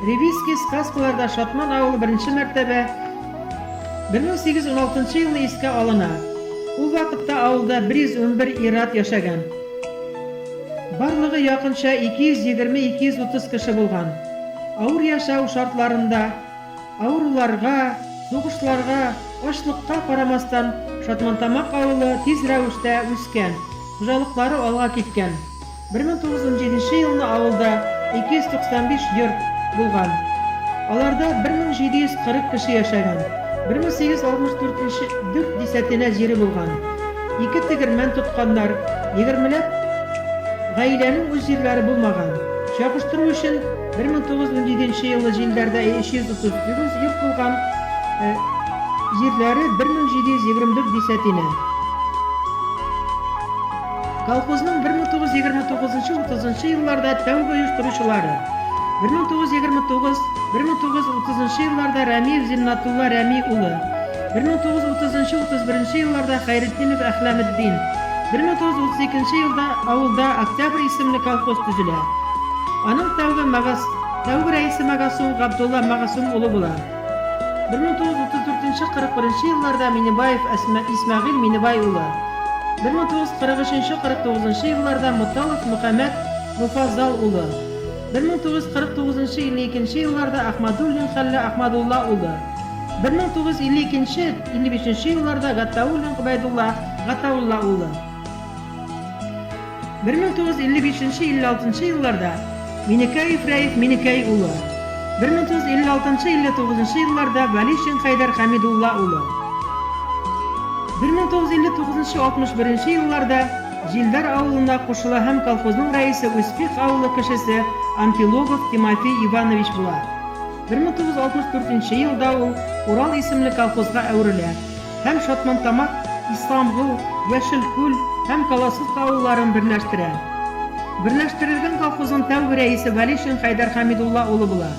Ревизский сказкаларда Шатман авылы беренче мәртәбә 1816 елны искә алына. Ул вакытта авылда 111 ир-ат яшәгән. Барлыгы якынча 220-230 кеше булган. Авыр яшәү шартларында авыруларга, сугышларга, ачлыкка карамастан Шатмантамак авылы тиз рәвештә үскән, хуҗалыклары алга киткән. 1917 елны авылда 295 йорт булган. Аларда 1740 кеше яшәгән. 1864 дисәтенә җире булган. 2 тегермән тотканнар, 20ләп гаиләнең үз җирләре булмаган. Чагыштыру өчен 1917 елны җилләрдә 339 йорт булган, җирләре 1724 дисәтенә. Колхозның 1929-30 елларда тәүге оештыручылары 1929-1930 елларда Рәмиев Зиннатулла Рәми улы, 1930-31 елларда Хайретдинов Әхләметдин, 1932 елда авылда Октябрь исемле колхоз төзелә. Аның тәүге рәисе Магасум Габдулла Магасум улы була. 1934-41 елларда Минебаев Исмәгыйль Минебай улы, 1943-49 елларда Муталов Мөхәммәд Муфазал улы, 1949-52 елларда Ахмадуллин Хәллә Ахмадулла улы, 1952-55 елларда Гатауллин Губайдулла Гатаулла улы, 1955-56 елларда Минекәев Рәиф Минекәй улы, 1956-59 елларда Вәлишин Хайдар Хәмидулла улы, 1959-61 елларда Җилдар авылына кушыла һәм колхозның рәисе Успех авылы кешесе Антилогов Тимофей Иванович була. 1964 елда ул Урал исемле колхозга әверелә һәм Шатмантамак, Исламгол, Яшелкүл һәм Каласук авылларын берләштерә. Берләштерелгән колхозның тәүге рәисе Вәлишин Хайдар Хәмидулла улы була.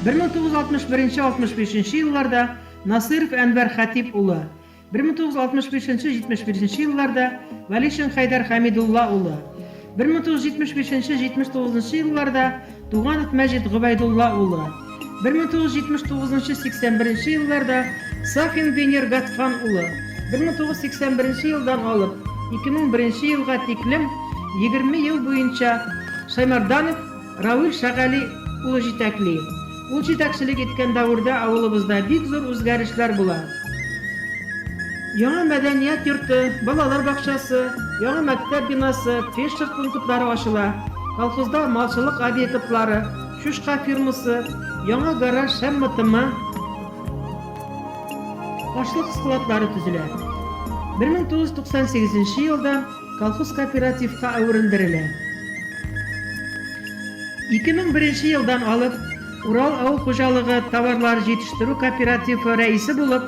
1961-65 елларда Насыров Әнвәр Хатип улы, 1965-71 елларда Вәлишин Хайдар Хәмидулла улы, 1975-79 елларда Туганов Мәҗит Губайдулла улы, 1979-81 елларда Сафин Венер Гатфан улы, 1981 елдан алып 2001 елга тиклем 20 ел буенча Шаймарданов Равил Шагали улы җитәкли. Ул җитәкчелек иткән дәврдә авылыбызда бик зур үзгәрешләр була. Яңа мәдәният йорты, балалар бакчасы, яңа мәктәп бинасы, фельдшер пунктлары ачыла. Колхозда малчылык объектлары, шушка фирмасы, яңа гараж һәм МТМ ашлык складлары төзелә. 1998 елда колхоз кооперативка әверелдерелә. 2001 елдан алып Урал авыл хуҗалыгы товарлар җитештерү кооперативы рәисе булып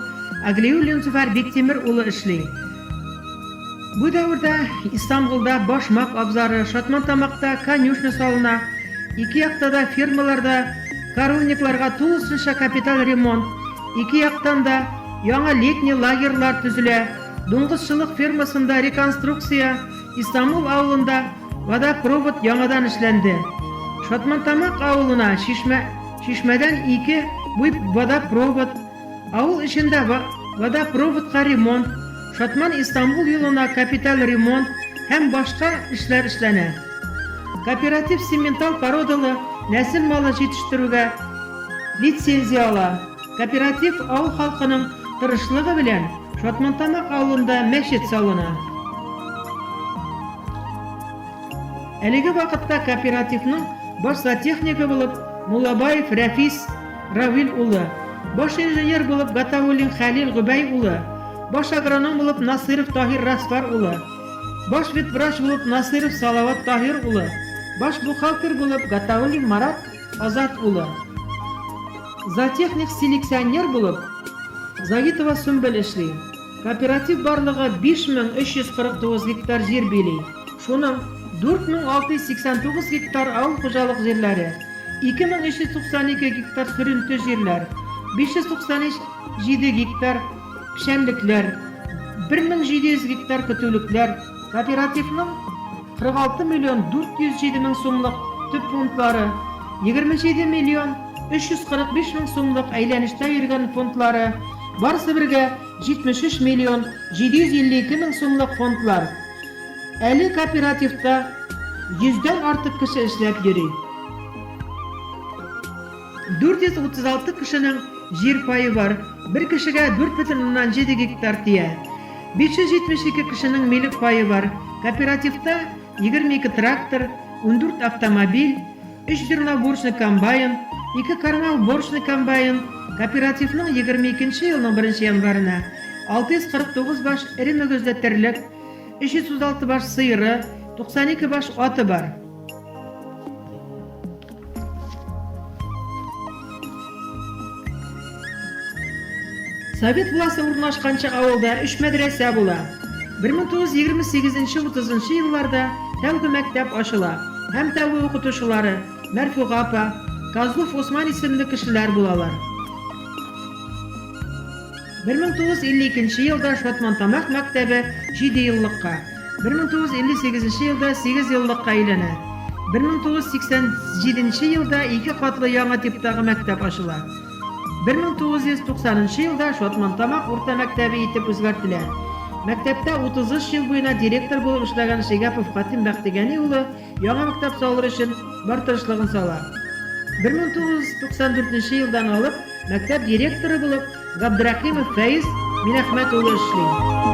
Аглиуллин Зөфәр Биктимер улы эшли. Бу дәвердә Истанбулда башмак абзары, Шатмантамакта конюшня салына, ике якта да фермаларда коровникларга тулысынча капиталь ремонт, ике яктан да яңа летний лагерьлар төзелә, дуңгызчылык фермасында реконструкция, Истанбул авылында водопровод яңадан эшләнде. Шатмантамак авылына шишмәдән 2 буй водопровод, авыл эчендә водопроводка ремонт, Шатман Истанбул юлына капиталь ремонт һәм башка эшләр эшләнә. Кооператив сементал породалы нәсел малы җитештерүгә лицензия ала. Кооператив авыл халкының тырышлыгы белән Шатмантамак авылында мәчет салына. Әлеге вакытта кооперативның баш зоотехнигы булып Муллабаев Рәфис Равил улы, баш инженер булып Гатауллин Хәлил Губай улы, баш агроном булып Насыров Таһир Расфар улы, баш ветврач булып Насыров Салават Таһир улы, баш бухгалтер булып Гатауллин Марат Азат улы, зоотехник селекционер булып Загитова Сүмбел эшли. Кооператив барлыгы 5349 гектар җир били. Шуның 4689 гектар авыл хуҗалык җирләре, 2392 гектар сөренте җирләр, 597 гектар пешәнлекләр, 1700 гектар көтүлекләр. Кооперативның 46 миллион 407 мең сумлык төп пунктлары, 27 миллион 345 мең сумлык әйләнештә йөргән фондлары, барысы бергә 73 миллион 752 мең сумлык фондлар. Әле кооперативта 100дән артык кеше эшләп йөри. 436 кешенең җир пае бар, бер кешегә 4,7 гектар тия. 572 кешенең милек пае бар. Кооперативта 22 трактор, 14 автомобиль, 3 зерноборчный комбайн, 2 кармал-борчный комбайн. Кооперативның 22 елның 1 январына 649 баш эре мөгезле терлек, 336 баш сыйыры, 92 баш аты бар. Совет власы урнашканчы авылда 3 мәдрәсә була. 1928-30 елларда тәүге мәктәп ачыла һәм тәүге укытучылары Мәрфуга апа, Казлов Осман исемле кешеләр булалар. 1952 елда Шатмантамак мәктәбе 7 еллыкка, 1958 елда 8 еллыкка әйләнә. 1987 елда 2 катлы яңа типтагы мәктәп ачыла. 1990 елда Шатмантамак урта мәктәбе итеп үзгәртелә. Мәктәптә 33 ел буена директор булып эшләгән Шегапов Фатим Бәхтигәни улы яңа мәктәп салыр өчен бар тырышлыгын сала. 1994 елдан алып мәктәп директоры булып Габдрахимов Фәиз Минәхмәт улы эшли.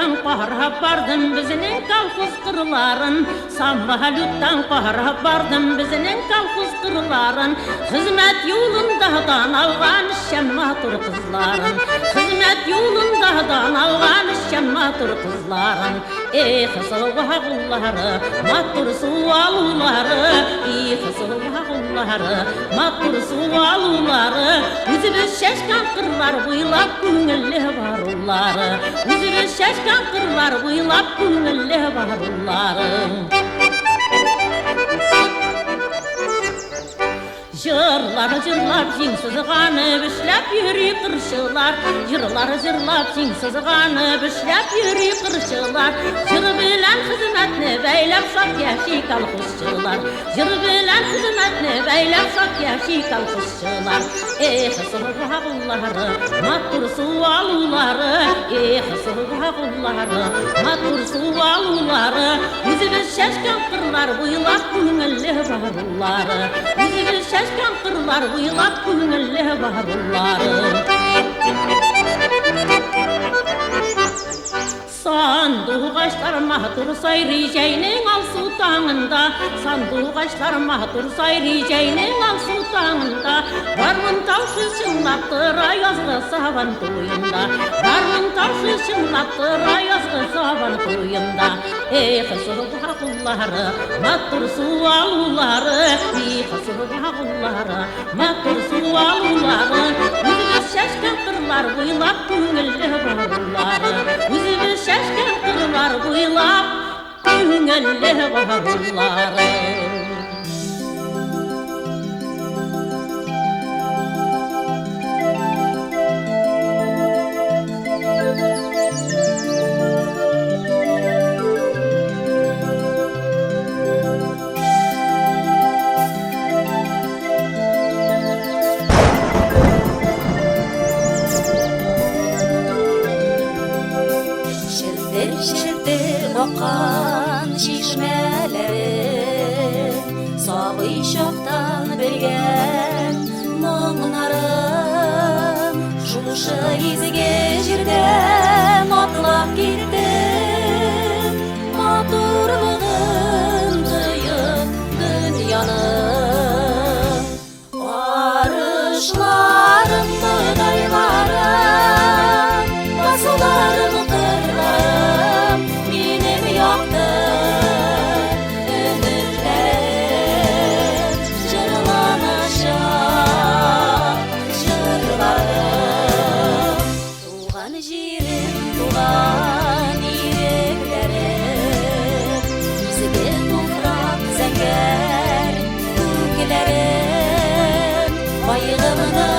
Самолеттан қарап бардым біздің колхоз қырларын, самолеттан қарап бардым біздің колхоз қырларын, қызмет жолындадан алған ішен матур қызларын, қызмет жолындадан алған ішен матур қызларын, қызылға құллары, матур су алулары, қызылға құллары, матур су алулары, өзіміз шешкен қырлар бұйлап көңілі барулары, өзіміз шешкен қырлар бұйлап көңілі барулары. Жырлар жырлап жеңсіз ғанып ішләп юри қыршылар, жырлар жырлап жеңсіз ғанып ішләп юри қыршылар, жыр білән қызметіне бәйләп шат яши колхозчылар, жыр білән қызметіне бәйләп шат яши колхозчылар. Қызылға құллары, матур су алулары, қызылға құллары, матур су алулары, өзіміз шешкен қырлар бұйлап көңілі барулары, өзіміз шешкен қырлар бұйлап көңілі барулары. Сандуғаштар матур сайры жайның алсу таңында, сандуғаштар матур сайры жайның алсу таңында, бармын таушы шыңлаптыра язғы сабан тойында, бармын таушы шыңлаптыра язғы сабан тойында. Қызылға құллары, матур су алулары, қызылға құллары, матур су алулары, өзіміз шешкен қырлар бұйлап көңілі барулары, өзіміз шешкен қырлар бұйлап көңілі барулары.
Аққан шешмелері, сабый шақтан берген мұңнарым, шушы изге жерден атлап кетті, матурлығын түйіп дүнияның. Арышларым тыдайларым, басыларым қырларым, yaktı ömürler, jırlanışa jırlarım. Tuğan jerim, tuğan yüreklerim, bizge toprak zengər köklerim, bayığımını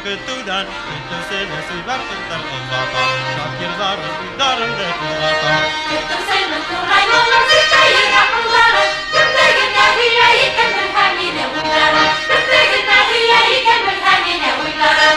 kütüden Kütü seni siber kıtır kılgata Şakirdarım kuydarım de kılgata
Kütü seni kırayın olur zirveyi kapıları Kütüğüne hüyeyi kemir hemine uyları Kütüğüne hüyeyi kemir hemine uyları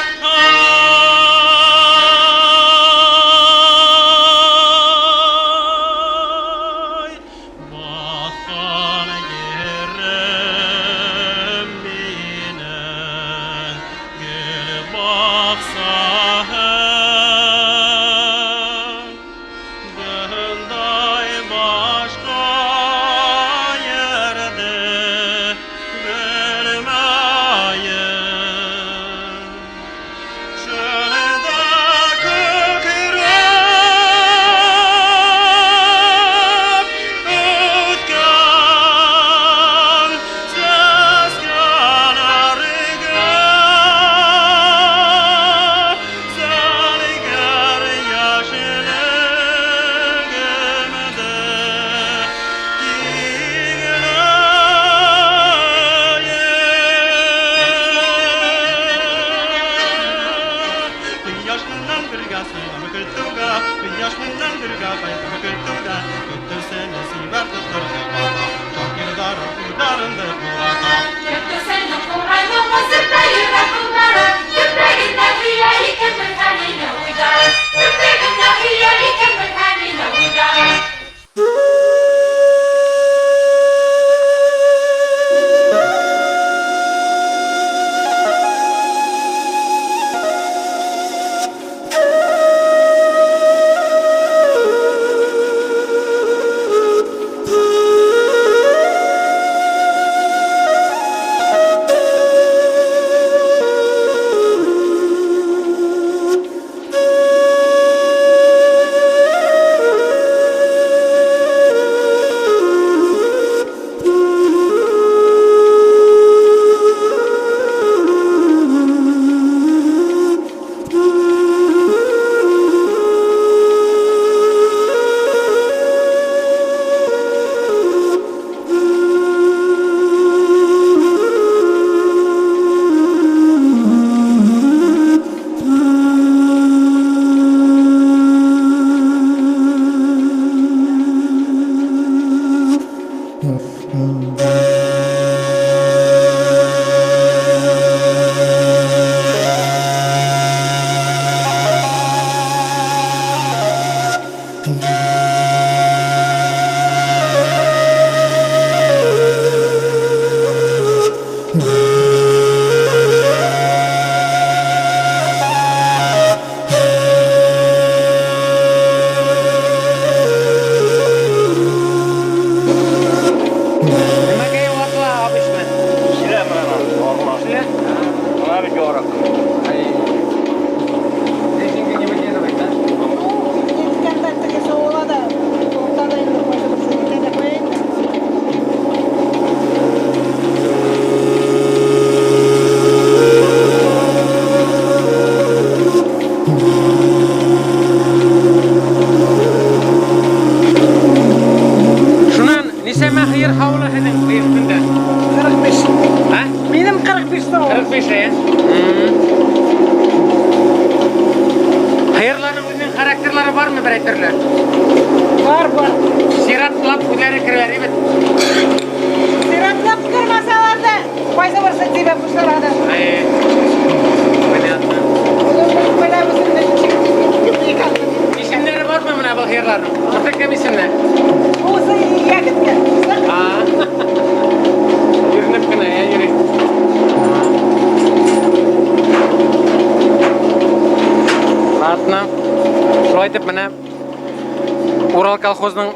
Колхозның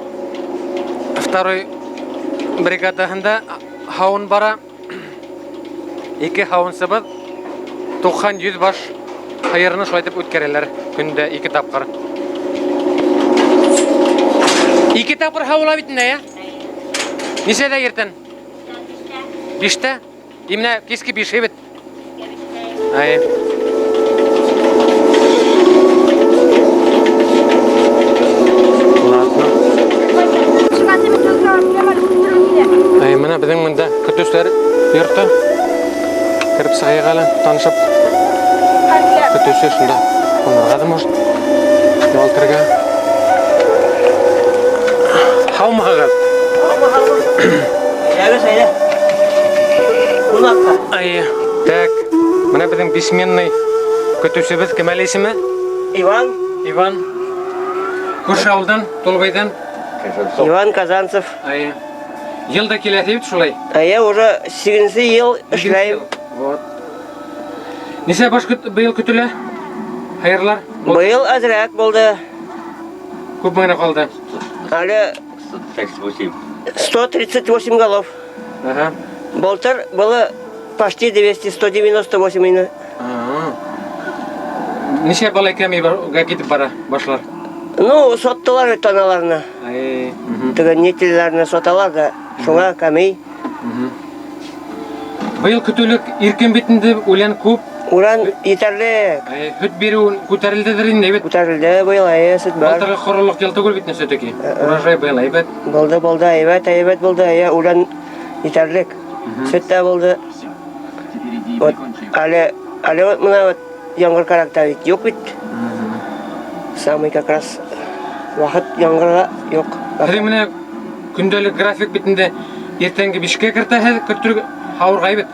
второй бригадасында хауын бара. 2 хауын сыбыз 90-100 баш хайырны шулайтып үткәрәләр көндә 2 тапкыр. 2 тапкыр хаула бит инде, я? Ничәдә ертен? 5тә? Именно киске 5 бит. Ай. Менә безнең монда көтүсләр йорты. Киреп сыгайгалы танышып Көтөшө шунда. Онорга да может. Ялтырга. Хаумагыз.
Ягыз айда. Кунакка.
Ай, так. Мына біздің бесменный көтөшөбүз ким эле исими?
Иван.
Иван. Көрші ауылдан, Толбайдан.
Иван Казанцев.
Ай. Елда келетибит шулай.
Я уже 8 ел эшлейм.
Вот. Несе баш быйыл көтөлө? Хайырлар?
Быйыл азыраак болду.
Көп маңына калды.
Али 138 голов.
Ага.
Былтыр было почти 200, 198 ине.
Неше бала экемига кетип бара башлар?
Ну, соттылар таналарына. Тыгы нетелерine соталар да, шуңа камей.
Быйыл көтөлүк иркен бетинде улан көп.
Уран етерлік.
Хөт беру көтәрилдедир инде бит.
Көтәрилде быйыл сүт бар.
Былтыргы хоролук ел түгел бит нәсөтеки. Урожай быйыл әйбәт.
Болды, әйбәт болды. Уран етерлік. Сүт тә болды. Вот, әле вот мына вот яңгыр каракта бит, юк бит. Самый как раз вакыт яңгырга юк.
Хәзер менә көндәлек график битендә иртәнге 5-кә кертә, көтүрг хавырга бит.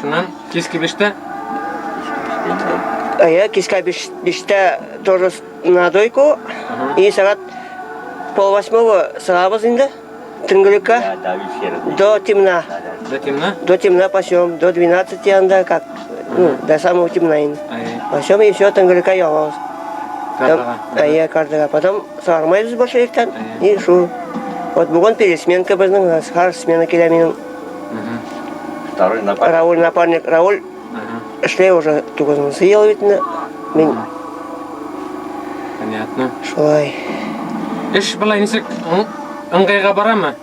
Шуннан киске 5-тә.
Киске 5-тә тоже на дойку. И сәгать 7:30 сыгабыз инде. Төнгелеккә. До темна.
До темна?
До темна пасем, до 12 янда как. Ну, до самого темна инде. Пасем и все, төнгелеккә ягабыз. Кардыга. Потом сармайбыз большевиктан. И шу. Вот бүгін пересменка біздің, har смена келе менің. Рауль напарник. Рауль эшлей уже 9 ел битне. Мен.
Понятно.
Шулай.
Эш былай нисек ыңгайга барамы?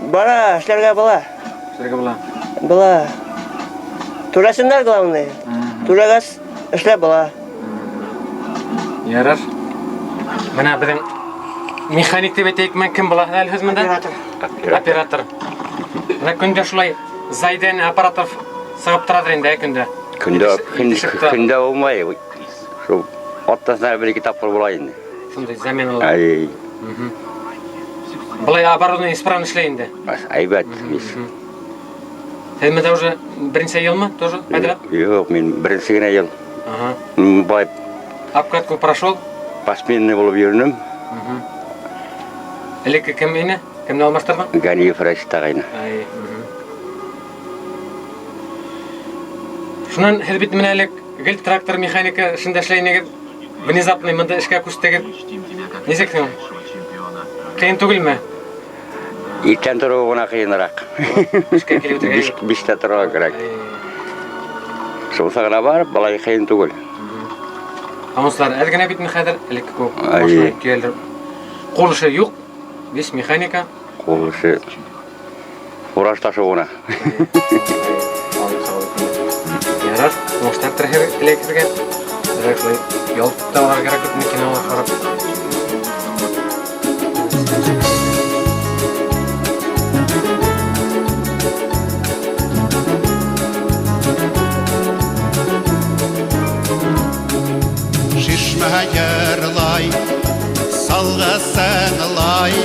Бара, эшләргә була. Була. Турасындар главное. Турагас эшләп була.
Ярар. Менә безнең механик дип әйтәйек, мен кем була әле һез монда? Оператор. Менә көндә шулай зайдан аппаратов сыгып торадыр инде көндә.
Көндә булмай. Шу аттасына бер-ике тапкыр була инде.
Шундай заменалар. Былай оборудование исправно эшләй инде.
Әйбәт.
Сен менә уже беренче елмы тоже подряд?
Юк, мен беренче генә ел. Бай
Обкатку прошел?
Посменный булып йөрдем.
Элекке кем ине? Кемне алмаштырдың?
Ганиев Рашид тагыйны.
Шуннан һез бит менә элек гел трактор механика шунда эшләйнегез. Внезапно монда эшкә күчтегез. Нисек соң? Кыен түгелме?
Иттән тору гына кыенрак.
Эшкә килеп үтергә.
Биштә торырга кирәк. Шул сагына барып, балай кыен түгел.
Амуслар әдгенә бит хәзер элекке күп. Машина килер. Кулышы юк. Весь механика.
Кулышы. Ураш ташы гына.
Ярар, моштар трехер электрге. Рәхле. Ял тавар кирәк бит кинолар карап.
Yırlay, salgısınlay,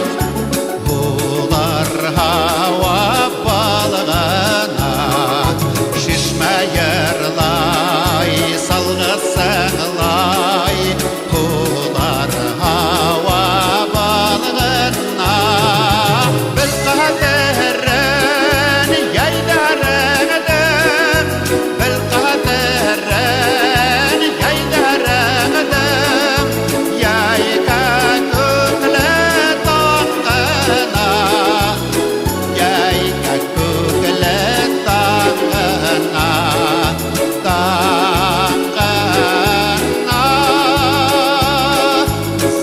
bular hava balığına. Şişme yırlay, salgısınlay, bular hava balığına. Bir kaderin yaydarıdım, bir kaderin yaydarıdım. Yayka kukle tangına, yayka kukle tangına, tangına.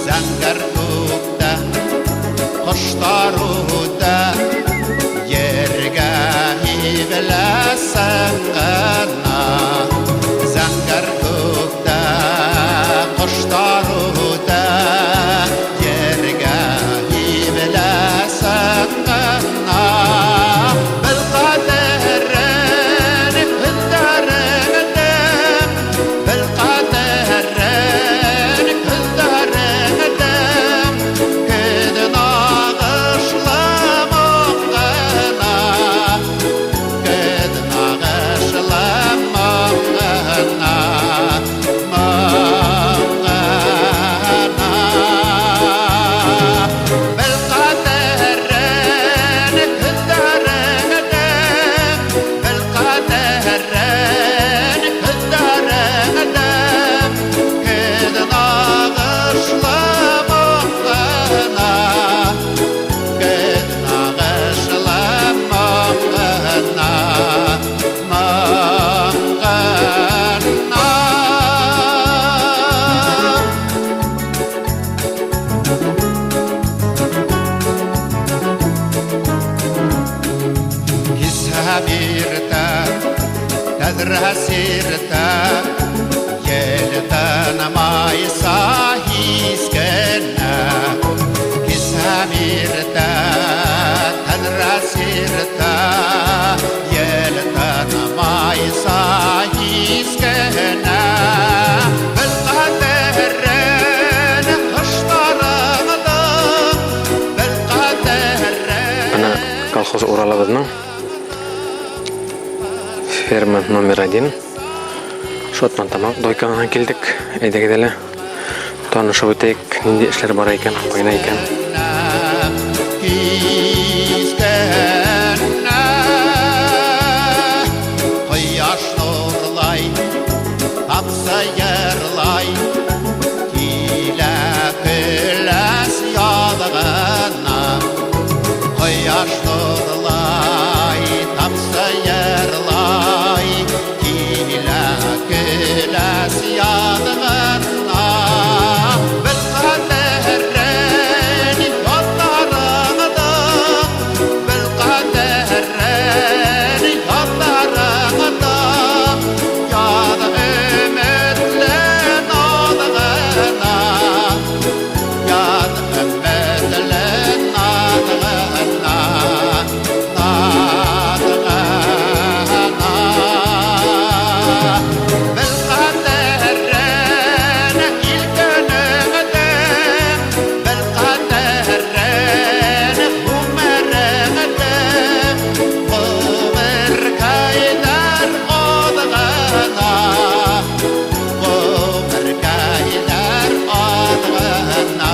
Zangar kukta, kuşlar uda, yerga hivle sangına. Zangar kukta, kuşlar uda, yerga hivle sangına. Bil kaderin hüddarıdım, bil tanrasirta Yeltan maysa hiskena Kisamirta tanrasirta Yeltan maysa hiskena
Колхоз Уралыбызның ферма номер 1 Шотман тамақ дойкаңа келдік. Әйдегеделі танышып өтейік, нинде эшләр бар икән, кайна икән.
Кояш нурлай, тапса ярлай, килә көләс ялгына. Кояш нурлай, тапса ярлай, килә көләс ялгына. Без кадәрен ялларыңда, без кадәрен ялларыңда, яд өметле надгына, яд өметле надгына, надгына. Без кадәрен илкенеңдә, без кадәрен гомереңдә, гомер кайдар адгына, гомер кайдар адгына,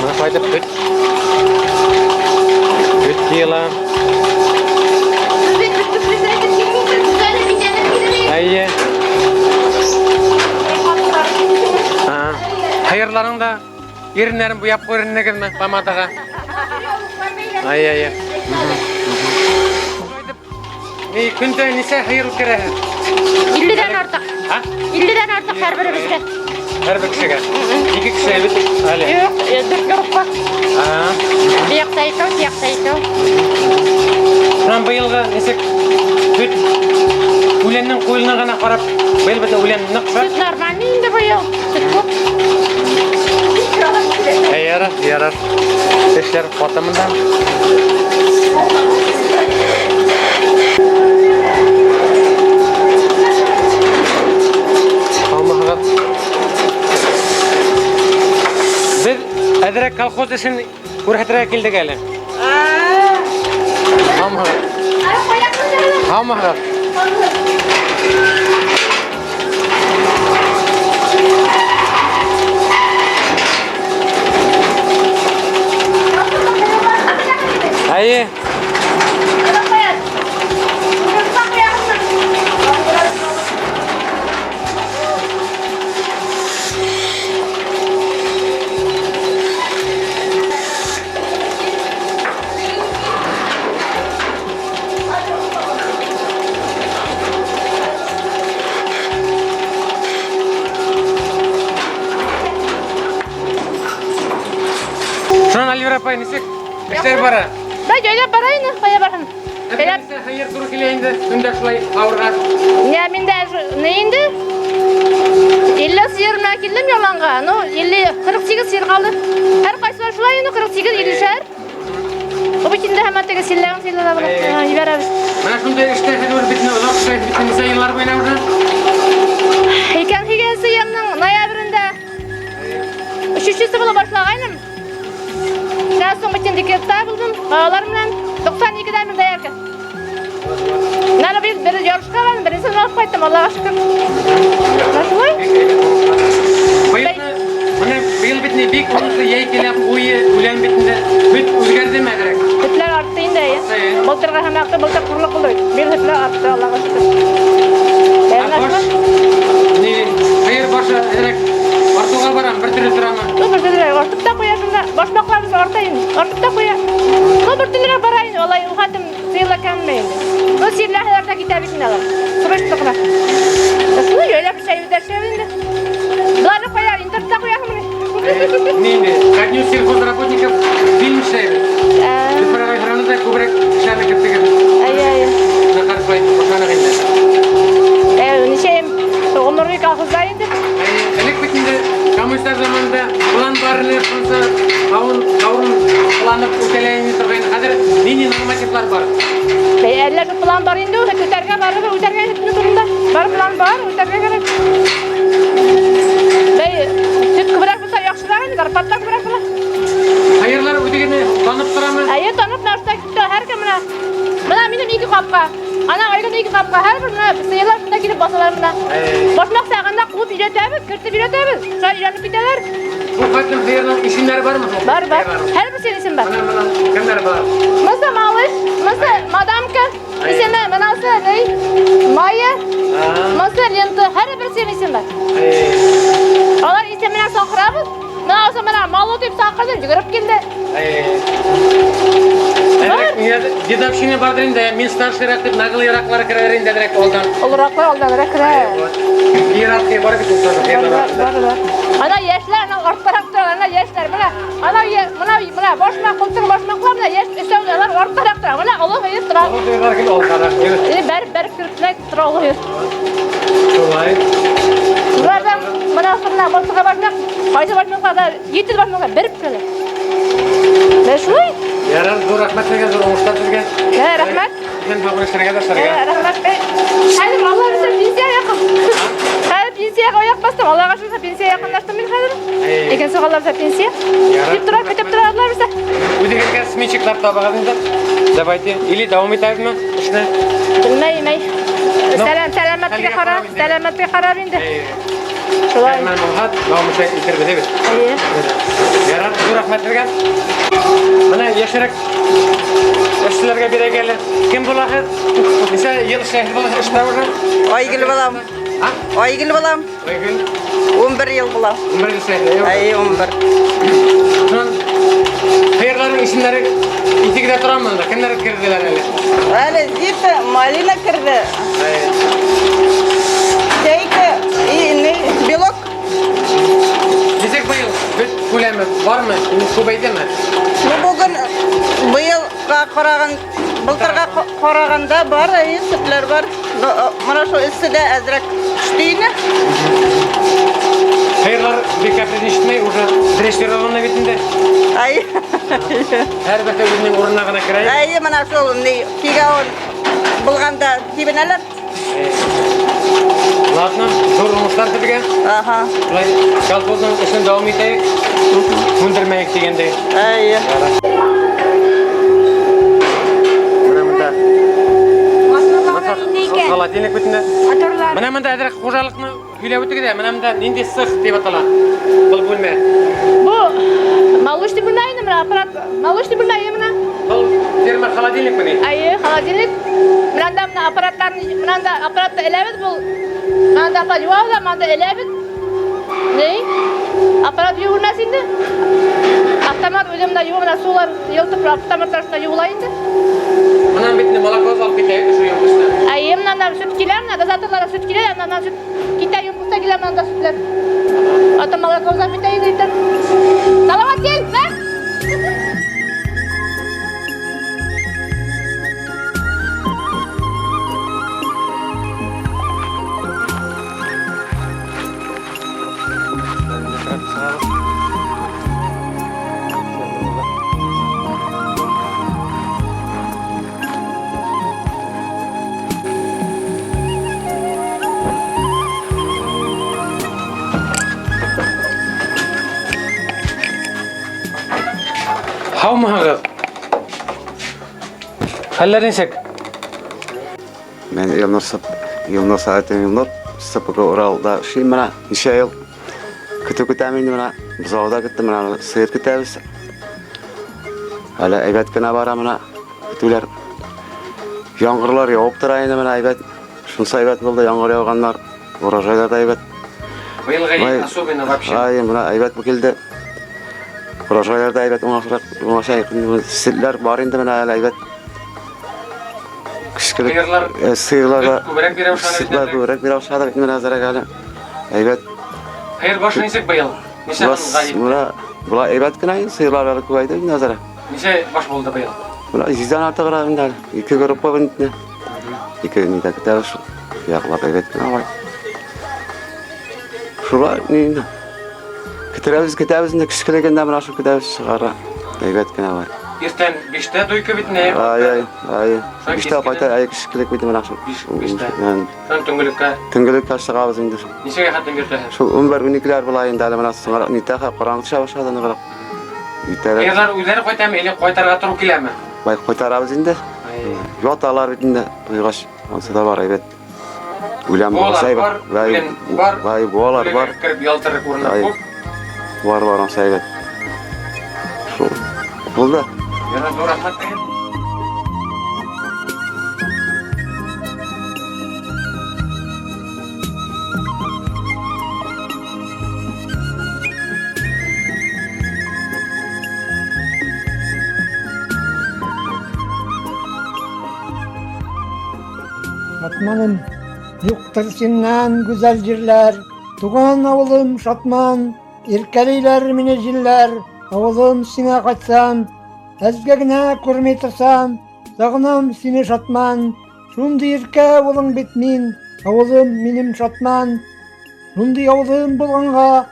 Mana fayda püt. Püt diyela. Ayye. Hayırların da yerinlerin bu yap koyununa girme pamadaga. Ayye. Ne günde nise hayır kere?
50'den artık.
Ha?
50'den artık her birimizde.
Her bir kişiye. 2 kişiye bit. Ali.
Yok, 4 gruppa. Bir yakta iki, bir yakta iki.
Şuan bu yılga nesek süt ulennin koyuluna gana karab belbette ulen nık var.
Süt normal indi bu yıl. Süt bu.
Yarar. Eşler ortamından. Allah'a. Biz Edirek kolxoz için kurhetere geldik hele. Hamar. Ayy. Şuan Alivra pay nisek işler bara.
Da joylap barayın, koya barın.
Hayır duru kileyinde günde şulay avurgan.
Ya minde neyindi? 50 sıyırına kildim yolanga. No 48 sıyır kaldı. Her kaysı var şulay 48 ilişer. O biçimde hemen teke silahın silahına bırak. Yiberabız.
Mana şunday işte hedur bitne uzak şey bitne sayılar boyuna urgan.
Heyken higesi yanının noyabrında. Üçüncüsü Ondan soň bütün diketler buldum. Ağlar bilen 92 dämir daýarka. Nana bir yarışga bardım. Birinçisi alıp qaytdym. Allah'a şükür. Naşulay?
Быйыл битне бик уңышлы яйкелеп уйы үлән битендә бит үзгәрдеме дирәк?
Hütler arttı indi ya. Былтырга hamaqta былтыр kuрлuk buldu. Bir hütler arttı Allah'a şükür.
Hayır başa dирәк артуга барам, bir türlü turamı.
Bir türlü artıp da koya şunda. Başmaklarımız artayın. Artıp da koya. Bir türlü barayın. Olay uhadım sıyla kelmeyin. Bu sirlahlarda kitabı alalım. Sıvıştıkla. Nasıl öyle bir şey bir şey indi. Bunları koyar, internette koyar mı?
Neydi? Kadnius сельхозработников film işleri. Süper Ayhan'ı da kubrak şahane kırtıgır.
Ay.
Nakar koy, koşana ginde.
Nişeyim, onları kalkızdayındı.
Elek bitinde, komünistler zamanında plan barını yapılsa, kavun planıp öteleyini turgayın. Hadir nini normatifler var.
Eller plan var indi, öterge var ve öterge hepsinin durumda. Var plan var, öterge gerek. Süt kıvrak bulsa yakşılar indi, karpatlar kıvrak bulsa.
Hayırlar ödegini tanıp duramı?
Hayır, tanıp narsa gitti, her kimine. Bana benim iki kapka. Ana aygan iki kapka, her birine sıyırlar şunda girip basalar buna. Başmak sağında kulup iletemiz, kırtıp iletemiz. Şöyle ilanıp biteler.
Bu kadın hayırların isimleri var mı?
Var. Her bir senin isim var.
Kimler var?
Masa Malış, masa Madamka, ismi Manası ne? Maya, masa Lentı, her bir senin isim var. Onlar isimler sakırabız. Ne olsa bana malı deyip sakırdım, çıkarıp geldi.
Дедовщина бардырын да, мен старший рактып, нагыл ирақлары кірерін де дірек олдан.
Ол рақлар кірер.
Иерархия бар бит устазы.
Бар. Ana yaşlar, ana ortarak durar, ana yaşlar. Mına boşmak, kultur boşmaklar, mına yaş üstevdeler, ortarak durar. Mına olu hayır durar.
Olu diyorlar ki oltarak, evet.
Ber kürtmek durar oluyor.
Şolay.
Bunlardan mına sırna, bolsuğa başmak, qaysı başmaklar, 700 başmaklar, berip kürler. Ne şulay?
Yarar zor rahmet vergen, zor oğuşlar vergen.
Ne rahmet?
Sen favori şarıga da şarıga.
Rahmet bey. Hayır, vallahi bize pensiye yakın. Hayır, pensiye koyak bastım. Allah'a şükür pensiye yakınlaştım ben hayır. Ekensi kallar bize pensiye. Kütüp durarlar bize.
Ödegelgen smiçikler tabağınızda. Давайте. Или devam etayız mı? İşte.
Bilmey. Selametliğe karar indi. Şolay.
Ben muhat, devam etayız. İtirbe değil mi? Yarar zor rahmet vergen. Bana yaşarak yaşlılarga bire gelir. Kim bulahır? Mesela yıl şehir bulahır işte burada.
Aygül balam. Aygül balam.
Aygül.
11 yıl balam.
11 yıl şehirde.
Ay 11.
Şunun hayırların isimleri itikide duran mı? Kimler kirdiler öyle?
Öyle zip Malina kirdi. Şeyki Bilok.
Desek bu yıl kulemi var mı? Kubeyde mi?
Bugün bu yıl былтырға қарағанда бар, sütler var. Mana şu üstü de azrak düştüğünü.
Hayırlar bir kapıdan işitmeyi, уже дрессированы bitinde.
Ay.
Her bir özünün ornuna gana kirayı.
Ay, mana şu ne, kigaon bulganda tibineler.
Ладно, zor olmuşlar tabii.
Aha.
Kalpozun işini devam eteyik. Gündürmeyek degende.
Ay.
Холодильник бүтінде. Мына мында әдірек қожалықны үйлеп өтігі де, мына мында ненде сық деп атала. Бұл бөлме.
Бұл молочный бөлме, аппарат. Молочный бөлме, мына.
Бұл ферма холодильник міне.
Айы, холодильник. Мынанда мына аппараттарын, мынанда аппаратты элебет бұл. Мынанда аппарат юаула, мынанда элебет. Ne? Аппарат юғырнасынды. Автомат өзімді юғы, мына сулар елтіп, автоматтарында юғылайынды.
Мынан бетінде молоко алып кетейік, şu yumurtasına.
Ay, mınandan süt kiler, mınanda dozatırlara süt kiler, mınandan süt kitay yumurta kiler, mınanda sütler. Ata молоко uzak biteydi itten. Salavat gel, bak!
Haumağız. Haller neyse?
Ben Yılnur Saadettin Yılnur. Sapıkı Ural'da şey bana nişe yıl. Kütü kütəmiydi bana. Buzağda gittim bana sıyır kütəbіз. Hala evet gına bara bana kütüler. Yağmurlar yağıp duraydı bana evet. Şunsa evet buldu yağmur yağanlar. Urajaylar da evet.
Bayılgayı особенно вообще.
Ay bana evet bu geldi. Urajaylar da evet ona şey siller var indi bana hala evet. Sıyırlar da kübürek bir aşağıda bitmeden azara geldi. Evet.
Hayır baş neyse bayıl. Nişe hanım
Bula evet kınayın sıyırlar alıp koydu nazara.
Nişe baş oldu bayıl.
Bula izden artık arasında. İki grup var ne? İki nida kita şu. Yaklar evet kına var. Şular ne? Kitabız ne kışkılegende bana şu kitabız çıkara. Evet kına var.
Erten 5'te doyka bitne.
Ay. 5'te payta ay kışkıleg bitme bana şu.
5'te. Sen tüngülükka.
Tüngülük kaçtığabız indi.
Nişe hattın bir tane.
Şu umber unikler bulayında ala bana sonra nitaha Kur'an şavaşadan qara.
Yerler üzeri koytam ele koytarga turup keleme.
Bay koytarabız indi. Yotalar bitinde duygaş. Onsa da var evet. Ulan bolsay var. Vay bolar var.
Kirip yaltırık urunlar kop.
Var onsa evet. Şu buldu.
Yana zor rahmat deyin.
Şatmanım, yoktur sinden güzel cirler, tuğan avulum şatman, irkeliler mineciller, avulum sine kaçsam, ezgegine kurmay tursam, sağınam seni şatman, şundu irke avulun bitmin, avulum minim şatman, şundu avulum bulğanğa,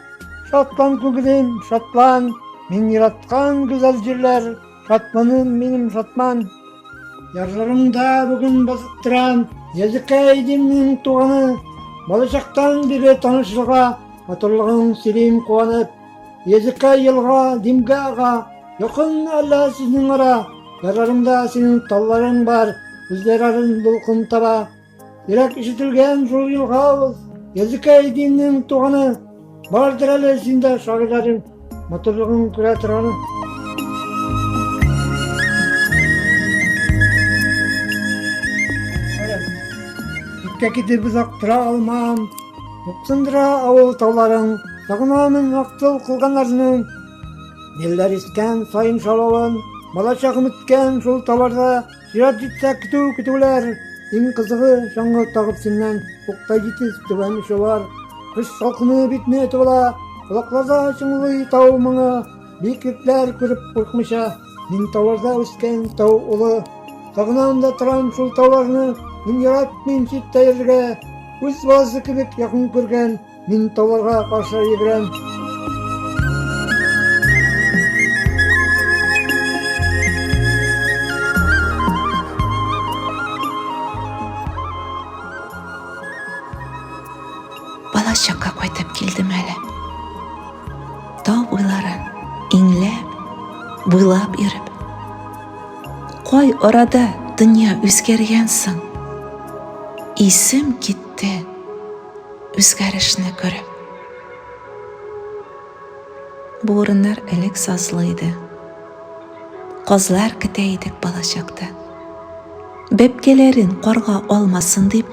şatlan kögülüm şatlan, min yaratkan güzel cirler, şatmanım minim şatman. Yarlarımda bugün basıttıran, Yazıkaydimin tuğanı, balışaktan biri tanışlığa, hatırlığın silim kuanıp, Yazıkay yılğa, dimge ağa, yakın Allah sizin ara, yarlarımda senin talların var, üzlerarın bulkun taba, direk işitilgen şu yılğa, Yazıkaydimin tuğanı, vardır Allah sinde şairlerin, hatırlığın küretıranı. Gidip uzaktıra almam, yoksundura avul tağların, sağınamın aktıl kılganlarının, Diller isken sayın şalavın, bala çakım ütken şul talarda, jirat jitse kütüler, in kızığı şangı tağıp sinden, okta jitiz tüven işi var, kış salkını bitme tuğla, kulaklarda şыңlый tağ mıngı, bikirtler kürüp korkmuşa, min tağlarda üsken tağ ulu, sağınamda tıram şul tağlarını, min yarat min çitte yerge, üz balası kibik yakın көрген, min tağlarga karşı yegirem.
Bala şaka koytup keldim әлі. Tağ boylарын inglep, boylap yürüp. Koy orada dünya üzgergensin. İsim gitti, üzgerişini görüp. Bu orunlar elek sazlıydı. Kozlar kiteydik balacakta. Bepkelerin korga olmasın deyip,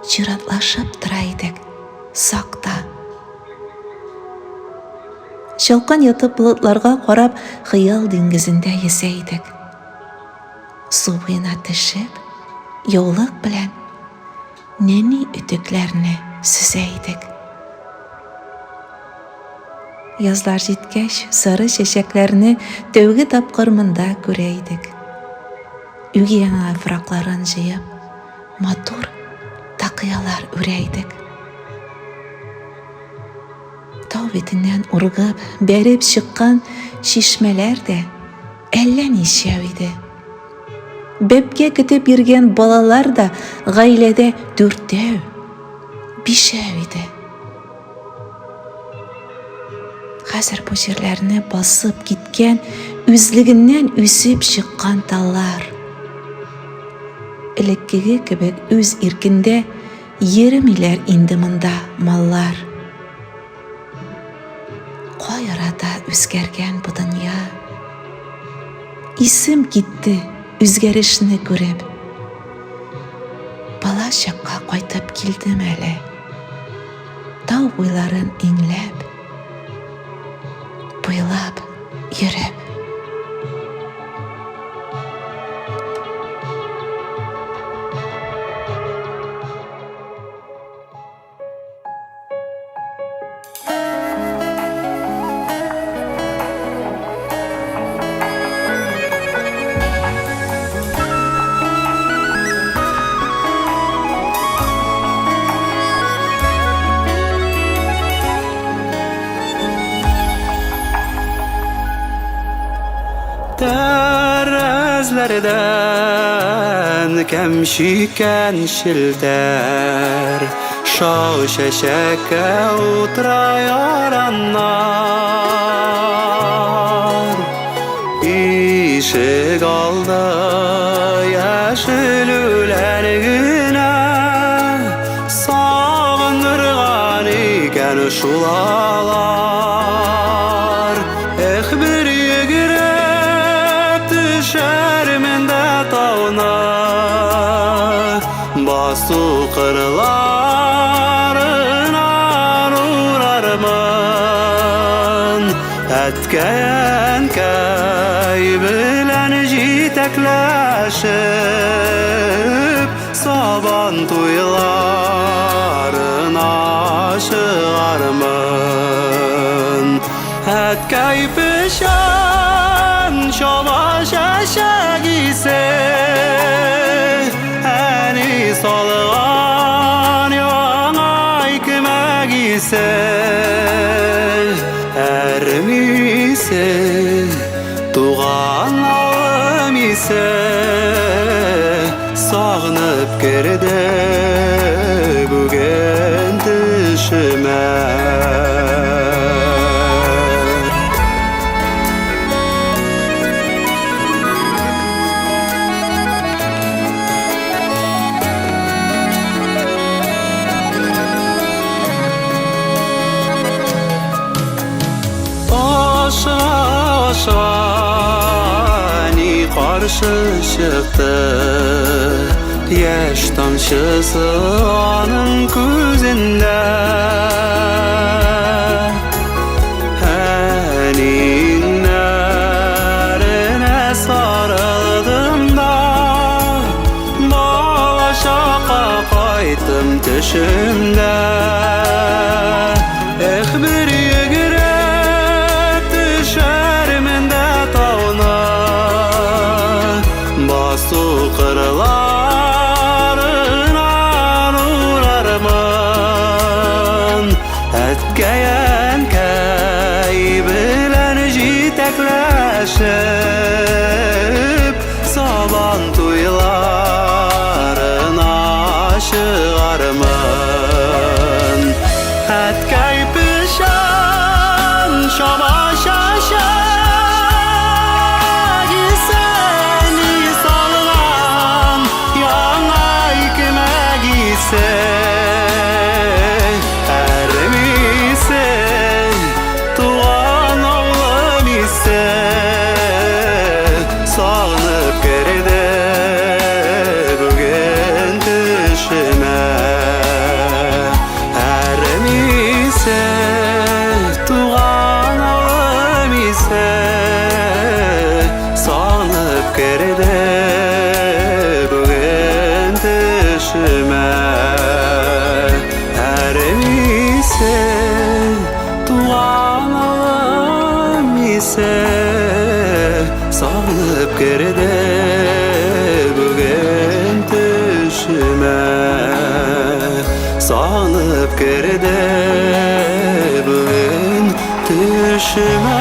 jiratlaşıp duraydık. Sakta. Şalkan yatıp bulutlarga qarab, xıyal dengizinde yeseydik. Su boyuna tişip, yoğluk bilen neni ütüklerini süzeydik. Yazlar jitkeş, sarı şeşeklerini tövgü tapqırmında göreydik. Üge yana frakların jıyıp, motor takıyalar üreydik. Tağ betinden urgıp, berip çıkkan şişmeler de ellen işeviydi. Bepke kütüp yürgen balalar da gailede dörttev, bişeviydi. Хәзер бу җирләрне басып киткән, үзлегеннән үсеп чыккан таллар. Элеккеге кебек үз иркендә йөремиләр инде монда маллар. Кай арада үзгәргән бу дөнья. Исем китте үзгәрешне күреп. Бала чакка кайтып килдем әле. Тау буйларын иңләп, буйлап йөреп.
Tәрәзләрдән кәмшикән шелтәр, шау шәшәккә утыра яраннар. Ишек алды яшелүләр генә, сагындырган икән шулалар. Эх, бер шәрмендә тауна, басу кырларынан урармын. Әткәй белән җитәкләшеп, сабан туйларына чыгармын. Әткәй пешән чаба шәшәк исе, әни салган яңа икмәк исе. Әрмисе, туган авым исе, сагынып керде бүген төшемә. Ни каршы чыкты, яшь тамчысы аның күзендә. Әнинәренә сарылдым да, бала чакка кайттым төшемдә. Эх, бер кырларынан урармын. Әткәй белән җитәкләшеп, сабан туйларына чыгармын. Әткәй пешән чаба шәшәк исе, әрмисе, туган авылым исе, сагынып керде бүген төшемә. Әрмисе, туган авылым исе, сагынып керде бүген төшемә. Әрмисе, туган авылым исе, сагынып керде бүген төшемә. Сагынып керде бүген төшемә.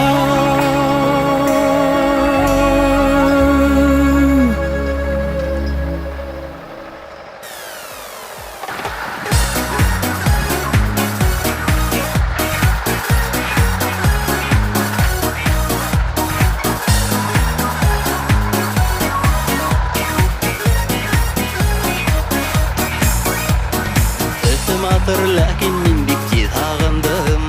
матыр, ләкин мин бик тиз ағындым.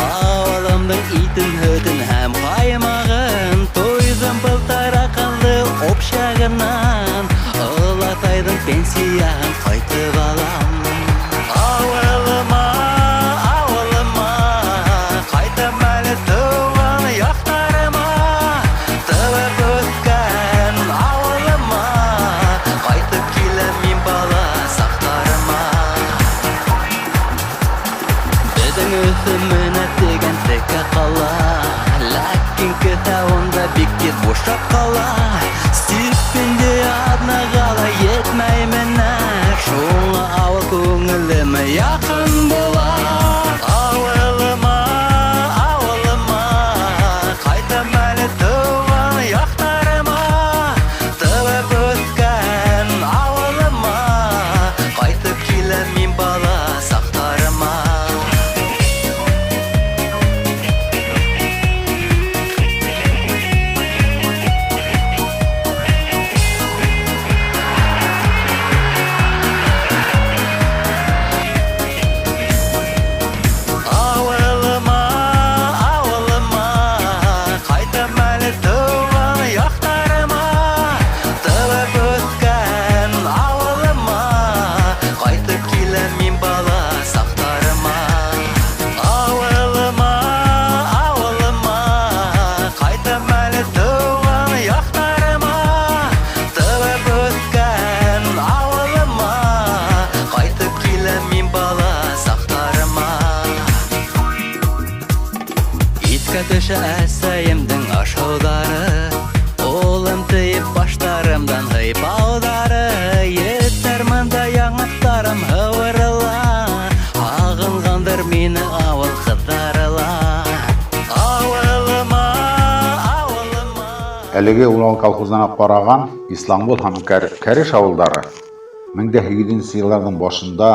Аваламдың итін, хөтін һәм қаймағын, тойдым былтыр ақылды общагынан, Олатайдың пенсияғын қайтып алам. Ауылыма, ауылыма, қайтам әлі туған яқтарыма, тығып өткен ауылыма, қайтып келем мен бала сақтарыма. Біздің өсімін әттеген текке қала, ләкин кіта онда бек тез бошап қала. Стипенде адна қала етмеймін, шуңа ауыл көңіліме яқын бола. Ауылыма, ауылыма, қайтам әлі туған яқтарыма, тығып өткен ауылыма, қайтып келем мен бала сақтарыма. Ауылыма, ауылыма, қайтам әлі туған яқтарыма, тығып өткен ауылыма, қайтып келем мен бала сақтарыма. Ауылыма, ауылыма, қайтам әлі туған яқтарыма, тығып өткен ауылыма, қайтып келем мен бала сақтарыма. Итке түші әсәйімдің ашудары, олым тыйып баштарымдан ғайпаудары, еттер мұнда яңақтарым ғывырыла, ағылғандыр мені ауыл қыдарыла. Ауылыма, ауылыма.
Әлеге Улал колхозына қараған Исламбул һәм Кәреш авылдары 1900 елларның башында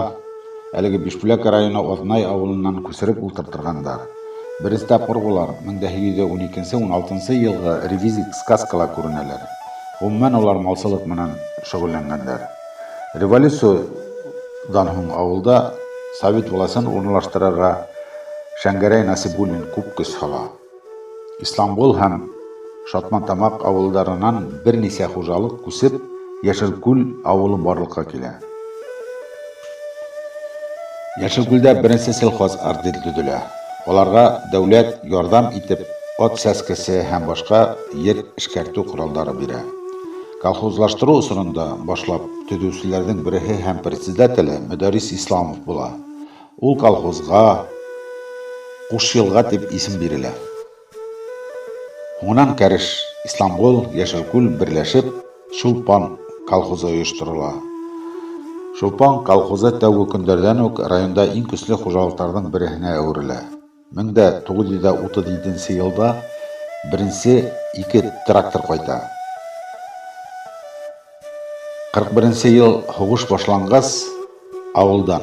әлеге Бишбүләк районы Отнай авылынан күсереп ултыртыргандар. Беренче тапкыр булар 1912-16 елгы ревизик сказкала күренәләр. Гомумән алар малсылык менән шөгыльләнгәннәр. Революциyaдан һуң авылда совет властын урнаштырырга Шәңгәрәй Насибуллин күп көч сала. Исламбул һәм Шатмантамак авылдарынан берничә хуҗалык күсеп Яшелкүл авылы барлыкка килә. Яшелкүлдә беренче сельхоз артель төзелә. Аларга дәүләт ярдәм итеп ат сәскесе һәм башка ер эшкәртү коралдары бирә. Колхозлаштыру усырында башлап төзүчеләрнең береһе һәм председателе Мөдәрис Исламов була. Ул колхозга Кушъелга дип исем бирелә. Хуңнан Кәреш, Исламбул, Яшелкүл берләшеп Шулпан колхозы оештырыла. Шулпан колхозы тәүге көндәрдән үк районда иң көчле хуҗалыкларның беренә әверелә. 1937 елда беренче 2 трактор кайта. 41 ел хугыш башлангач авылдан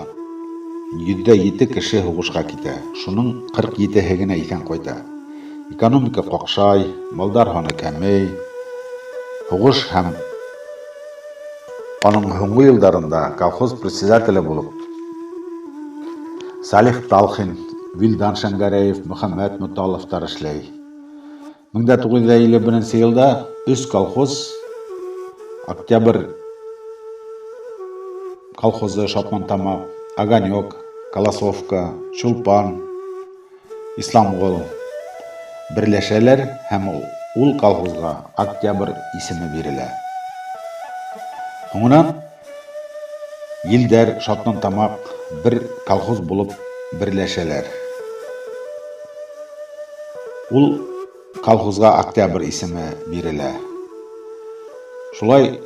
7 кеше хугышка китә. Шуның 47-һе генә икән кайта. Экономика какшай, малдар һаны кәмей. Хугыш һәм аның һуңгы елдарында колхоз председателе булып Салих Талхин, Вилдан Шәңгәрәев, Мөхәммәд Муталовтар эшләй. 1951 елда 3 колхоз Октябрь колхозы, Шатмантамак, Огонек, Колосовка, Шулпан, Исламбул берләшәләр һәм ул колхозга Октябрь исеме бирелә. Хуңнан Илдәр, Шатмантамак бер колхоз булып берләшәләр. Ул колхозга Октябрь исеме бирелә. Шулай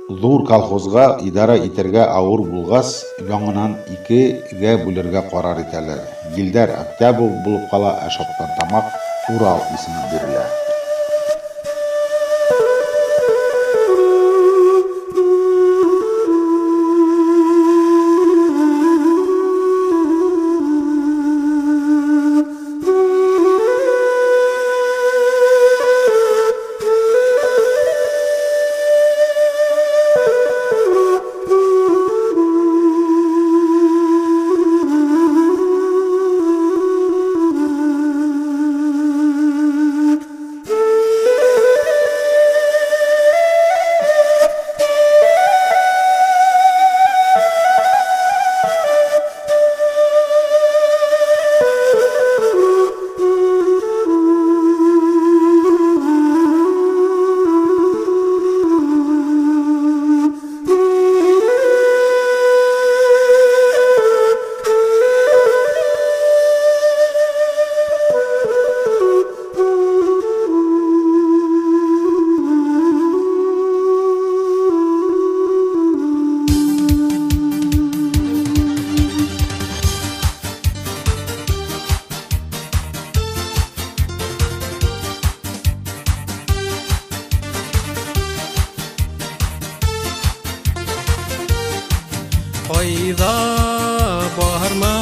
зур колхозга идара итәргә авыр булгас, яңынан 2-гә бүләргә карар итәләр. Илдәр Октябрь булып кала, ә Шатмантамак Урал исеме бирелә.
barma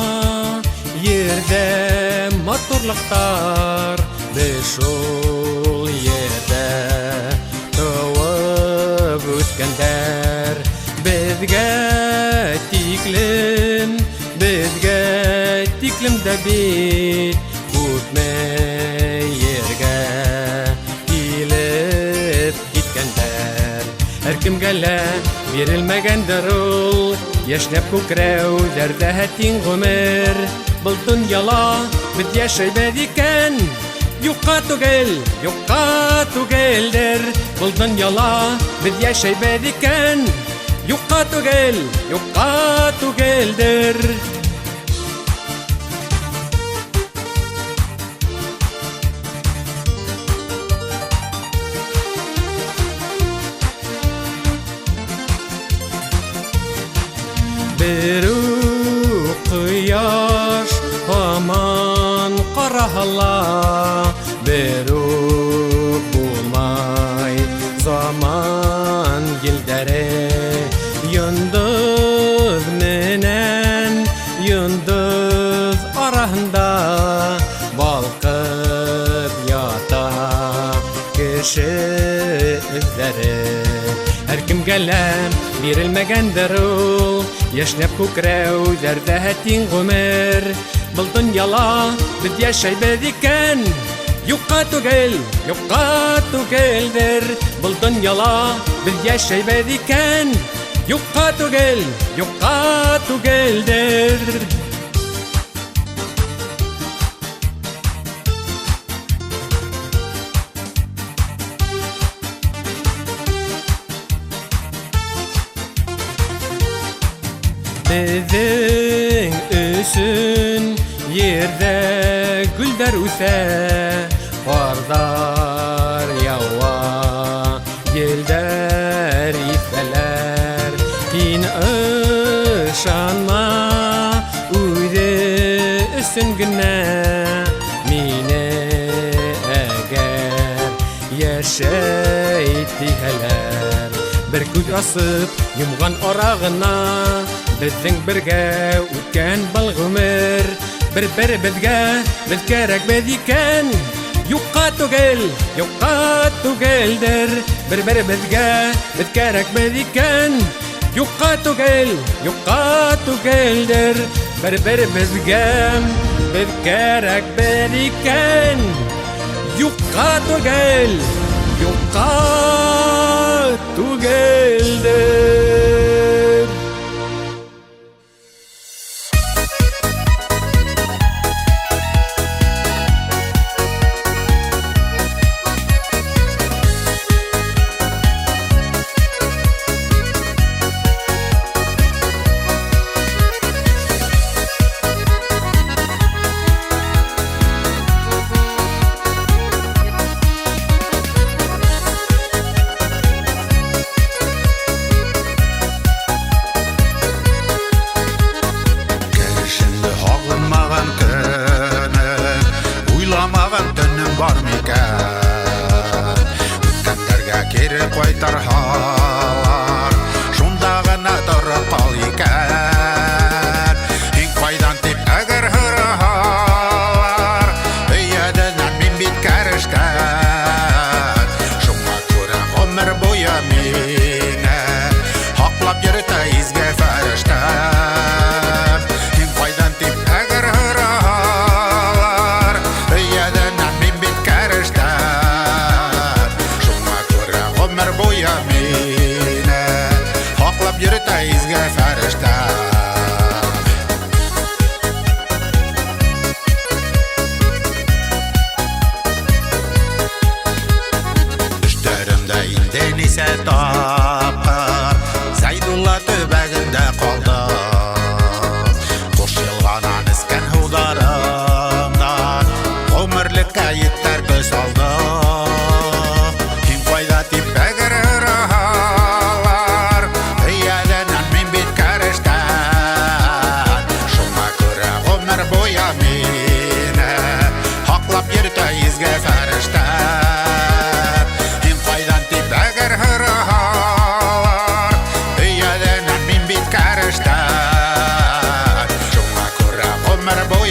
yerde motorluqtar beşul yerde doğup ötkenler bizge tiklim de bit ötme yerge kilip gitkenler her kim gele verilmegendir ul yaşnap kukrev derde hatin gumer bultun yala bit yaşay bediken yukka tugel der bultun yala bit yaşay bediken yukka tugel der Beru kıyaş aman karahala Beru bulmay zaman gildere Yıldız menen yıldız arahında balkıp yata kişi izleri Her kim gelem verilmegendir ul Yaşnap kukrev derde hatin gumer Bultun yala bit yaşay bediken Yukka tugel der Bultun yala bit yaşay bediken Yukka tugel der Bizin üsün yerde güller üse Kordar yava yelder ifeler Hin ışanma uydu üsün güne Mine eğer yaşaytiheler Bir güç asıp yumgan orağına Bizden birge ütken bal gümür Bir bizge bizkerek bediken Yukka tugel der Bir bizge bizkerek bediken Yukka tugel der Bir bizge bizkerek bediken Yukka tugel der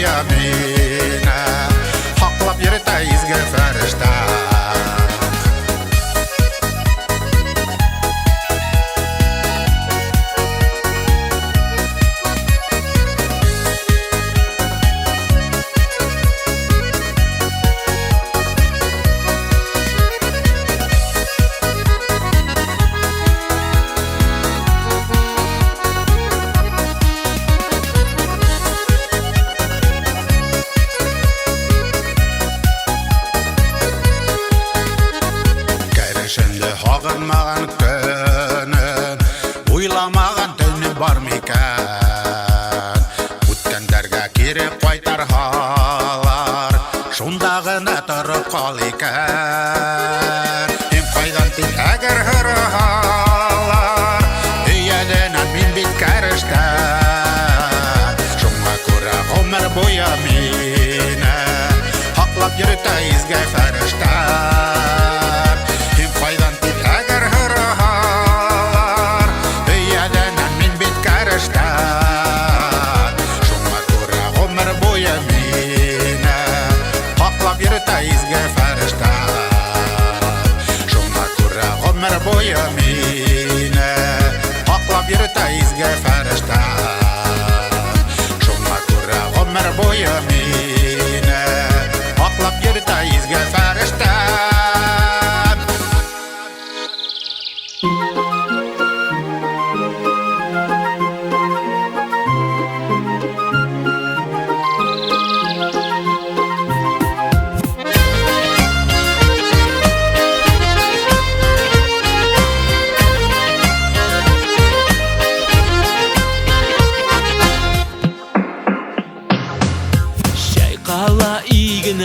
boyamina Haklap yürüte izge ferişte Şimdi hağınmağın könün Uylamağın dönü var miken Ötkenderge kiri koytar halar Şundağına tarıp kal iken Hem koydan tit eğer hırı halar Üyedenen min bit kerişten Şunga kura ömür boya mine Haklap yürüte izge ferişten boyamine Haklap yürüte izge ferişten Şunla kura ömür boyamine Haklap yürüte izge ferişten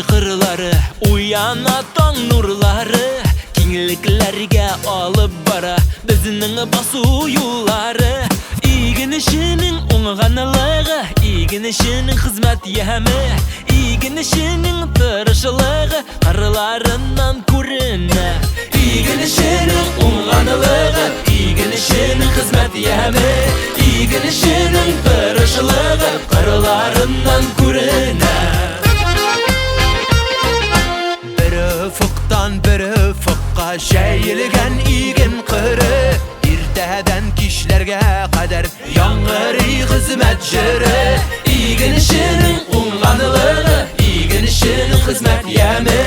Kırları uyana tong nurları Kengliklerge alıp bara Bizinin basu yolları İğinişinin oңғанылығы İğinişinin hizmet yemi İğinişinin tırışılığı Qarılarından көріне İğinişinin oңғанылығы İğinişinin hizmet yemi İğinişinin tırışılığı Qarılarından көріне Ufuktan bir ufukka şeyilgen igen kırı İrteden kişlerge kadar Yangırı hizmet jürü İgin işinin oңғанылығы İgin işinin hizmet yemi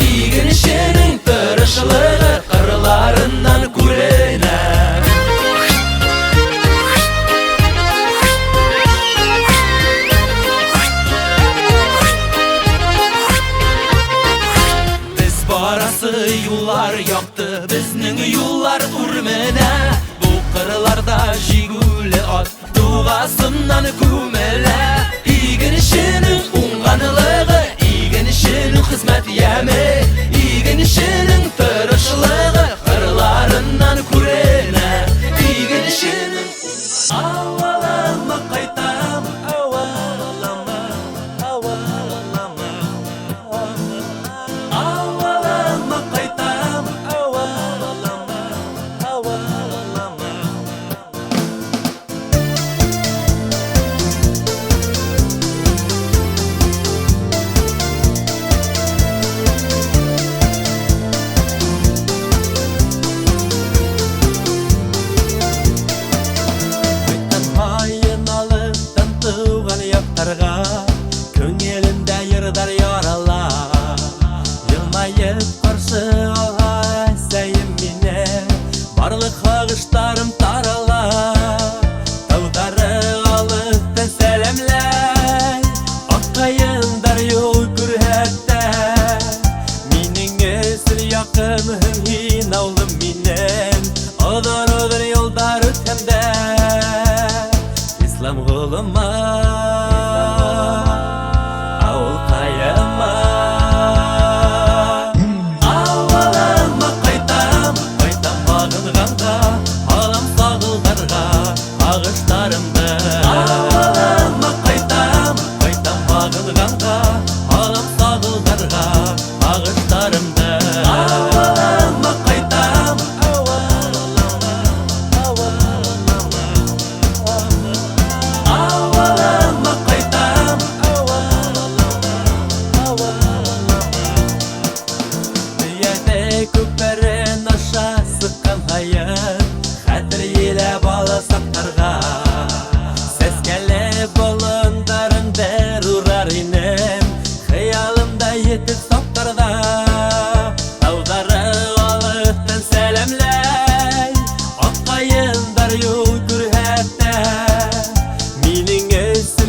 İgin işinin tırışılığı Qırılarından көріне Yollar yaktı bizning yollar urmene Bu qırlarda jiguli at Tuğasından kumele İgin işinin oңғанылығы İgin işinin hizmet yemi İgin işinin tırışılığı Qırılarından көріне İgin işinin Avalama qaytam Avalama Avalama Avalama qaytam Avalama Avalama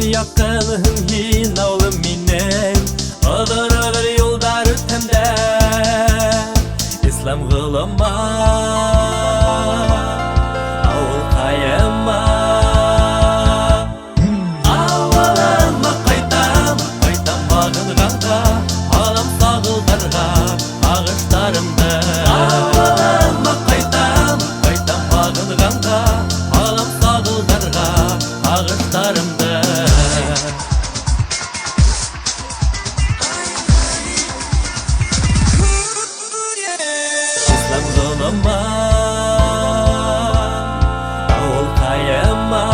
якын һин авылым минең Ыдырыр юлдар үтемдә Ислам гылыма Авыл кайыма Авылыма кайтам багынганга Алам сагылдарга агыштарымды Авылыма кайтам багынганга Алам сагылдарга агыштарымды Ислам гылыма Авыл кайыма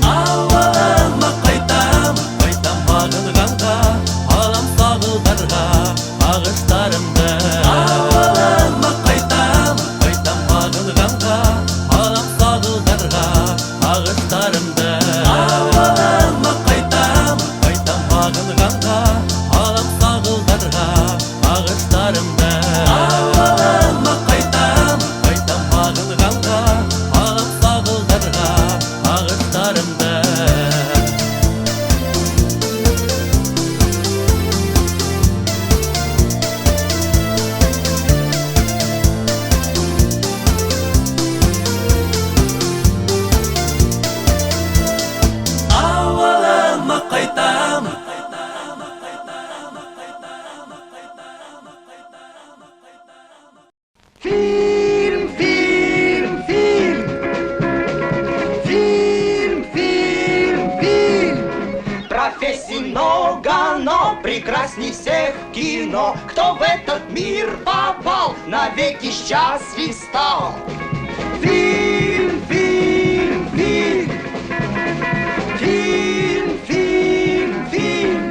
Авылыма кайтам багынганга Алам сагылдарга агыштарымды Авылыма кайтам багынганга Алам сагылдарга агыштарымды Авылыма кайтам багынганга Алам сагылдарга агыштарымды Авылыма кайтам багынганга Алам сагылдарга агыштарымды Авылыма кайтам
Фильм, фильм, фильм. Фильм, фильм, фильм. Профессий много, но прекрасней всех кино. Кто в этот мир попал, навеки счастлив стал. Фильм, фильм, фильм. Фильм, фильм, фильм.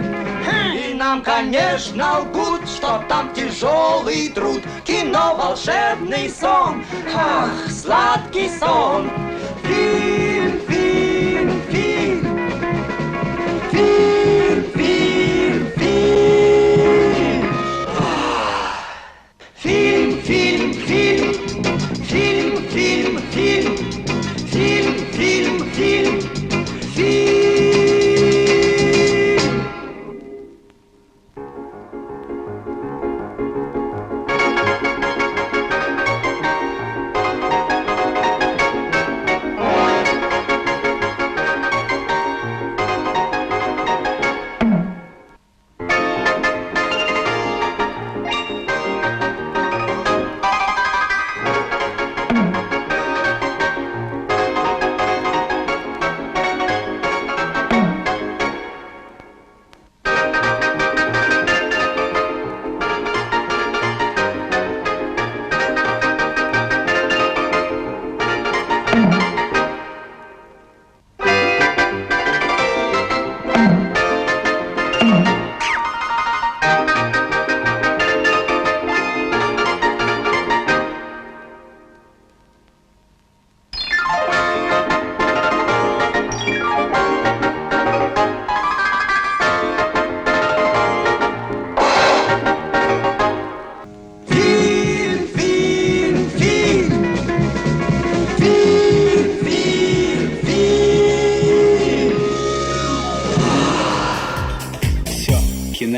И нам, конечно, лгут, что там тяжелый труд. Кино — волшебный сон, ах, сладкий сон. Фильм, фильм, фильм. Фильм, фильм, фильм. Фильм, фильм, фильм. Фильм, фильм, фильм. Фильм, фильм, фильм. Фильм.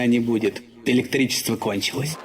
Не будет. Электричество кончилось.